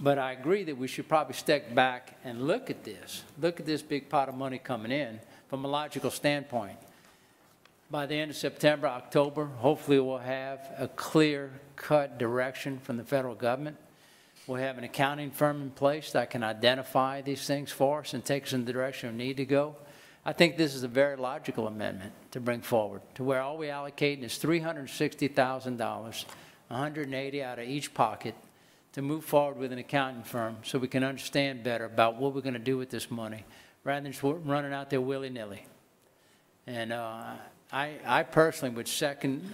But I agree that we should probably step back and look at this big pot of money coming in from a logical standpoint. By the end of September, October, hopefully we'll have a clear-cut direction from the federal government. We'll have an accounting firm in place that can identify these things for us and take us in the direction we need to go. I think this is a very logical amendment to bring forward, to where all we allocating is $360,000, $180,000 out of each pocket, to move forward with an accounting firm so we can understand better about what we're going to do with this money, rather than just running out there willy-nilly. And I personally would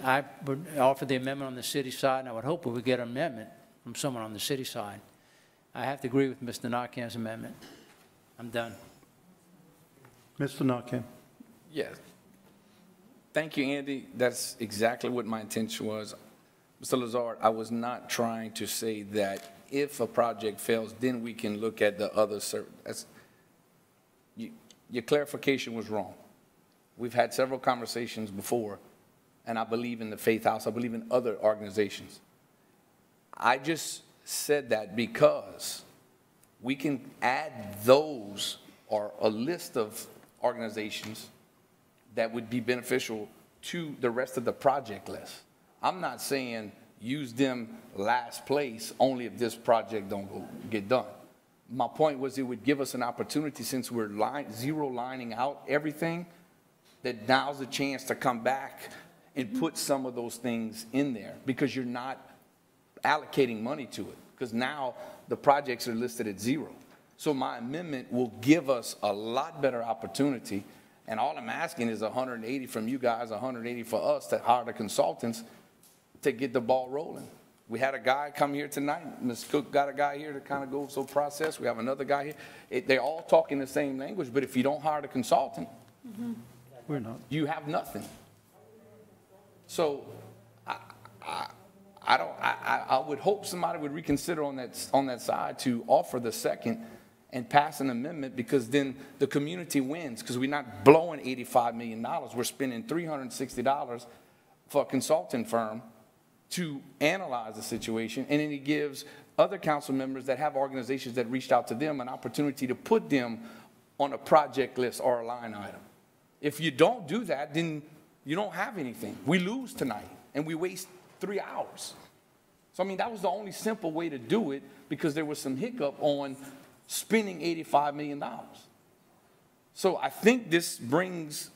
I would offer the amendment on the city side, and I would hope we would get an amendment from someone on the city side. I have to agree with Mr. Nakane's amendment. I'm done. Mr. Nakane. Yes. Thank you, Andy. That's exactly what my intention was. Mr. Lazard, I was not trying to say that if a project fails, then we can look at the other service. Your clarification was wrong. We've had several conversations before, and I believe in the Faith House. I believe in other organizations. I just said that because we can add those or a list of organizations that would be beneficial to the rest of the project list. I'm not saying use them last place only if this project don't get done. My point was it would give us an opportunity, since we're zero lining out everything, that now's the chance to come back and put some of those things in there, because you're not allocating money to it, because now the projects are listed at zero. So my amendment will give us a lot better opportunity, and all I'm asking is 180 from you guys, 180 for us to hire the consultants to get the ball rolling. We had a guy come here tonight. Ms. Cook got a guy here to kind of go through the process. We have another guy here. They're all talking the same language, but if you don't hire the consultant, we're not. You have nothing. So I would hope somebody would reconsider on that side to offer the second and pass an amendment, because then the community wins, because we're not blowing $85 million. We're spending $360 for a consulting firm to analyze the situation, and then it gives other council members that have organizations that reached out to them an opportunity to put them on a project list or a line item. If you don't do that, then you don't have anything. We lose tonight, and we waste 3 hours. So, I mean, that was the only simple way to do it, because there was some hiccup on spending $85 million. So I think this brings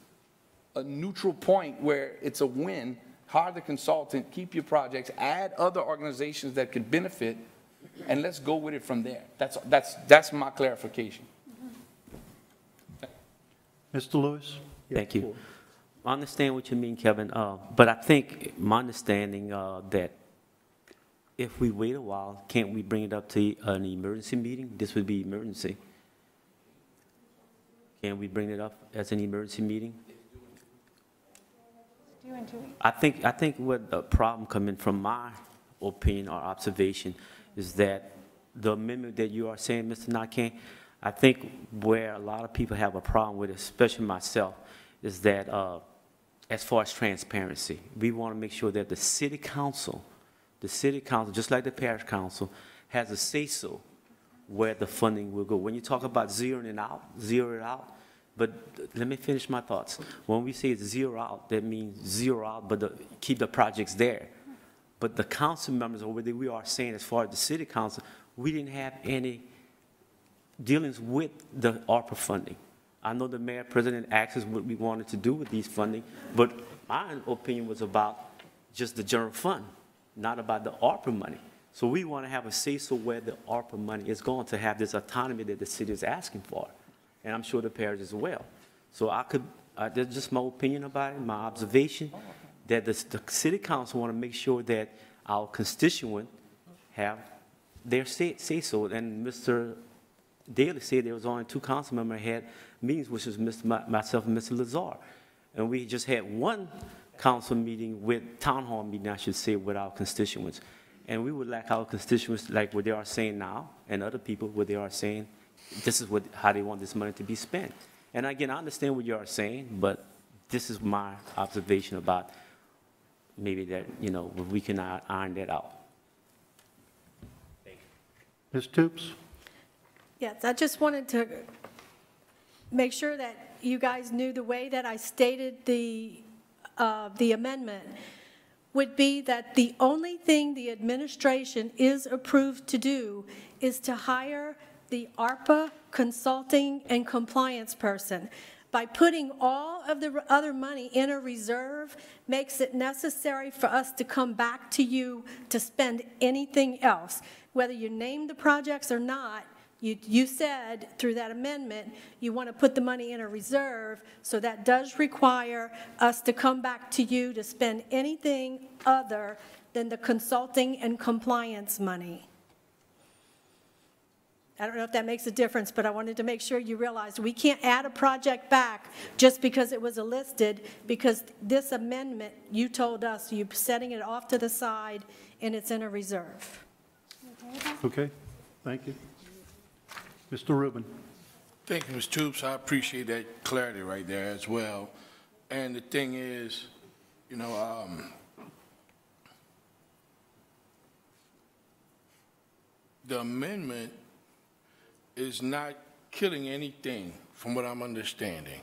a neutral point where it's a win. Hire the consultant, keep your projects, add other organizations that could benefit, and let's go with it from there. That's my clarification. Mr. Lewis? Thank you. I understand what you mean, Kevin, but I think my understanding that if we wait a while, can't we bring it up to an emergency meeting? This would be emergency. Can we bring it up as an emergency meeting? I think what the problem coming from my opinion or observation is that the amendment that you are saying, Mr. Nakane, I think where a lot of people have a problem with it, especially myself, is that as far as transparency, we want to make sure that the city council, just like the parish council, has a say-so where the funding will go. When you talk about zeroing it out, but let me finish my thoughts. When we say zero out, that means zero out, but keep the projects there. But the council members over there, we are saying as far as the city council, we didn't have any dealings with the ARPA funding. I know the mayor president asked us what we wanted to do with these funding, but my opinion was about just the general fund, not about the ARPA money. So we want to have a say-so where the ARPA money is going to have this autonomy that the city is asking for, and I'm sure the parish as well. So that's just my opinion about it, my observation, that the city council want to make sure that our constituents have their say-so. And Mr. Daly said there was only 2 council members had meetings, which was myself and Mr. Lazar. And we just had 1 council meeting town hall meeting, I should say, with our constituents. And we would like our constituents, like what they are saying now, and other people, what they are saying, this is how they want this money to be spent. And again, I understand what you are saying, but this is my observation about maybe that, we can iron that out. Thank you. Ms. Toops? Yes, I just wanted to make sure that you guys knew the way that I stated the amendment would be that the only thing the administration is approved to do is to hire the ARPA consulting and compliance person. By putting all of the other money in a reserve makes it necessary for us to come back to you to spend anything else. Whether you name the projects or not, you said through that amendment you want to put the money in a reserve, so that does require us to come back to you to spend anything other than the consulting and compliance money. I don't know if that makes a difference, but I wanted to make sure you realized we can't add a project back just because it was listed, because this amendment, you told us you're setting it off to the side and it's in a reserve. Okay, thank you. Mr. Rubin. Thank you, Ms. Toops. I appreciate that clarity right there as well. And the thing is, the amendment is not killing anything, from what I'm understanding.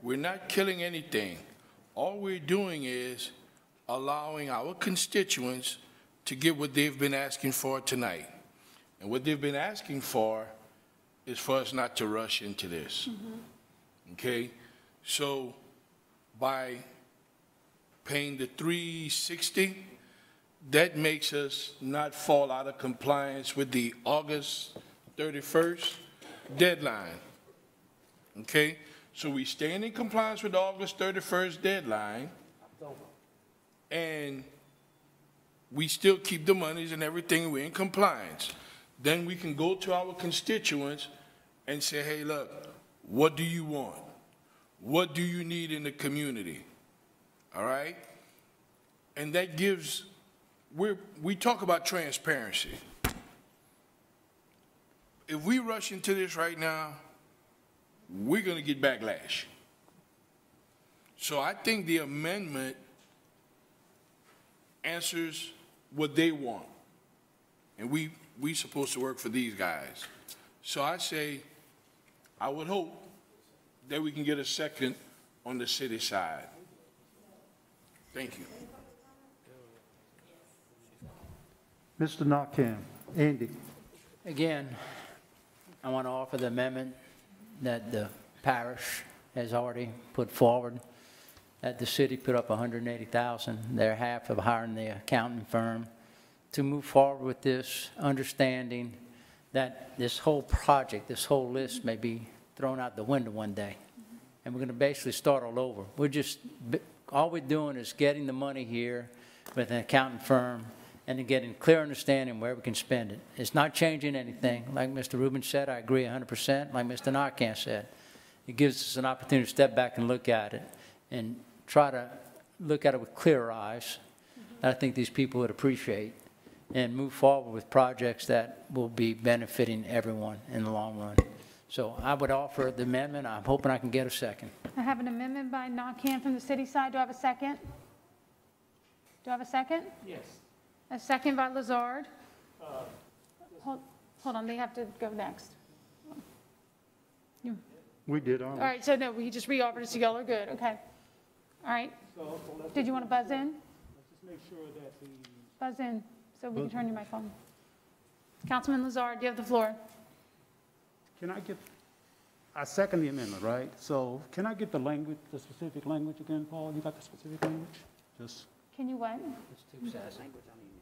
We're not killing anything. All we're doing is allowing our constituents to get what they've been asking for tonight. And what they've been asking for is for us not to rush into this. Okay? So by paying the $360, that makes us not fall out of compliance with the August 31st deadline. Okay? So we stand in compliance with the August 31st deadline, and we still keep the monies and everything, we're in compliance. Then we can go to our constituents and say, hey, look, what do you want? What do you need in the community? All right? And that gives, we talk about transparency. If we rush into this right now, we're going to get backlash. So I think the amendment answers what they want. And we supposed to work for these guys. So I say, I would hope that we can get a second on the city side. Thank you. Mr. Narcan. Andy. Again, I want to offer the amendment that the parish has already put forward, that the city put up $180,000, their half of hiring the accounting firm, to move forward with this, understanding that this whole project, this whole list may be thrown out the window one day. And we're going to basically start all over. All we're doing is getting the money here with an accounting firm and then getting clear understanding where we can spend it. It's not changing anything. Like Mr. Rubin said, I agree 100%. Like Mr. Narcan said, it gives us an opportunity to step back and look at it and try to look at it with clear eyes. I think these people would appreciate, and move forward with projects that will be benefiting everyone in the long run. So I would offer the amendment. I'm hoping I can get a second. I have an amendment by Narcan from the city side. Do I have a second? Do I have a second? Yes. A second by Lazard. Hold on, they have to go next. We did. All right, so no, we just re-offered it, so y'all are good, okay. All right. Did you want to buzz in? Let's just make sure that the... Buzz in, so we can turn your microphone. Councilman Lazard, you have the floor. Can I get, I second the amendment, right? So can I get the language, the specific language again, Paul? You got the specific language? Just, Can you what?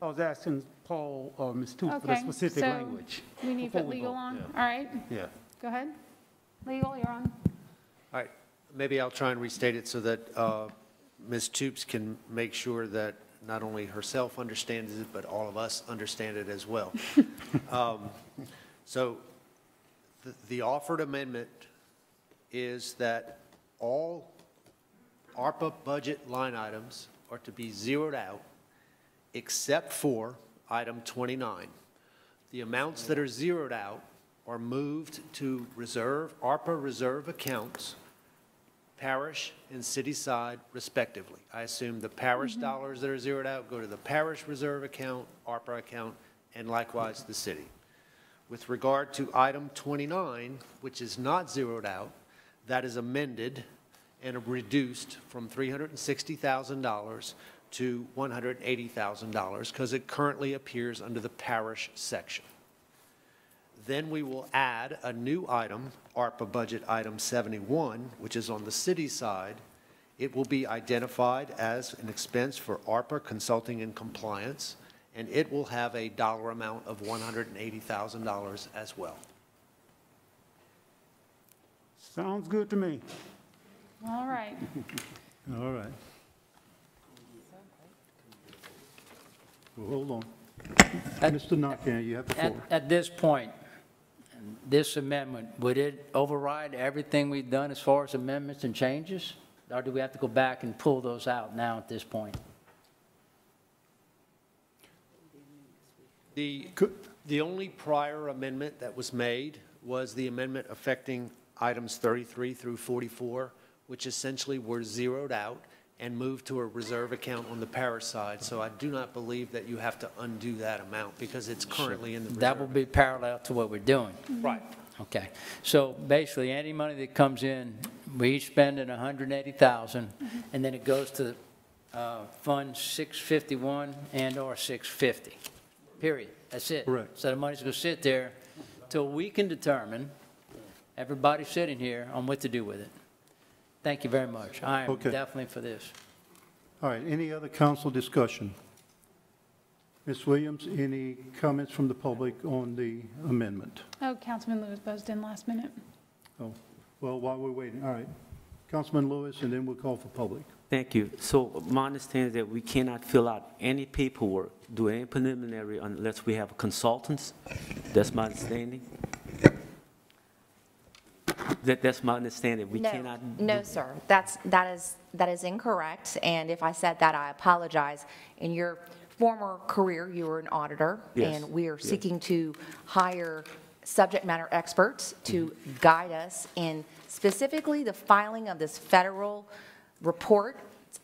I was asking Paul or Ms. Toots for the Okay, specific so language. we need to before put we legal vote. on? Yeah. All right, Yeah. go ahead. Legal, you're on. All right, maybe I'll try and restate it so that Ms. Toops can make sure that not only herself understands it, but all of us understand it as well. So the offered amendment is that all ARPA budget line items are to be zeroed out except for item 29. The amounts that are zeroed out are moved to ARPA reserve accounts, parish and city side respectively. I assume the parish dollars that are zeroed out go to the parish reserve account, ARPA account, and likewise the city. With regard to item 29, which is not zeroed out, that is amended and reduced from $360,000 to $180,000 because it currently appears under the parish section. Then we will add a new item, ARPA budget item 71, which is on the city side. It will be identified as an expense for ARPA consulting and compliance, and it will have a dollar amount of $180,000 as well. Sounds good to me. All right. All right. Well, hold on. Mr. Nakane, you have the floor. At this point, this amendment, would it override everything we've done as far as amendments and changes? Or do we have to go back and pull those out now at this point? The only prior amendment that was made was the amendment affecting items 33 through 44, which essentially were zeroed out and moved to a reserve account on the parish side. So I do not believe that you have to undo that amount because it's currently in the reserve. That will be parallel to what we're doing. Right. Okay. So basically, any money that comes in, we each spend it $180,000, and then it goes to Fund 651 and/or 650. Period. That's it. Correct. So the money's going to sit there till we can determine, everybody sitting here, on what to do with it. Thank you very much. I am Okay. definitely for this. All right, any other council discussion? Ms. Williams, any comments from the public on the amendment? Oh, Councilman Lewis buzzed in last minute. Oh, well, while we're waiting, all right. Councilman Lewis, and then we'll call for public. Thank you. So my understanding is that we cannot fill out any paperwork, do any preliminary unless we have consultants. That's my understanding. That's my understanding. We cannot. No, sir. That is incorrect. And if I said that, I apologize. In your former career, you were an auditor. Yes. And we are seeking to hire subject matter experts to guide us in specifically the filing of this federal report.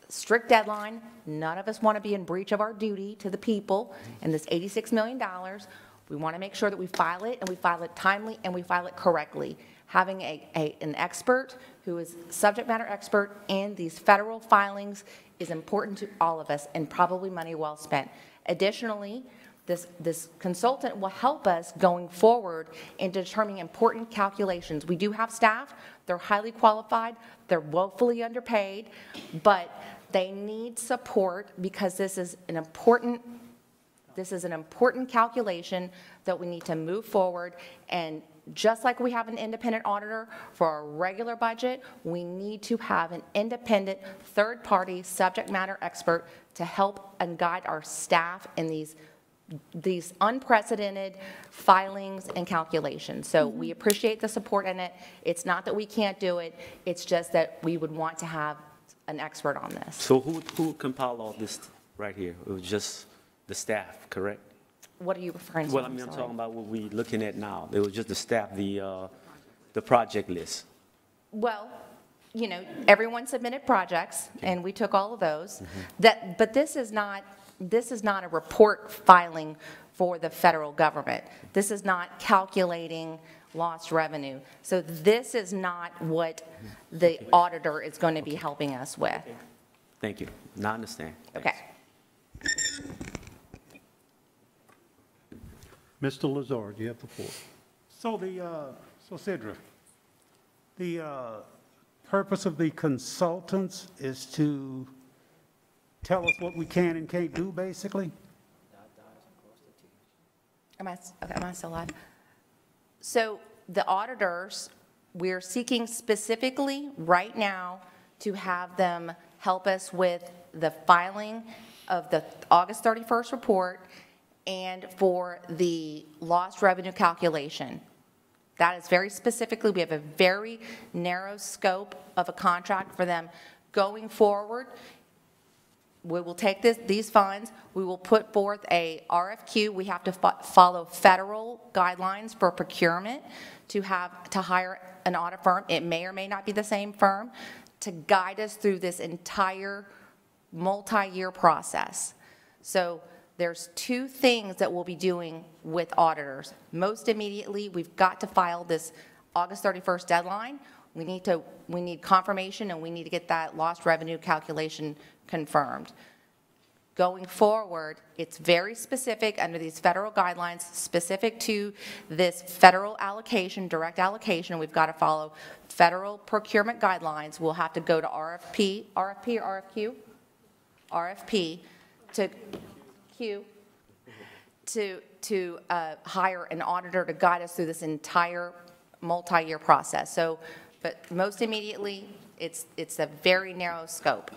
Strict deadline. None of us want to be in breach of our duty to the people. And this $86 million, we want to make sure that we file it, and we file it timely, and we file it correctly. Having an expert who is subject matter expert in these federal filings is important to all of us and probably money well spent. Additionally, this consultant will help us going forward in determining important calculations. We do have staff. They're highly qualified. They're woefully underpaid, but they need support because this is an important calculation that we need to move forward. And just like we have an independent auditor for our regular budget, we need to have an independent third-party subject matter expert to help and guide our staff in these unprecedented filings and calculations. So we appreciate the support in it. It's not that we can't do it. It's just that we would want to have an expert on this. So who compiled all this right here? It was just the staff, correct? What are you referring to? Well, I mean, I'm talking about what we're looking at now. It was just the staff, the project list. Well, you know, everyone submitted projects, and we took all of those. But this is not a report filing for the federal government. This is not calculating lost revenue. So this is not what the auditor is going to be helping us with. Thank you. Now I understand. Okay. Mr. Lazard, you have the floor. So the So Sidra, the purpose of the consultants is to tell us what we can and can't do, basically? Am I still live? So the auditors, we're seeking specifically right now to have them help us with the filing of the August 31st report and for the lost revenue calculation. That is very specifically, we have a very narrow scope of a contract for them. Going forward, we will take these funds, we will put forth a RFQ. We have to follow federal guidelines for procurement to hire an audit firm. It may or may not be the same firm to guide us through this entire multi-year process. So there's two things that we'll be doing with auditors. Most immediately, we've got to file this August 31st deadline. We need confirmation, and we need to get that lost revenue calculation confirmed. Going forward, it's very specific under these federal guidelines, specific to this federal allocation, direct allocation. We've got to follow federal procurement guidelines. We'll have to go to RFP or RFQ? RFP to Q to hire an auditor to guide us through this entire multi-year process. So, but most immediately, it's a very narrow scope.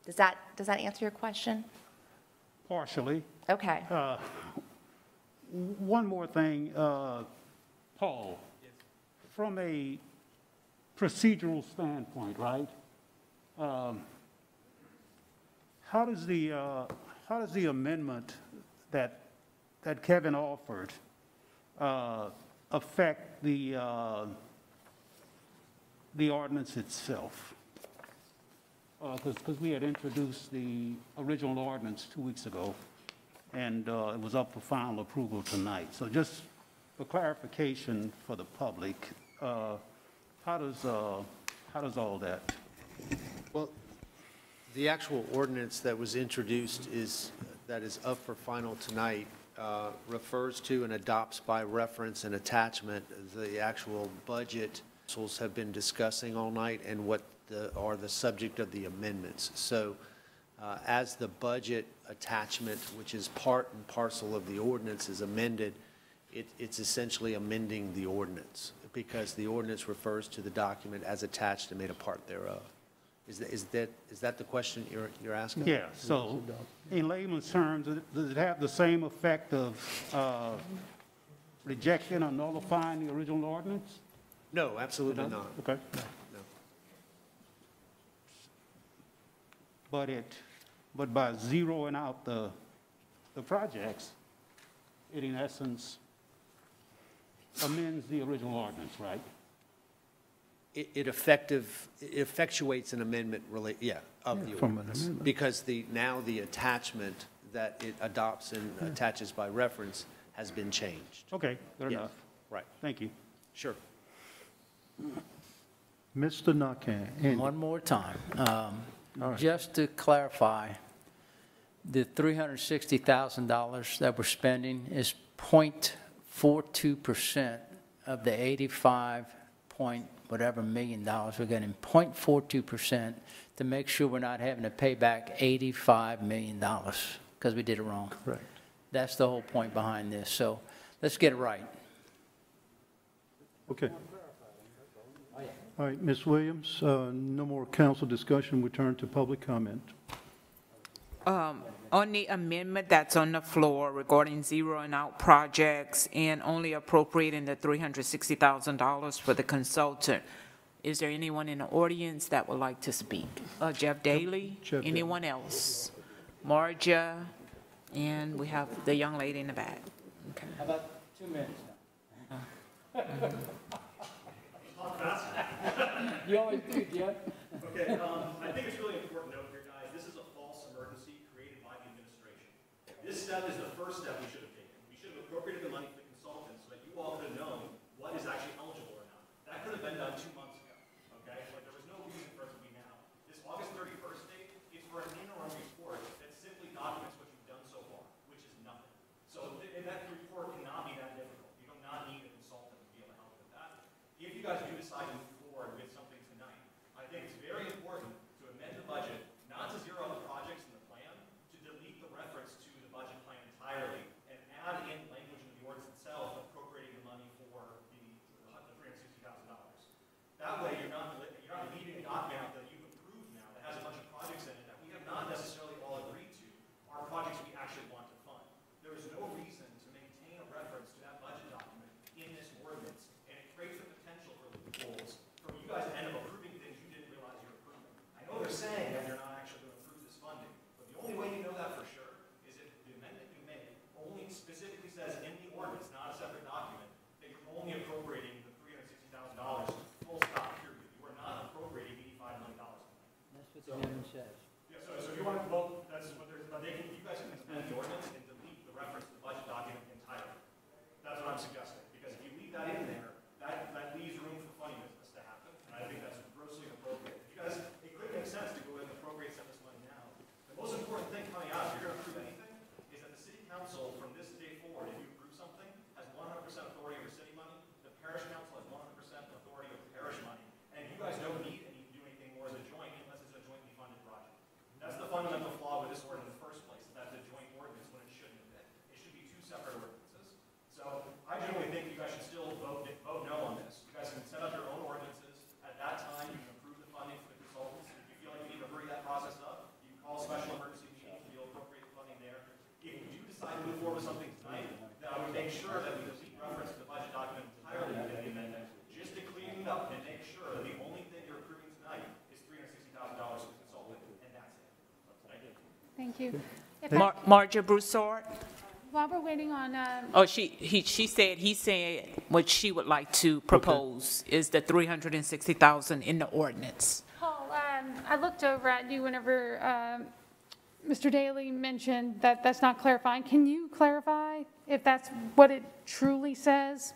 Does that answer your question? Partially. Okay. One more thing, Paul. From a procedural standpoint, right? How does the amendment that Kevin offered affect the ordinance itself? Because we had introduced the original ordinance 2 weeks ago, and it was up for final approval tonight. So just for clarification for the public, how does all that? Well, the actual ordinance that was introduced that is up for final tonight refers to and adopts by reference and attachment the actual budget councils have been discussing all night and what are the subject of the amendments. So as the budget attachment, which is part and parcel of the ordinance, is amended, it's essentially amending the ordinance because the ordinance refers to the document as attached and made a part thereof. Is that the question you're asking? Yeah, so in layman's terms, does it have the same effect of rejecting or nullifying the original ordinance? No, absolutely not. Okay. No. But by zeroing out the projects, it in essence amends the original ordinance, right? It effectuates an amendment of the ordinance. Because now the attachment that it adopts and attaches by reference has been changed. Okay, good enough. Right. Thank you. Sure. Mr. Nakane. One more time. Just to clarify, the $360,000 that we're spending is 0.42% of the 85 point whatever $1 million we're getting, 0.42% to make sure we're not having to pay back $85 million because we did it wrong. Correct. That's the whole point behind this. So let's get it right. Okay. All right, Ms. Williams, no more council discussion. We turn to public comment. On the amendment that's on the floor regarding zeroing out projects and only appropriating the $360,000 for the consultant, is there anyone in the audience that would like to speak? Jeff Daly? Anyone else? Marja? And we have the young lady in the back. Okay. How about 2 minutes now? You always do, Jeff. Okay, I think it's really important to note here, guys, this is a false emergency created by the administration. This step is the first step we should have taken. We should have appropriated the money for the consultants so that you all could have known what is actually eligible or not. That could have been done 2 months ago, okay? Like, there was no reason for it to be now. This August 31st date is for an interim report that simply documents what you've done so far, which is nothing. So that report cannot be that difficult. You do not need a consultant to be able to help with that. Yeah, so if you want to vote, that's what they're, but they can, you guys can suspend the ordinance and delete the reference to the budget document entirely. That's what I'm suggesting, because if you leave that in there, that leaves room for funny business to happen, and I think that's grossly inappropriate. You guys, it could make sense to go ahead and appropriate some of this money now. The most important thing coming out, if you're going to approve anything, is that the city council, from this day forward, if you approve something, has 100% authority over city money. The parish council has 100% authority over parish money, and you guys don't need to do anything more as a joint unless it's a jointly funded project. That's the fundamental flaw with this ordinance in the first place, is that the joint ordinance when it shouldn't have been. It should be two separate ordinances. So I generally think you guys should still vote no on this. You guys can set up your own ordinances. At that time, you can approve the funding for the consultants. If you feel like you need to hurry that process up, you can call a special emergency meeting, you'll appropriate the funding there. If you do decide to move forward with something tonight, then I would make sure that we delete reference to the budget document entirely in the amendment, just to clean it up and make sure that the only thing you're approving tonight is $360,000 for the consultant, and that's it. Thank you. Thank you. Marja Broussard? While we're waiting on, Oh, she said, he said what she would like to propose is the $360,000 in the ordinance. Paul, I looked over at you whenever Mr. Daly mentioned that that's not clarifying. Can you clarify if that's what it truly says?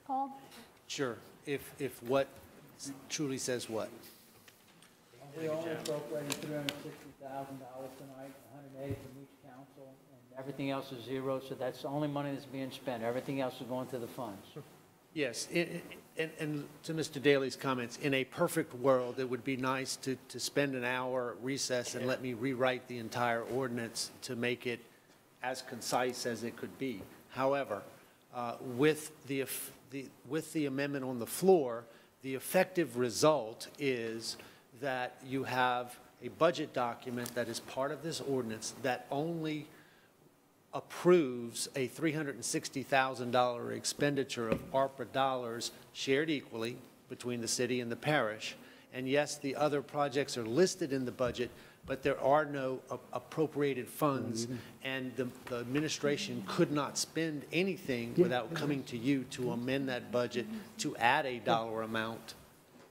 Paul? Sure. If what truly says what? We only appropriated $360,000 tonight, 180 from each council, and everything else is zero, so that's the only money that's being spent. Everything else is going to the funds. Yes, and to Mr. Daly's comments, in a perfect world, it would be nice to spend an hour recess and let me rewrite the entire ordinance to make it as concise as it could be. However, with the amendment on the floor, the effective result is that you have a budget document that is part of this ordinance that only approves a $360,000 expenditure of ARPA dollars shared equally between the city and the parish. And yes, the other projects are listed in the budget, but there are no appropriated funds, and the administration could not spend anything without coming to you to amend that budget to add a dollar amount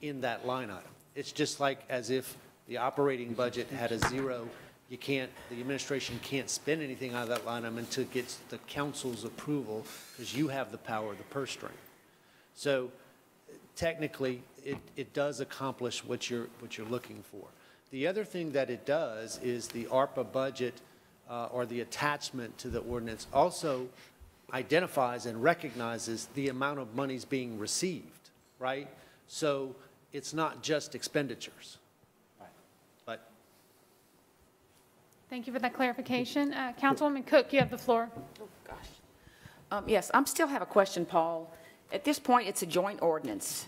in that line item. It's just like as if the operating budget had a zero. You can't, the administration can't spend anything out of that line item until it gets the council's approval, because you have the power of the purse string. So technically, it does accomplish what you're looking for. The other thing that it does is the ARPA budget or the attachment to the ordinance also identifies and recognizes the amount of monies being received, right? So it's not just expenditures. But Thank you for that clarification. Councilwoman Cook, you have the floor. Oh, gosh. Yes, I still have a question, Paul. At this point, it's a joint ordinance.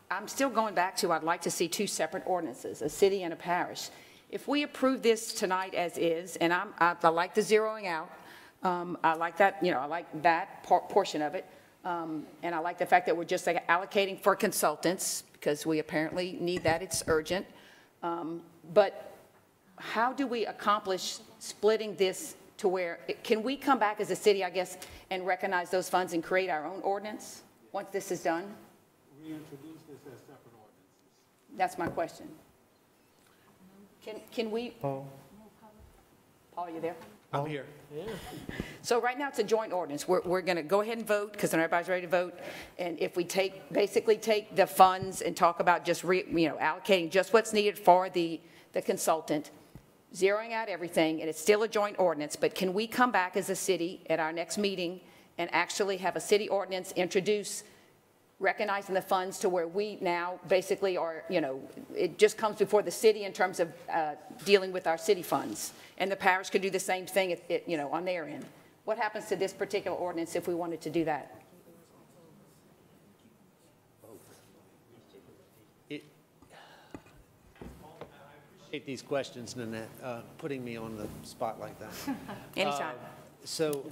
I'm still going back to, I'd like to see two separate ordinances, a city and a parish. If we approve this tonight as is, and I like the zeroing out, I like that, I like that portion of it, and I like the fact that we're just allocating for consultants, because we apparently need that, it's urgent. But how do we accomplish splitting this to where, can we come back as a city, I guess, and recognize those funds and create our own ordinance once this is done? Reintroduce this as separate ordinances. That's my question. Can we? Paul, are you there? I'm here. Yeah. So right now it's a joint ordinance. We're going to go ahead and vote because then everybody's ready to vote. And if we basically take the funds and talk about just allocating just what's needed for the consultant, zeroing out everything, and it's still a joint ordinance, but can we come back as a city at our next meeting and actually have a city ordinance introduce recognizing the funds to where we now basically are, it just comes before the city in terms of dealing with our city funds. And the parish could do the same thing, on their end. What happens to this particular ordinance if we wanted to do that? I appreciate these questions, Nanette, putting me on the spot like that. Anytime. So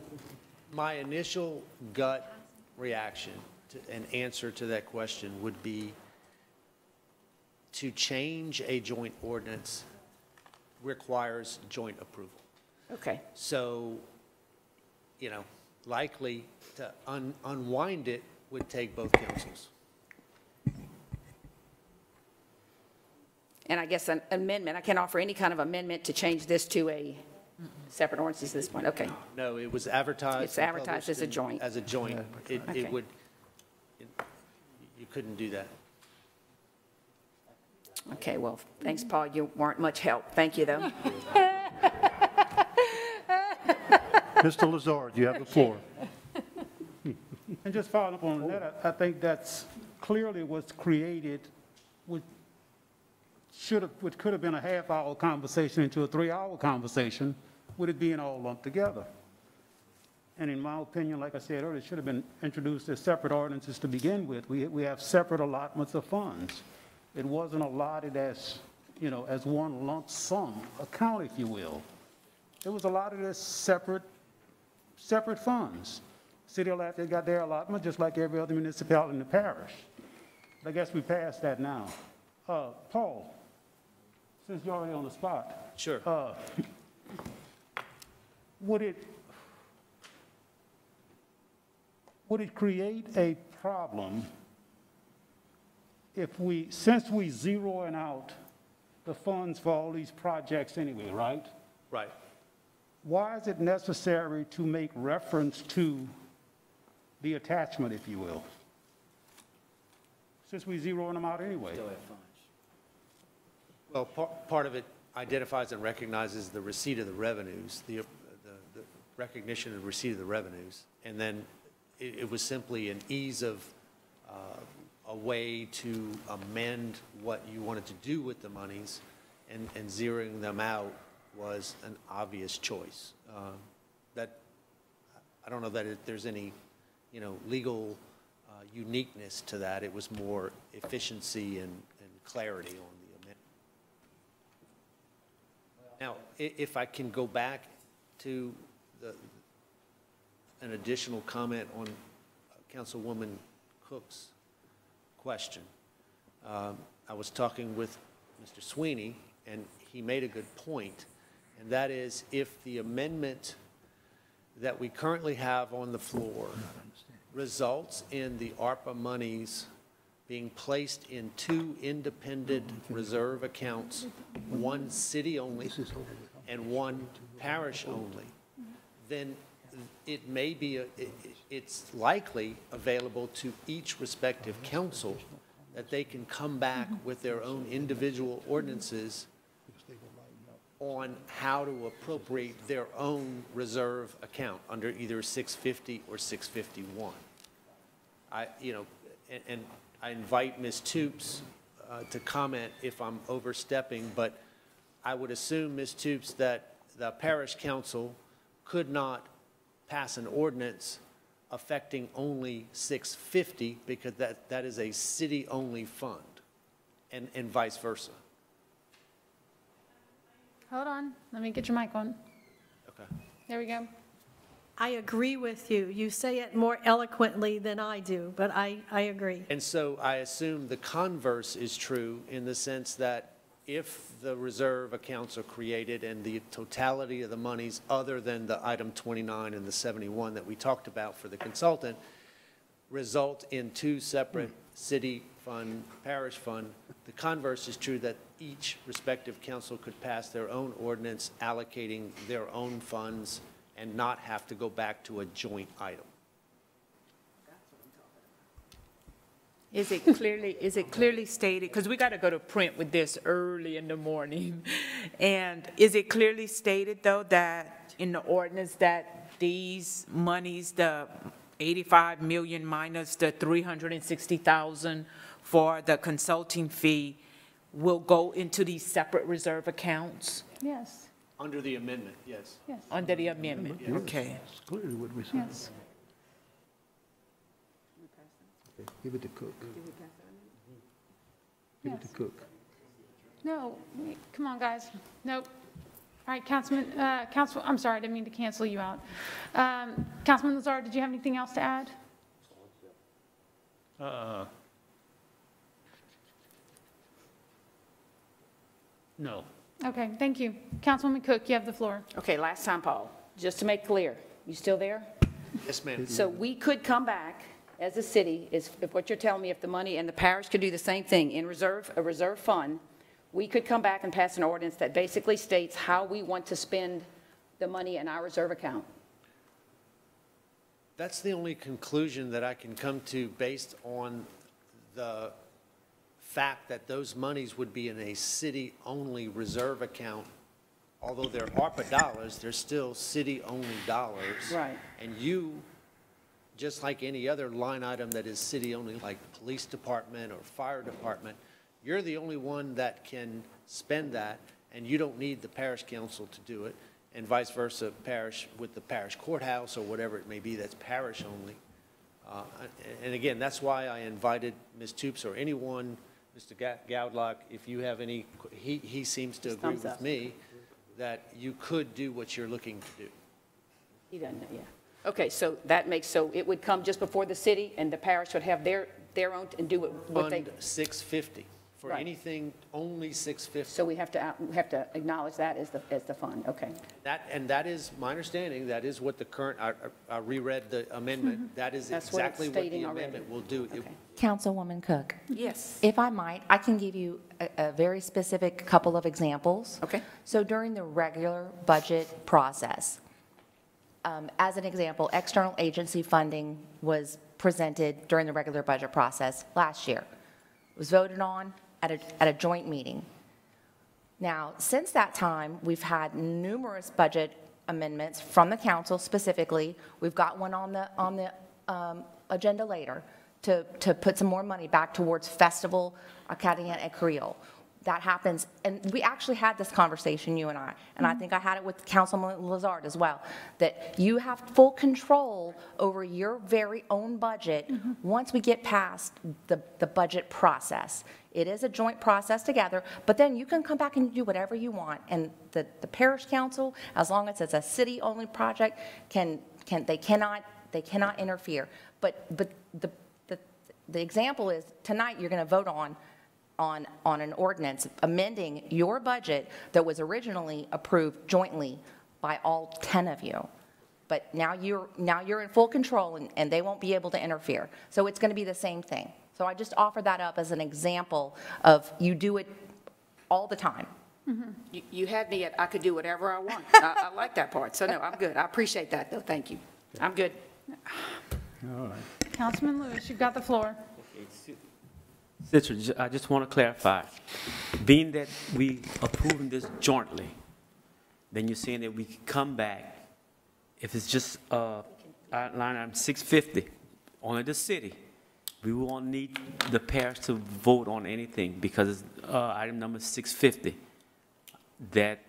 my initial gut reaction and answer to that question would be to change a joint ordinance requires joint approval. Okay. So, likely to unwind it would take both councils. And I guess an amendment, I can offer any kind of amendment to change this to a separate ordinance at this point. Okay. No, it was advertised. It's and advertised as a published joint. As a joint. Okay. You couldn't do that. Okay, well, thanks, Paul. You weren't much help. Thank you, though. Mr. Lazard, you have the floor. And just following up on that, I think that's clearly what's created, which could have been a half-hour conversation into a 3-hour conversation, with it being all lumped together. And in my opinion, like I said earlier, it should have been introduced as separate ordinances to begin with. We have separate allotments of funds. It wasn't allotted as, as one lump sum account, if you will. It was allotted as separate funds. City of Lafayette got their allotment just like every other municipality in the parish. But I guess we passed that now. Paul, since you're already on the spot. Sure. Would it create a problem if since we zeroing out the funds for all these projects anyway, right? Right. Why is it necessary to make reference to the attachment, if you will? Since we zeroing them out anyway. Well, part of it identifies and recognizes the receipt of the revenues, the recognition and receipt of the revenues, and then it was simply an ease of a way to amend what you wanted to do with the monies, and zeroing them out was an obvious choice. That I don't know that there's any, legal uniqueness to that. It was more efficiency and clarity on the amendment. Now, if I can go back to an additional comment on Councilwoman Cook's question. I was talking with Mr. Sweeney, and he made a good point, and that is if the amendment that we currently have on the floor results in the ARPA monies being placed in 2 independent reserve accounts, one city only and one parish only, then it may be, it's likely available to each respective council that they can come back with their own individual ordinances on how to appropriate their own reserve account under either 650 or 651. And I invite Ms. Toops to comment if I'm overstepping, but I would assume, Ms. Toops, that the parish council could not pass an ordinance affecting only 650 because that is a city-only fund, and vice versa. Hold on, let me get your mic on. Okay. There we go. I agree with you. You say it more eloquently than I do, but I agree. And so I assume the converse is true in the sense that if the reserve accounts are created and the totality of the monies other than the item 29 and the 71 that we talked about for the consultant result in 2 separate city fund, parish fund, the converse is true that each respective council could pass their own ordinance allocating their own funds and not have to go back to a joint item. Is it clearly stated, because we got to go to print with this early in the morning, and is it clearly stated, though, that in the ordinance that these monies, the 85 million minus the 360,000 for the consulting fee, will go into these separate reserve accounts? Yes. Under the amendment, yes. Yes. Under the amendment, Yes. okay. It's clearly what we said. Yes. Okay, give it to Cook. Give it to Cook. No, come on, guys. Nope. All right, I'm sorry, I didn't mean to cancel you out. Councilman Lazar, did you have anything else to add? No. Okay, thank you. Councilwoman Cook, you have the floor. Okay, last time, Paul, just to make clear, you still there? Yes, ma'am. So we could come back as a city, if what you're telling me, if the money, and the parish could do the same thing, in a reserve fund, we could come back and pass an ordinance that basically states how we want to spend the money in our reserve account. That's the only conclusion that I can come to based on the fact that those monies would be in a city-only reserve account. Although they're ARPA dollars, they're still city-only dollars. Right. And you, just like any other line item that is city-only, like police department or fire department, you're the only one that can spend that, and you don't need the parish council to do it, and vice versa, parish with the parish courthouse or whatever it may be that's parish only. And again, that's why I invited Ms. Toops or anyone, Mr. Gowdlock, if you have any, he seems to agree with me that you could do what you're looking to do. He doesn't, yeah. Okay, so that makes, so it would come just before the city, and the parish would have their own and do what they. Fund 650. For Right. anything, only 650. So we have to acknowledge that as the fund, okay. That is my understanding, that is what the current, I reread the amendment, that is That's what it's exactly what the stating already. amendment will do. It- Councilwoman Cook. Yes. If I might, I can give you a very specific couple of examples. Okay. So during the regular budget process, as an example, external agency funding was presented during the regular budget process last year. It was voted on at a joint meeting. Now, since that time, we've had numerous budget amendments from the council specifically. We've got one on the agenda later to put some more money back towards Festival Acadien and Creole. That happens, and we actually had this conversation, you and I think I had it with Councilman Lazard as well, that you have full control over your very own budget once we get past the budget process. It is a joint process together, but then you can come back and do whatever you want, and the parish council, as long as it's a city-only project, they cannot interfere. But the example is, tonight you're going to vote on an ordinance amending your budget that was originally approved jointly by all 10 of you. But now you're in full control, and they won't be able to interfere. So it's going to be the same thing. So I just offer that up as an example of you do it all the time. You had me at I could do whatever I want. I like that part, so no, I'm good. I appreciate that, though, thank you. I'm good. All right. Councilman Lewis, you've got the floor. Sister, I just want to clarify. Being that we approving this jointly, then you're saying that we can come back, if it's just line item 650, only the city, we won't need the parish to vote on anything because it's item number 650, that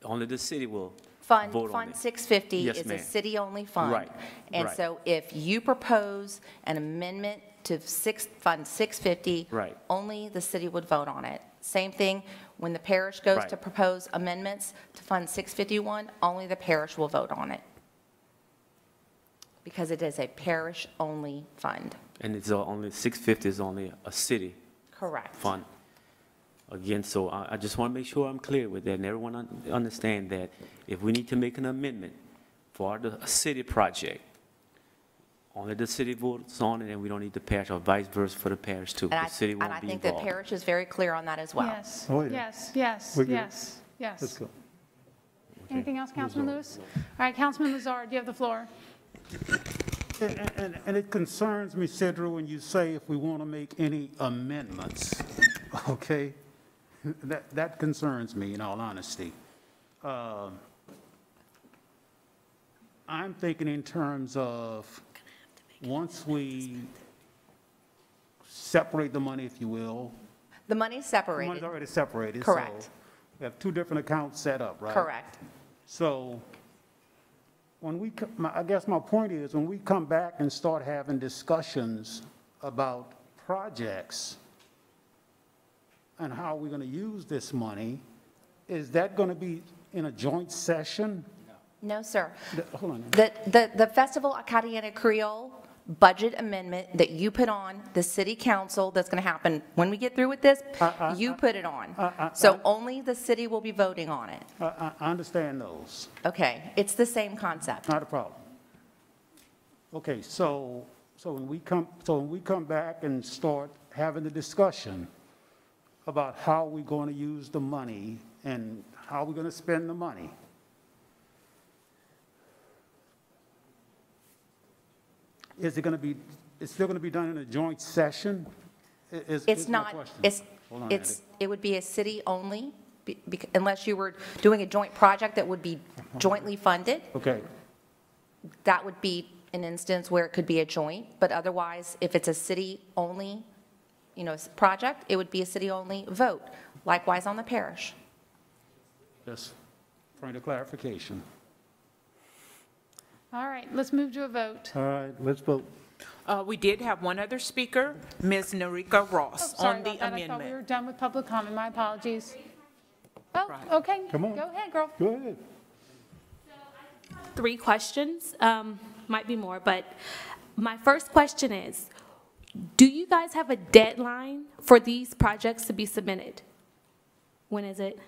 only the city will vote on it. Fund 650 Yes, is a ma'am. city-only fund. Right, And right. so if you propose an amendment to Fund 650, Right. only the city would vote on it. Same thing, when the parish goes Right. to propose amendments to Fund 651, only the parish will vote on it. Because it is a parish-only fund. And it's only, 650 is only a city Correct. fund. Again, so I just want to make sure I'm clear with that, and everyone understand that if we need to make an amendment for a city project, only the city votes on it, and we don't need the parish, or vice versa for the parish too. And The city won't be I think involved. the parish is very clear on that as well. Yes, Oh, yeah. yes, yes, We're good. yes, yes. Let's go. Anything else, Councilman Lewis? All right, Councilman Lazard, you have the floor. And it concerns me, Sidra, when you say if we want to make any amendments, okay? That concerns me, in all honesty. I'm thinking in terms of, once we separate the money, if you will. The money's The separated. money's already separated. Correct. So we have two different accounts set up, right? Correct. So I guess my point is, when we come back and start having discussions about projects and how we're going to use this money, is that going to be in a joint session? No, sir. Hold on. The Festival Acadien and Creole budget amendment that you put on the city council, that's going to happen when we get through with this, you put it on. So only the city will be voting on it. I understand those. Okay, it's the same concept. Not a problem. Okay, so when we come back and start having the discussion, about how we're going to use the money and how we're going to spend the money. Is it going to be, it's still going to be done in a joint session? It's my not, question. Hold on, it would be a city only, unless you were doing a joint project that would be jointly funded. Okay. That would be an instance where it could be a joint, but otherwise, if it's a city-only, project, it would be a city-only vote. Likewise on the parish. Just point of clarification. All right, let's move to a vote. All right, let's vote. We did have one other speaker, Ms. Narika Ross, Sorry on the about that. I thought we amendment. were done with public comment. My apologies. Oh, okay. Come on. Go ahead, girl. Go ahead. 3 questions, might be more, but my first question is, do you guys have a deadline for these projects to be submitted? When is it?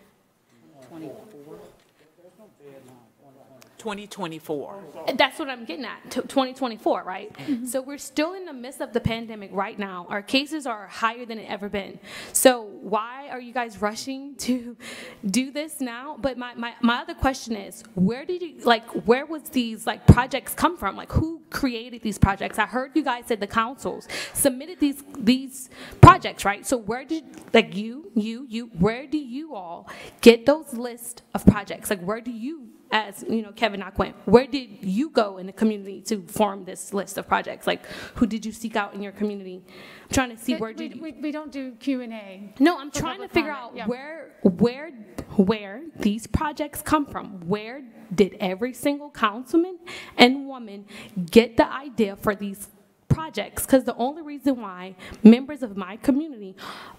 2024. That's what I'm getting at, 2024, right? So we're still in the midst of the pandemic right now. Our cases are higher than it ever been. So why are you guys rushing to do this now? But my other question is, where was these projects come from? Like, who created these projects? I heard you guys said the councils submitted these projects, right? So where did, where do you all get those lists of projects? Like, where do you, as Kevin Aquin, where did you go in the community to form this list of projects? Like, who did you seek out in your community? I'm trying to see We don't do Q&A. No, I'm trying to figure out where these projects come from. Where did every single councilman and woman get the idea for these projects? Because the only reason why members of my community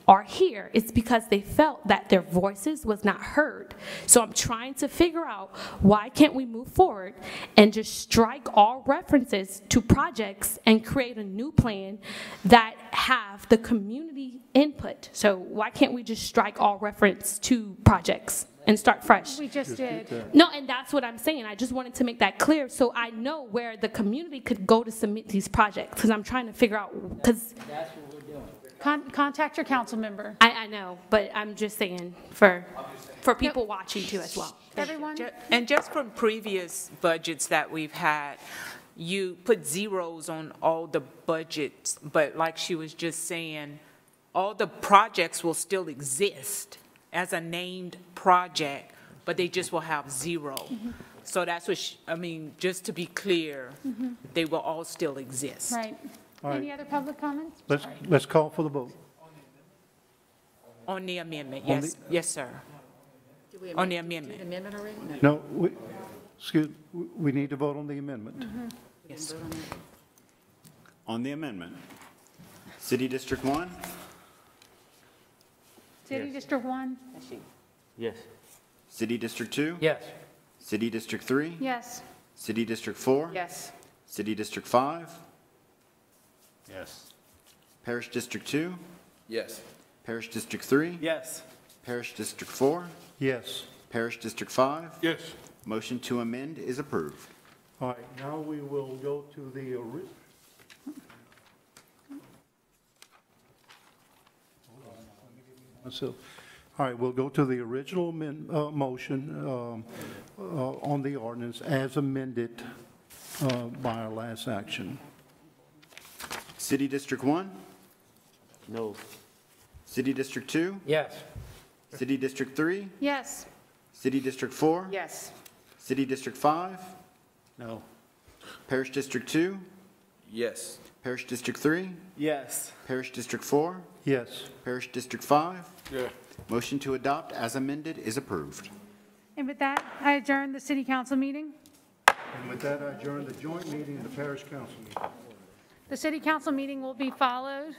are here is because they felt that their voices was not heard. So I'm trying to figure out, why can't we move forward and just strike all references to projects and create a new plan that have the community input? So why can't we just strike all reference to projects and start fresh? We just did. No, and that's what I'm saying. I just wanted to make that clear so I know where the community could go to submit these projects, because I'm trying to figure out, because That's what we're doing. Contact your council member. I know, but I'm just saying for people watching too as well. Everyone? And just from previous budgets that we've had, you put zeros on all the budgets, but like she was just saying, all the projects will still exist as a named project, but they just will have 0. So that's what, just to be clear, they will all still exist. Right. All right. Any other public comments? Let's call for the vote. On the amendment, On yes, yes, sir. On the amendment. Did amendment already? No, we need to vote on the amendment. Yes. On the amendment, City District 1? City District 1? Yes. City District 2? Yes. City District 3? Yes. City District 4? Yes. City District 5? Yes. Parish District 2? Yes. Parish District 3? Yes. Parish District 4? Yes. Parish District 5? Yes. Motion to amend is approved. All right, now we will go to the All right, we'll go to the original motion on the ordinance as amended by our last action. City District 1? No. City District 2? Yes. City District 3? Yes. City District 4? Yes. City District 5? No. Parish District 2? Yes. Parish District 3? Yes. Parish District 4? Yes. Parish District 5? Yeah. Motion to adopt as amended is approved. And with that, I adjourn the city council meeting. And with that, I adjourn the joint meeting and the parish council meeting. The city council meeting will be followed.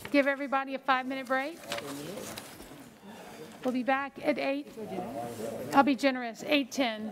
Give everybody a 5-minute break. We'll be back at 8. I'll be generous, 8:10.